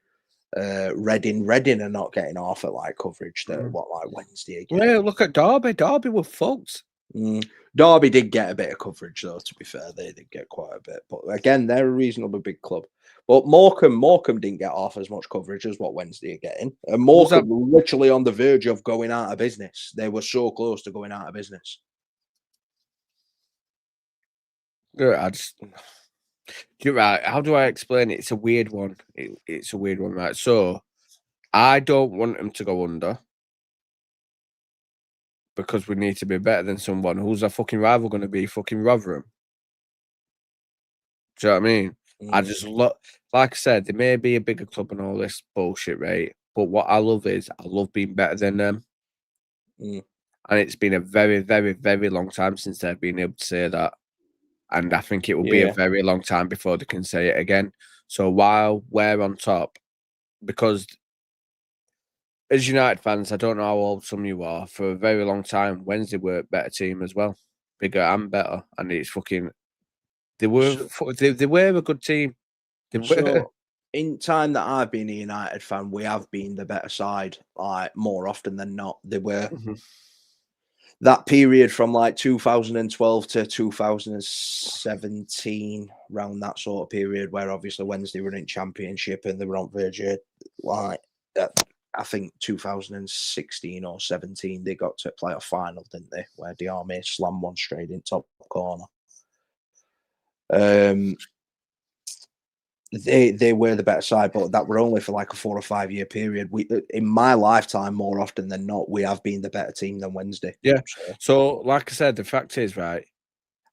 Reading are not getting off at like coverage that like Wednesday again. Yeah, look at Derby. Derby were fucked. Derby did get a bit of coverage though, to be fair. They did get quite a bit. But again, they're a reasonably big club. But Morecambe didn't get off as much coverage as what Wednesday are getting. And Morecambe were literally on the verge of going out of business. They were so close to going out of business. You're right. How do I explain it? It's a weird one. It's a weird one, right? So I don't want them to go under because we need to be better than someone. Who's our fucking rival going to be? Fucking Rotherham. Do you know what I mean? I just look, like I said, they may be a bigger club and all this bullshit, right? But what I love is I love being better than them. And it's been a very, very, very long time since they've been able to say that. And I think it will be a very long time before they can say it again. So while we're on top, because as United fans, I don't know how old some of you are, for a very long time, Wednesday were a better team as well. Bigger and better. And it's fucking... They were a good team. So, in time that I've been a United fan, we have been the better side, like, more often than not. They were... That period from like 2012 to 2017, around that sort of period, where obviously Wednesday were in Championship and they were on verge of, like, I think 2016 or 17, they got to a playoff final, didn't they? Where Diarmé slammed one straight in top corner. They were the better side, but that were only for like a 4 or 5 year period. In my lifetime, more often than not, we have been the better team than Wednesday. Yeah. So, like I said, the fact is, right,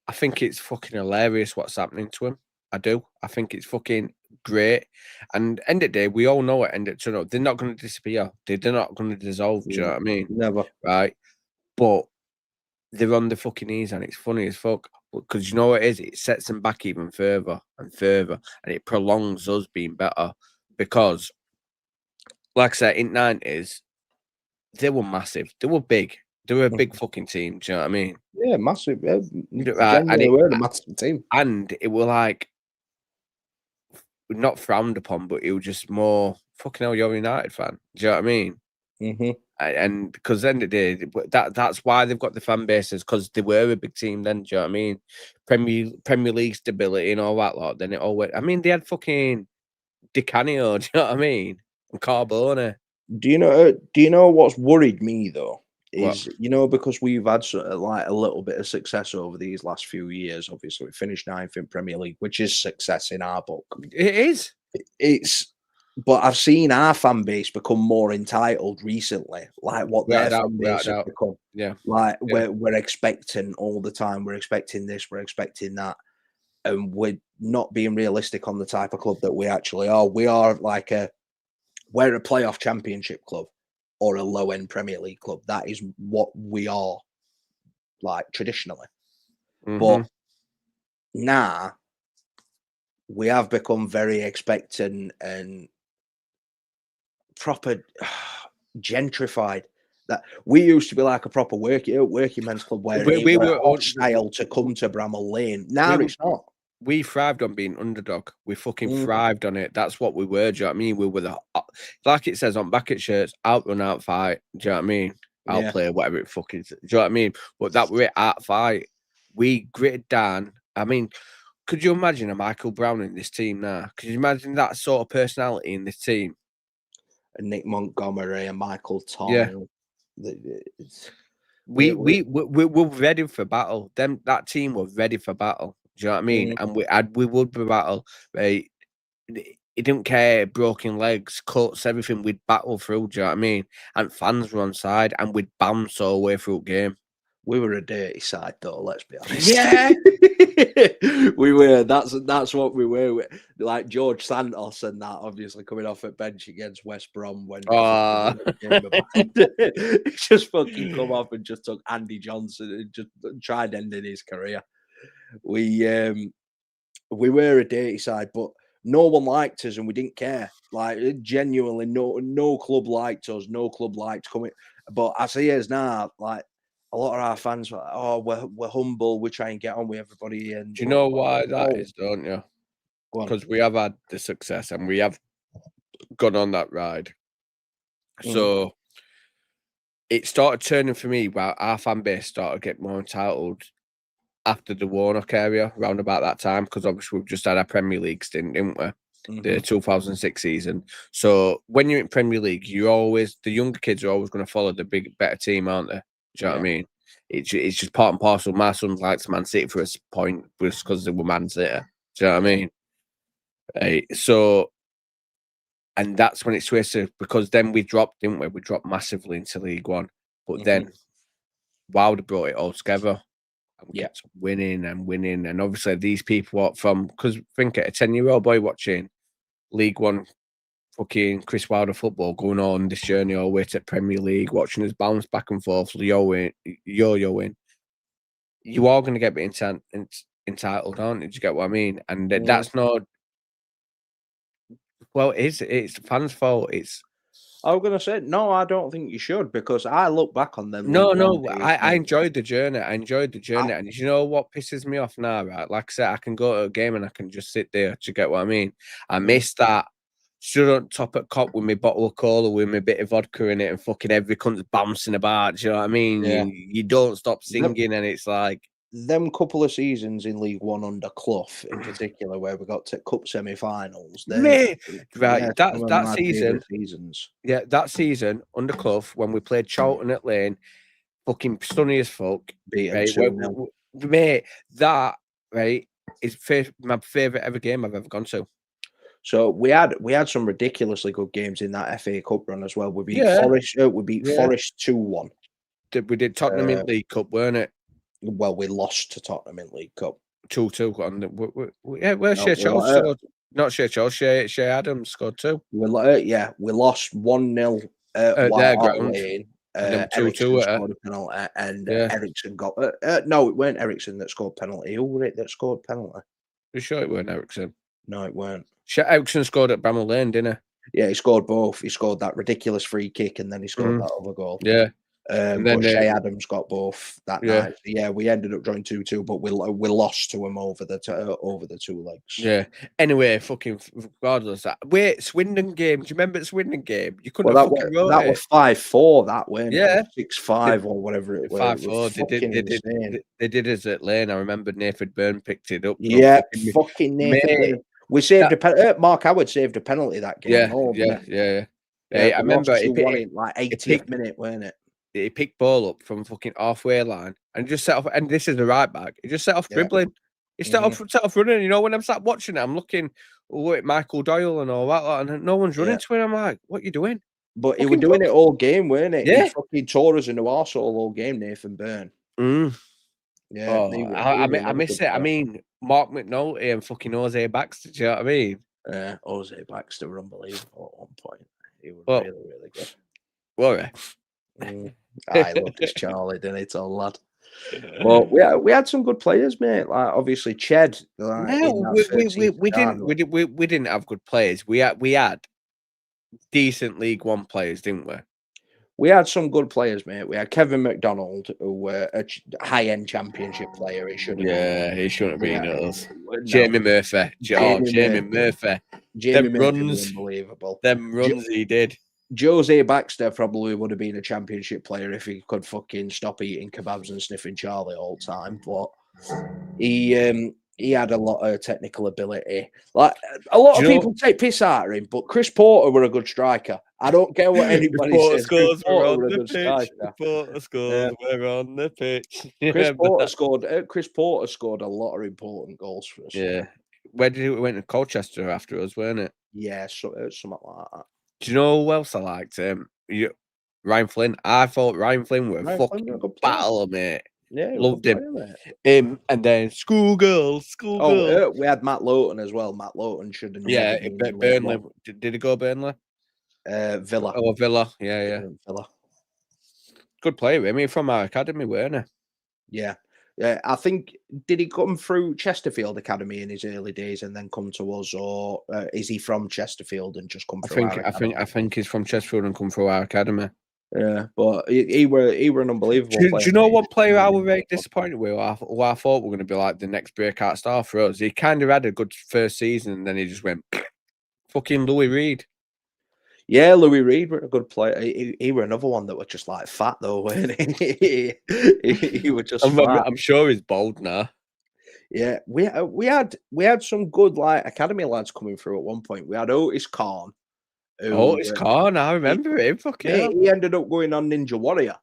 I think it's fucking hilarious what's happening to him. I do. I think it's fucking great. And end of the day, we all know it. They're not going to disappear. They're not going to dissolve. Do you know what I mean? Never. Right. But they're on the fucking knees, and it's funny as fuck. Because you know what it is? It sets them back even further and further, and it prolongs us being better. Because, like I said, in the 90s, they were massive. They were big. They were a big fucking team. Do you know what I mean? Yeah, massive. Yeah. And they were a massive team. And it were like, not frowned upon, but it was just more, fucking hell, you're a United fan. Do you know what I mean? And because then the day, that's why they've got the fan bases, because they were a big team then. Do you know what I mean? Premier League stability and all that lot. Then it all went. I mean, they had fucking Di Canio. Do you know what I mean? And Carbone. Do you know what's worried me though? Is because we've had like a little bit of success over these last few years. Obviously, we finished 9th in Premier League, which is success in our book. It is. But I've seen our fan base become more entitled recently, like what their fan base has become. Yeah. Like we're expecting all the time. We're expecting this. We're expecting that, and we're not being realistic on the type of club that we actually are. We are we're a playoff championship club or a low-end Premier League club. That is what we are, like, traditionally. But now we have become very expectant and proper gentrified. That we used to be like a proper working men's club where we were hostile to come to Bramall Lane. Now it's not. We thrived on being underdog. We fucking thrived on it. That's what we were. Do you know what I mean? We were the, like it says on bucket shirts, outrun, outfight. Do you know what I mean? Outplay, whatever it fucking is. Do you know what I mean? But that were it, outfight. We gritted down. I mean, could you imagine a Michael Brown in this team now? Could you imagine that sort of personality in this team? And Nick Montgomery and Michael Tom. We were ready for battle. That team was ready for battle. Do you know what I mean? And we would be battle. Right? It didn't care, broken legs, cuts, everything. We'd battle through. Do you know what I mean? And fans were on side, and we'd bounce all the way through the game. We were a dirty side, though. Let's be honest. Yeah, we were. That's what we were. Like George Santos and that, obviously coming off at bench against West Brom when just fucking come off and just took Andy Johnson and just tried ending his career. We were a dirty side, but no one liked us, and we didn't care. Like genuinely, no club liked us. No club liked coming. But I see us now, like. A lot of our fans were like, oh, we're humble. We try and get on with everybody. And do you know why that is, don't you? Because we have had the success and we have gone on that ride. So it started turning for me where our fan base started getting more entitled after the Warnock area, around about that time, because obviously we've just had our Premier League stint, didn't we? The 2006 season. So when you're in Premier League, the younger kids are always going to follow the better team, aren't they? Do you know what I mean? It's just part and parcel. My son likes Man City for a point just because they were Man City. Do you know what I mean? So, and that's when it switched because then we dropped, didn't we? We dropped massively into League One. But then Wilder brought it all together. And we kept winning and winning. And obviously these people are from, because think it, a 10-year-old boy watching League One fucking Chris Wilder football going on this journey all the way to Premier League, watching us bounce back and forth, yo-yoing. You are going to get a bit entitled, aren't you? Do you get what I mean? And that's not... Well, it's the fans' fault. I was going to say, no, I don't think you should, because I look back on them. I enjoyed the journey. And you know what pisses me off now, right? Like I said, I can go to a game and I can just sit there. Do you get what I mean? I miss that. Stood on top at cop with my bottle of cola with my bit of vodka in it and fucking every cunt's bouncing about. Do you know what I mean? Yeah. You don't stop singing and it's like... Them couple of seasons in League One under Clough in particular, where we got to cup semi-finals. That season under Clough when we played Charlton at Lane, fucking stunning as fuck. Mate, that is my favourite ever game I've ever gone to. So we had some ridiculously good games in that FA Cup run as well. We beat Forest. We beat Forest 2-1. We did Tottenham in League Cup, weren't it? Well, we lost to Tottenham in League Cup 2-2. Where's Shea Charles scored? Not Shea Charles. Shea Adams scored 2. We lost 1-0 at White Hart Lane. Ericsson scored a penalty, and Ericsson got. No, it weren't Ericsson that scored penalty. Who was it that scored penalty? You sure it weren't Ericsson? No, it weren't. Ericsson scored at Bramall Lane, didn't he? Yeah, he scored both. He scored that ridiculous free kick, and then he scored that other goal. Yeah. And then Shea Adams got both that night. Yeah, we ended up drawing 2-2, but we lost to him over the 2 legs. Yeah. Anyway, fucking regardless of that. Wait, Swindon game. Do you remember the Swindon game? You couldn't that was 5-4. That win. Yeah. 6-5 or whatever it was. 5-4. They did us at Lane. I remember Nathan Byrne picked it up. Yeah, fucking Nathan. We saved a penalty. Mark Howard saved a penalty that game. Yeah. I remember it in like 80th minute, weren't it? He picked ball up from fucking halfway line and just set off. And this is the right back. He just set off dribbling. He set off running. You know, when I'm sat watching it, I'm looking at Michael Doyle and all that, and no one's running to him. I'm like, what are you doing? But he was doing it all game, weren't it? Yeah. He fucking tore us into arsehole all game, Nathan Byrne. Yeah. I miss it. I mean, Mark McNulty and fucking Jose Baxter. Do you know what I mean? Jose Baxter were unbelievable at one point. He was really, really good. Were I loved his Charlie, didn't it, old lad? But we had some good players, mate. Like obviously Ched. Like, No, in that first season, we didn't have good players. We had decent League One players, didn't we? We had some good players, mate. We had Kevin McDonald, who were a high-end championship player. He should have been. Yeah, he shouldn't have been at us. No. Jamie Murphy. Jamie Murphy. Jamie Murphy runs, was unbelievable. Them runs he did. Jose Baxter probably would have been a championship player if he could fucking stop eating kebabs and sniffing Charlie all the time. But he had a lot of technical ability. Like a lot of people take piss out of him, but Chris Porter were a good striker. I don't care what anybody says. Chris Porter were a good striker. Porter scores were on the pitch. Chris Porter scored a lot of important goals for us. Yeah. Where did he went to Colchester after us, weren't it? Yeah, something like that. Do you know who else I liked? Ryan Flynn. I thought Ryan Flynn were a fucking battler, mate. Yeah, loved him. Him and then schoolgirl. We had Matt Lowton as well. Matt Lowton should have. Yeah, Burnley. Did he go Burnley? Villa. Oh, Villa. Yeah. Villa. Good player. I mean, from our academy, weren't he? Yeah. I think did he come through Chesterfield Academy in his early days and then come to us, or is he from Chesterfield and just come through? I think he's from Chesterfield and come through our academy. Yeah, but he were an unbelievable player. Do you know what player I was very disappointed with? Who I thought were going to be like the next breakout star for us. He kind of had a good first season and then he just went fucking Louis Reed. Yeah, Louis Reed were a good player. He were another one that was just like fat though, weren't he? He was just. I'm sure he's bald now. Yeah, we had some good like academy lads coming through at one point. We had Otis Khan. Otis Khan, I remember him. He ended up going on Ninja Warrior.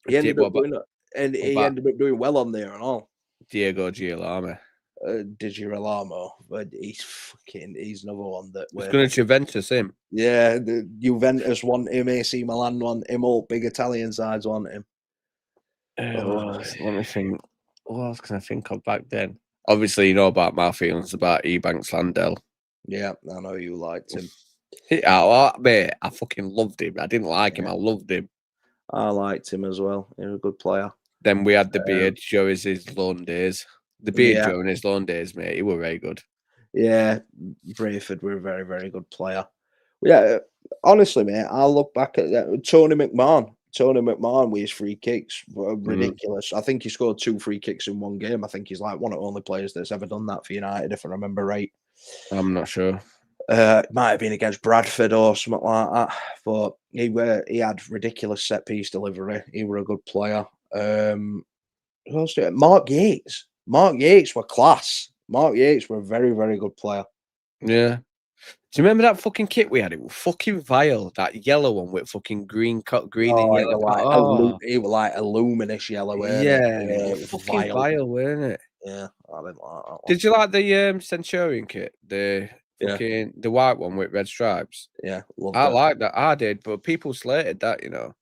He ended up doing well on there and all. Diego Girolamo. But he's another one that we're going to Juventus him. Yeah, the Juventus want him, AC Milan want him, all big Italian sides want him. Let me think. What else can I think of back then? Obviously, you know about my feelings about Ebanks Landell. Yeah, I know you liked him. Mate, I fucking loved him. I didn't like him. I loved him. I liked him as well. He was a good player. Then we had the beard during his loan days. The beard during his loan days, mate. He were very good. Yeah, Brayford were a very, very good player. Yeah, honestly, mate, I look back at that. Tony McMahon with his free kicks were ridiculous. I think he scored 2 free kicks in one game. I think he's like one of the only players that's ever done that for United, if I remember right. I'm not sure. It might have been against Bradford or something like that. But he had ridiculous set piece delivery. He were a good player. Who else did it? Mark Yates. Mark Yates were class. Mark Yates were a very, very good player. Yeah. Do you remember that fucking kit we had? It was fucking vile. That yellow one with fucking green and yellow. It was like a luminous yellow. Yeah, it was fucking vile, weren't it? Yeah, I didn't like that one. Did you like the Centurion kit? The white one with red stripes? Yeah, I liked that. I did, but people slated that, you know.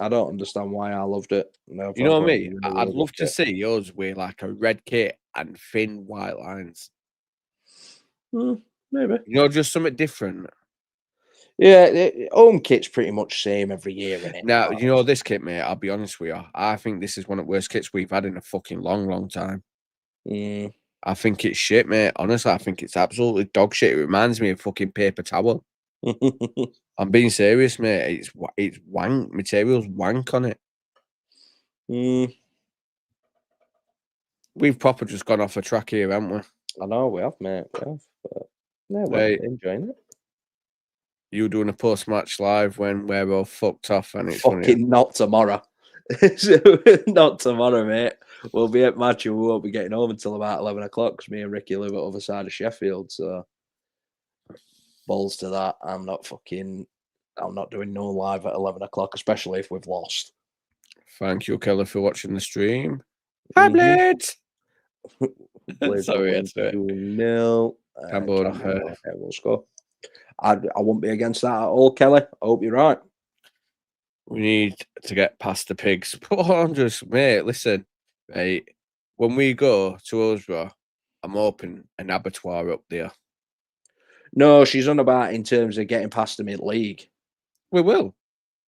I don't understand why I loved it. You know what I mean? I'd love to see yours with like a red kit and thin white lines. Maybe. You know, just something different. Yeah, home kit's pretty much same every year, isn't it? Now, you know, this kit, mate, I'll be honest with you. I think this is one of the worst kits we've had in a fucking long time. I think it's shit, mate. Honestly, I think it's absolutely dog shit. It reminds me of fucking paper towel. I'm being serious, mate. It's wank. Material's wank on it. We've proper just gone off a track here, haven't we? I know we have, mate. We have. But we're enjoying it. You doing a post-match live when we're all fucked off and it's fucking not tomorrow. Not tomorrow, mate. We'll be at match and we won't be getting home until about 11 o'clock because me and Ricky live at the other side of Sheffield. So balls to that. I'm not doing no live at 11 o'clock, especially if we've lost. Thank you, Kelly, for watching the stream. Hi, Blades! Sorry, it's 2-0. We'll score. I won't be against that at all, Kelly. I hope you're right. We need to get past the pigs. But I'm just, mate, listen, right? When we go to Hillsborough, I'm hoping an abattoir up there. No, she's on about in terms of getting past them in league. We will.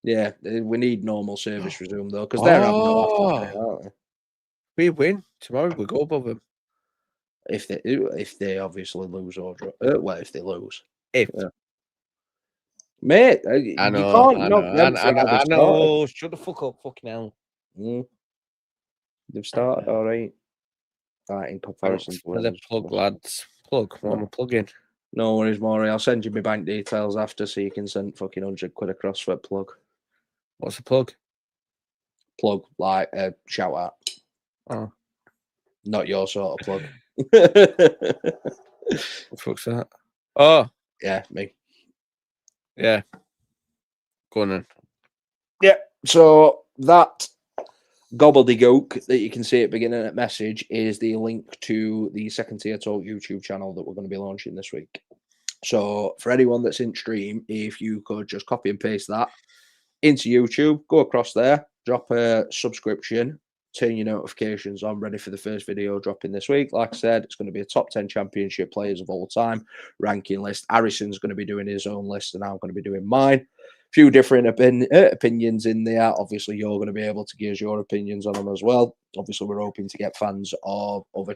Yeah, we need normal service resume though, because they're having a laugh at it, aren't they? We win tomorrow. We go above them. If they obviously lose or draw, well, if they lose, If mate, I you know, can't I knock know, them for how I they've started. know. Shut the fuck up, fucking hell. They've started all right. In comparison Thanks to for the plug, lads. Plug. What am I plugging? No worries, Maury. I'll send you my bank details after, so you can send fucking £100 across for a plug. What's the plug? Plug, like a shout out. Oh, not your sort of plug. what the fuck's that? Oh, yeah, me. Yeah. Go on then. Yeah. So that gobbledygook that you can see at beginning at message is the link to the Second Tier Talk YouTube channel that we're going to be launching this week. So for anyone that's in stream, if you could just copy and paste that into YouTube, go across there, drop a subscription, turn your notifications on, ready for the first video dropping this week. Like I said, it's going to be a top 10 championship players of all time ranking list. Harrison's going to be doing his own list and I'm going to be doing mine. Few different opinions in there. Obviously, you're going to be able to give us your opinions on them as well. Obviously, we're hoping to get fans of other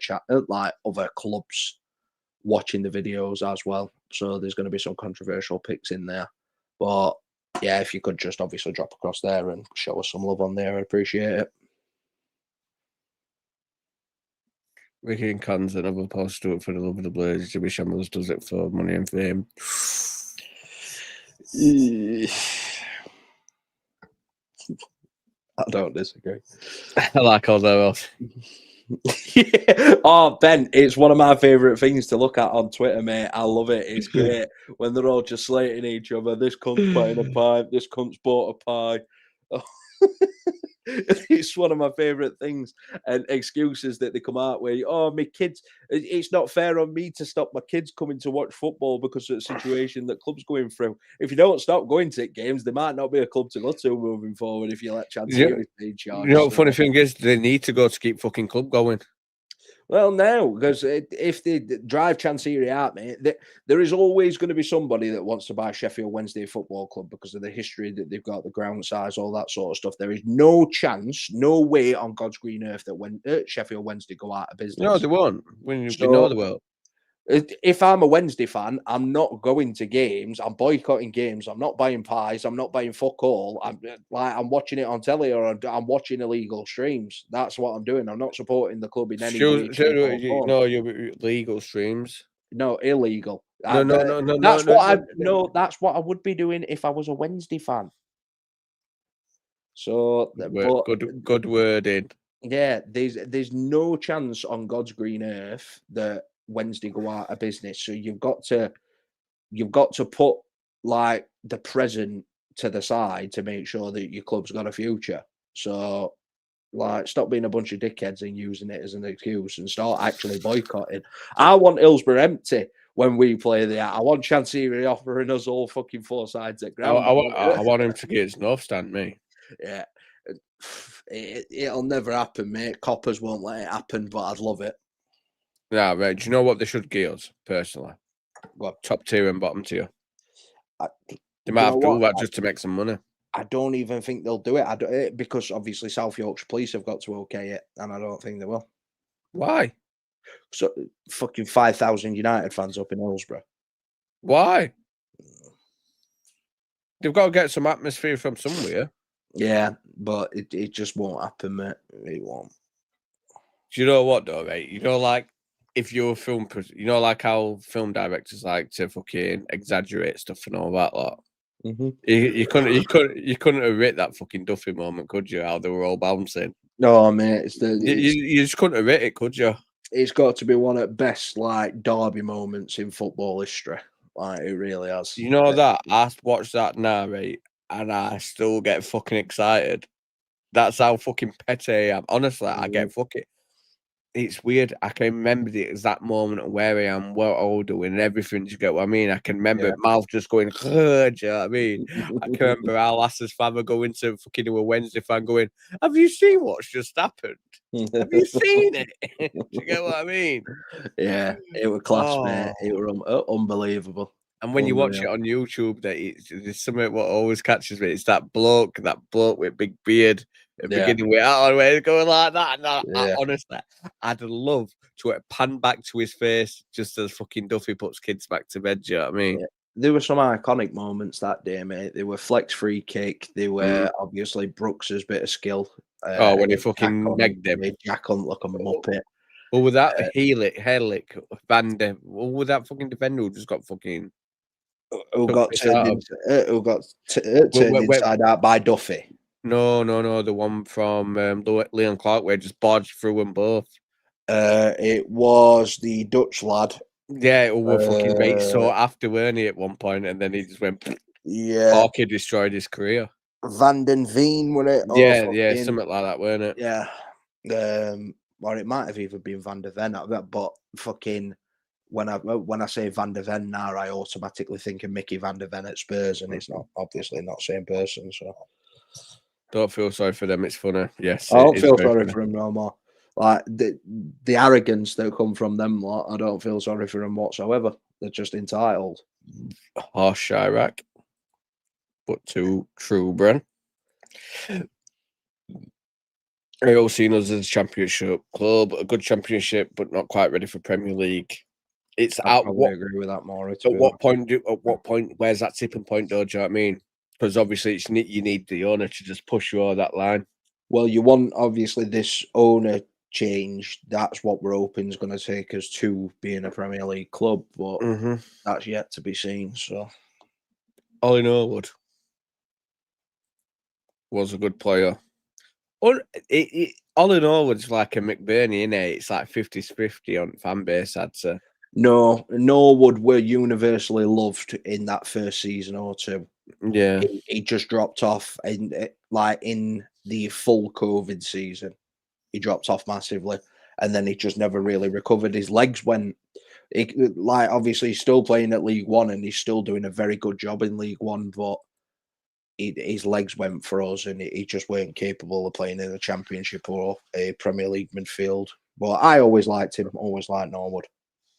like other clubs watching the videos as well. So there's going to be some controversial picks in there. But yeah, if you could just obviously drop across there and show us some love on there, I'd appreciate it. Ricky and Cons another post do it for the love of the Blazers. Jimmy Shambles does it for money and fame. I don't disagree. I like all those. Yeah. Oh, Ben, it's one of my favourite things to look at on Twitter, mate. I love it. It's great when they're all just slating each other. This cunt's buying a pie. This cunt's bought a pie. Oh. It's one of my favourite things, and excuses that they come out with. Oh, my kids, it's not fair on me to stop my kids coming to watch football because of the situation that club's going through. If you don't stop going to games, there might not be a club to go to moving forward if you let Chancery be in charge. You know, the funny thing is, they need to go to keep fucking club going. Well, no, because if they drive Chancery out, mate, there is always going to be somebody that wants to buy Sheffield Wednesday Football Club because of the history that they've got, the ground size, all that sort of stuff. There is no chance, no way on God's green earth that when Sheffield Wednesday go out of business. No, they won't. When you know they will. If I'm a Wednesday fan, I'm not going to games. I'm boycotting games. I'm not buying pies. I'm not buying fuck all. I'm watching it on telly or I'm watching illegal streams. That's what I'm doing. I'm not supporting the club in any way. No, you're legal streams. No, illegal. No. That's what I would be doing if I was a Wednesday fan. So, good wording. Yeah, there's no chance on God's green earth that Wednesday go out of business. So you've got to put like the present to the side to make sure that your club's got a future. So like stop being a bunch of dickheads and using it as an excuse and start actually boycotting. I want Hillsborough empty when we play there. I want Chancery offering us all fucking 4 sides at ground. I want him to get his north stand, me. Yeah. It'll never happen, mate. Coppers won't let it happen, but I'd love it. Yeah, right. Do you know what they should give us, personally? What? Top tier and bottom tier. They might have to do that just to make some money. I don't even think they'll do it. Because obviously South Yorkshire Police have got to okay it, and I don't think they will. Why? So fucking 5,000 United fans up in Hillsborough. Why? They've got to get some atmosphere from somewhere. Yeah, but it just won't happen, mate. It won't. Do you know what, though, mate? You know, like, if you're a film, you know, like how film directors like to fucking exaggerate stuff and all that lot. Mm-hmm. You couldn't have writ that fucking Duffy moment, could you? How they were all bouncing. No, mate. You just couldn't have writ it, could you? It's got to be one at best, like derby moments in football history. Like it really has. You know that I watch that now, right? And I still get fucking excited. That's how fucking petty I am. Honestly, I get fucking. It's weird. I can remember the exact moment of where I am, what I'm doing, and everything. Do you get what I mean? I can remember mouth just going, do you know what I mean? I can remember our Lass's father going to fucking a Wednesday fan going, have you seen what's just happened? Have you seen it? Do you get what I mean? Yeah, it was class, mate. It was unbelievable. And when you watch it on YouTube, that there's something what always catches me. It's that bloke with big beard, beginning with always going like that. And honestly, I'd love to pan back to his face just as fucking Duffy puts kids back to bed. Do you know what I mean? Yeah. There were some iconic moments that day, mate. They were flex free kick. They were obviously Brooks's bit of skill. When he fucking negged him. Jack Hunt like a muppet. Well, with that Herlick, Vander, with that fucking defender who just got fucking who got turned inside out by Duffy. No, the one from Leon Clark where just barged through them both. It was the Dutch lad. Yeah, it was fucking great. So after weren't he at one point, and then he just went. Yeah, Parker destroyed his career. Van den Veen, wasn't it? Yeah, something like that, weren't it? Yeah. Or it might have even been Van der Ven, but fucking when I say Van der Ven now, I automatically think of Mickey Van der Ven at Spurs, and it's not obviously not the same person. So don't feel sorry for them. It's funny. Yes, I don't feel sorry for them no more. Like the arrogance that come from them, I don't feel sorry for them whatsoever. They're just entitled. Harsh Chirac, but too true, Bren. I all seen us as a championship club, a good championship, but not quite ready for Premier League. It's I agree with that more. At what point? Where's that tipping point, though? Do you know what I mean? Because obviously, you need the owner to just push you over that line. Well, you want obviously this owner change. That's what we're hoping is going to take us to being a Premier League club, but that's yet to be seen. So, Ollie Norwood was a good player. Ollie Norwood's like a McBurney, innit? It's like 50-50 on fan base, I'd say. No, Norwood were universally loved in that first season or two. Yeah, he just dropped off, in the full COVID season. He dropped off massively, and then he just never really recovered. His legs went. Obviously, he's still playing at League One, and he's still doing a very good job in League One, but his legs went for us, and he just weren't capable of playing in the Championship or a Premier League midfield. But I always liked him, always liked Norwood.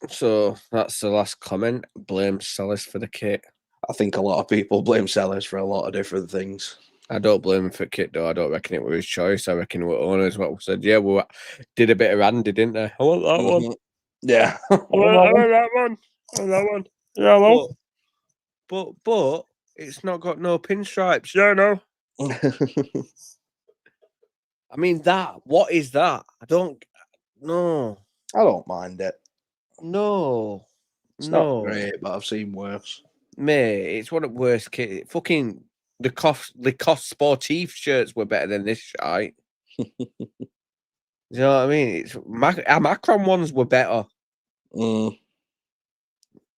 So that's the last comment. Blame Sellers for the kit. I think a lot of people blame Sellers for a lot of different things. I don't blame him for kit, though. I don't reckon it was his choice. I reckon it was owners what we said. Yeah, we did a bit of Randy, didn't they? I want that one. Yeah. I want that one. I want that one. Yeah, well. But it's not got no pinstripes. Yeah, no. I mean, what is that? I don't mind it. No. It's not great, but I've seen worse. Mate, it's one of the worst kit. Fucking the cost Sportif shirts were better than this shite. You know what I mean? Our Macron ones were better.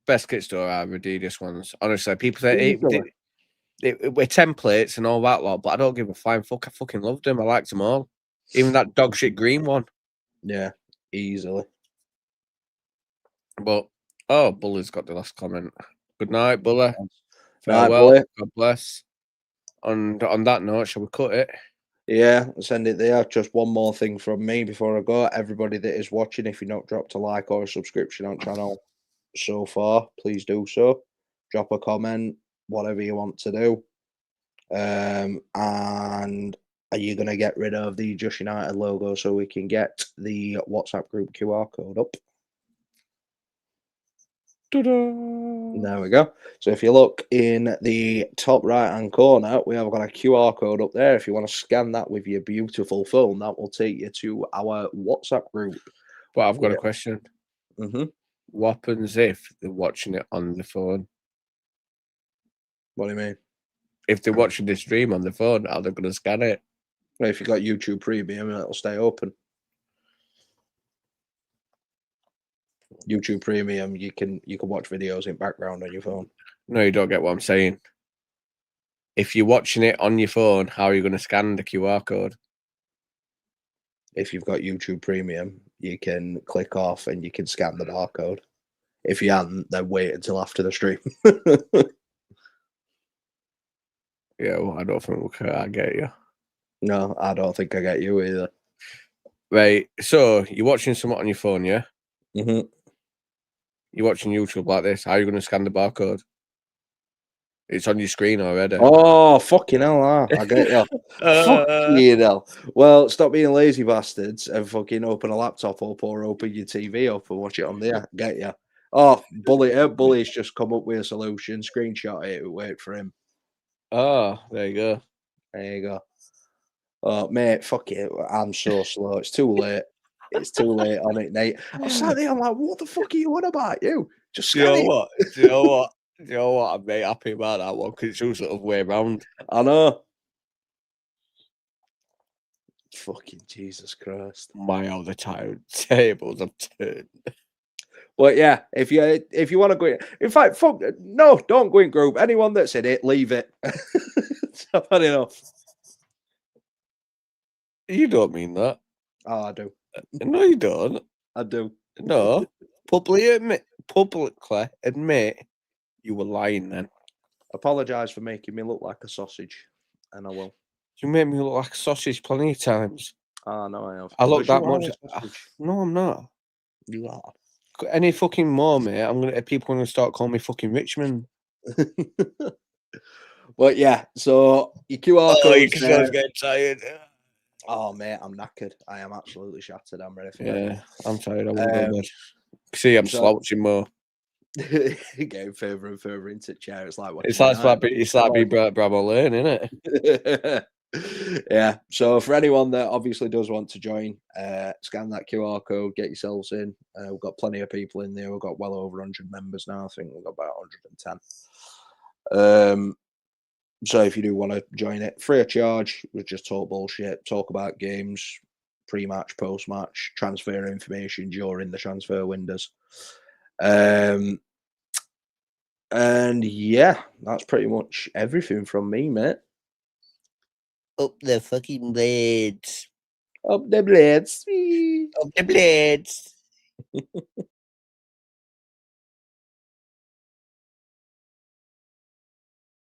Best kit store are Adidas ones. Honestly, people say it were templates and all that lot, but I don't give a flying fuck. I fucking loved them. I liked them all. Even that dog shit green one. Yeah, easily. But Bully's got the last comment. Good night, Bully. Farewell. Bully. God bless. And on that note, shall we cut it? Yeah, send it there. Just one more thing from me before I go. Everybody that is watching, if you've not dropped a like or a subscription on channel so far, please do so. Drop a comment, whatever you want to do. And are you going to get rid of the Just United logo so we can get the WhatsApp group QR code up? Ta-da. There we go. So if you look in the top right hand corner, we have got a QR code up there. If you want to scan that with your beautiful phone, that will take you to our WhatsApp group. But I've got a question. What happens if they're watching it on the phone? What do you mean? If they're watching the stream on the phone, how are they going to scan it? Well, if you've got YouTube Premium, it'll stay open. YouTube Premium, you can watch videos in background on your phone. No, you don't get what I'm saying. If you're watching it on your phone, how are you going to scan the QR code? If you've got YouTube Premium, you can click off and you can scan the barcode. If you haven't, then wait until after the stream. Yeah, well, I don't think I get you. No, I don't think I get you either. Right, so you're watching something on your phone, yeah? You're watching YouTube like this. How are you going to scan the barcode? It's on your screen already. Oh, fucking hell, I get you. Fucking hell. Well, stop being lazy bastards and fucking open a laptop up or open your TV up and watch it on there. Get you. Oh, Bully's just come up with a solution. Screenshot it. Wait for him. Oh, there you go. There you go. Oh, mate, fuck it. I'm so slow. It's too late. It's too late on it, Nate. I'm sat there, I'm like, what the fuck are you on about, you? Just Do you scan know it. what? Do you know what? Do you know what? I'm very happy about that one because it's all sort of way round. I know. Fucking Jesus Christ. My how the tables have turned. But yeah, if you want to go in fact, fuck no, don't go in group. Anyone that's in it, leave it. I've had enough. You don't mean that. Oh, I do. No, you don't. I do. No. Publicly admit you were lying then. Apologise for making me look like a sausage. And I will. You made me look like a sausage plenty of times. Oh no, I have. I look that You are much. a sausage. No, I'm not. You are. Any fucking more, mate, people are gonna start calling me fucking Richmond. But yeah, so your QR code. You can still get tired. Oh mate, I'm knackered. I am absolutely shattered. I'm ready for Yeah, I'm tired. I want to go to bed. See, I'm slouching more. Getting further and further into the chair. It's like it's like Bravo Lane, isn't it? Yeah. So for anyone that obviously does want to join, scan that QR code, get yourselves in. We've got plenty of people in there. We've got well over 100 members now. I think we've got about 110. So if you do want to join it, free of charge, we just talk bullshit, talk about games, pre-match, post-match, transfer information during the transfer windows. And yeah, that's pretty much everything from me, mate. Up the fucking blades. Up the blades. Up the blades.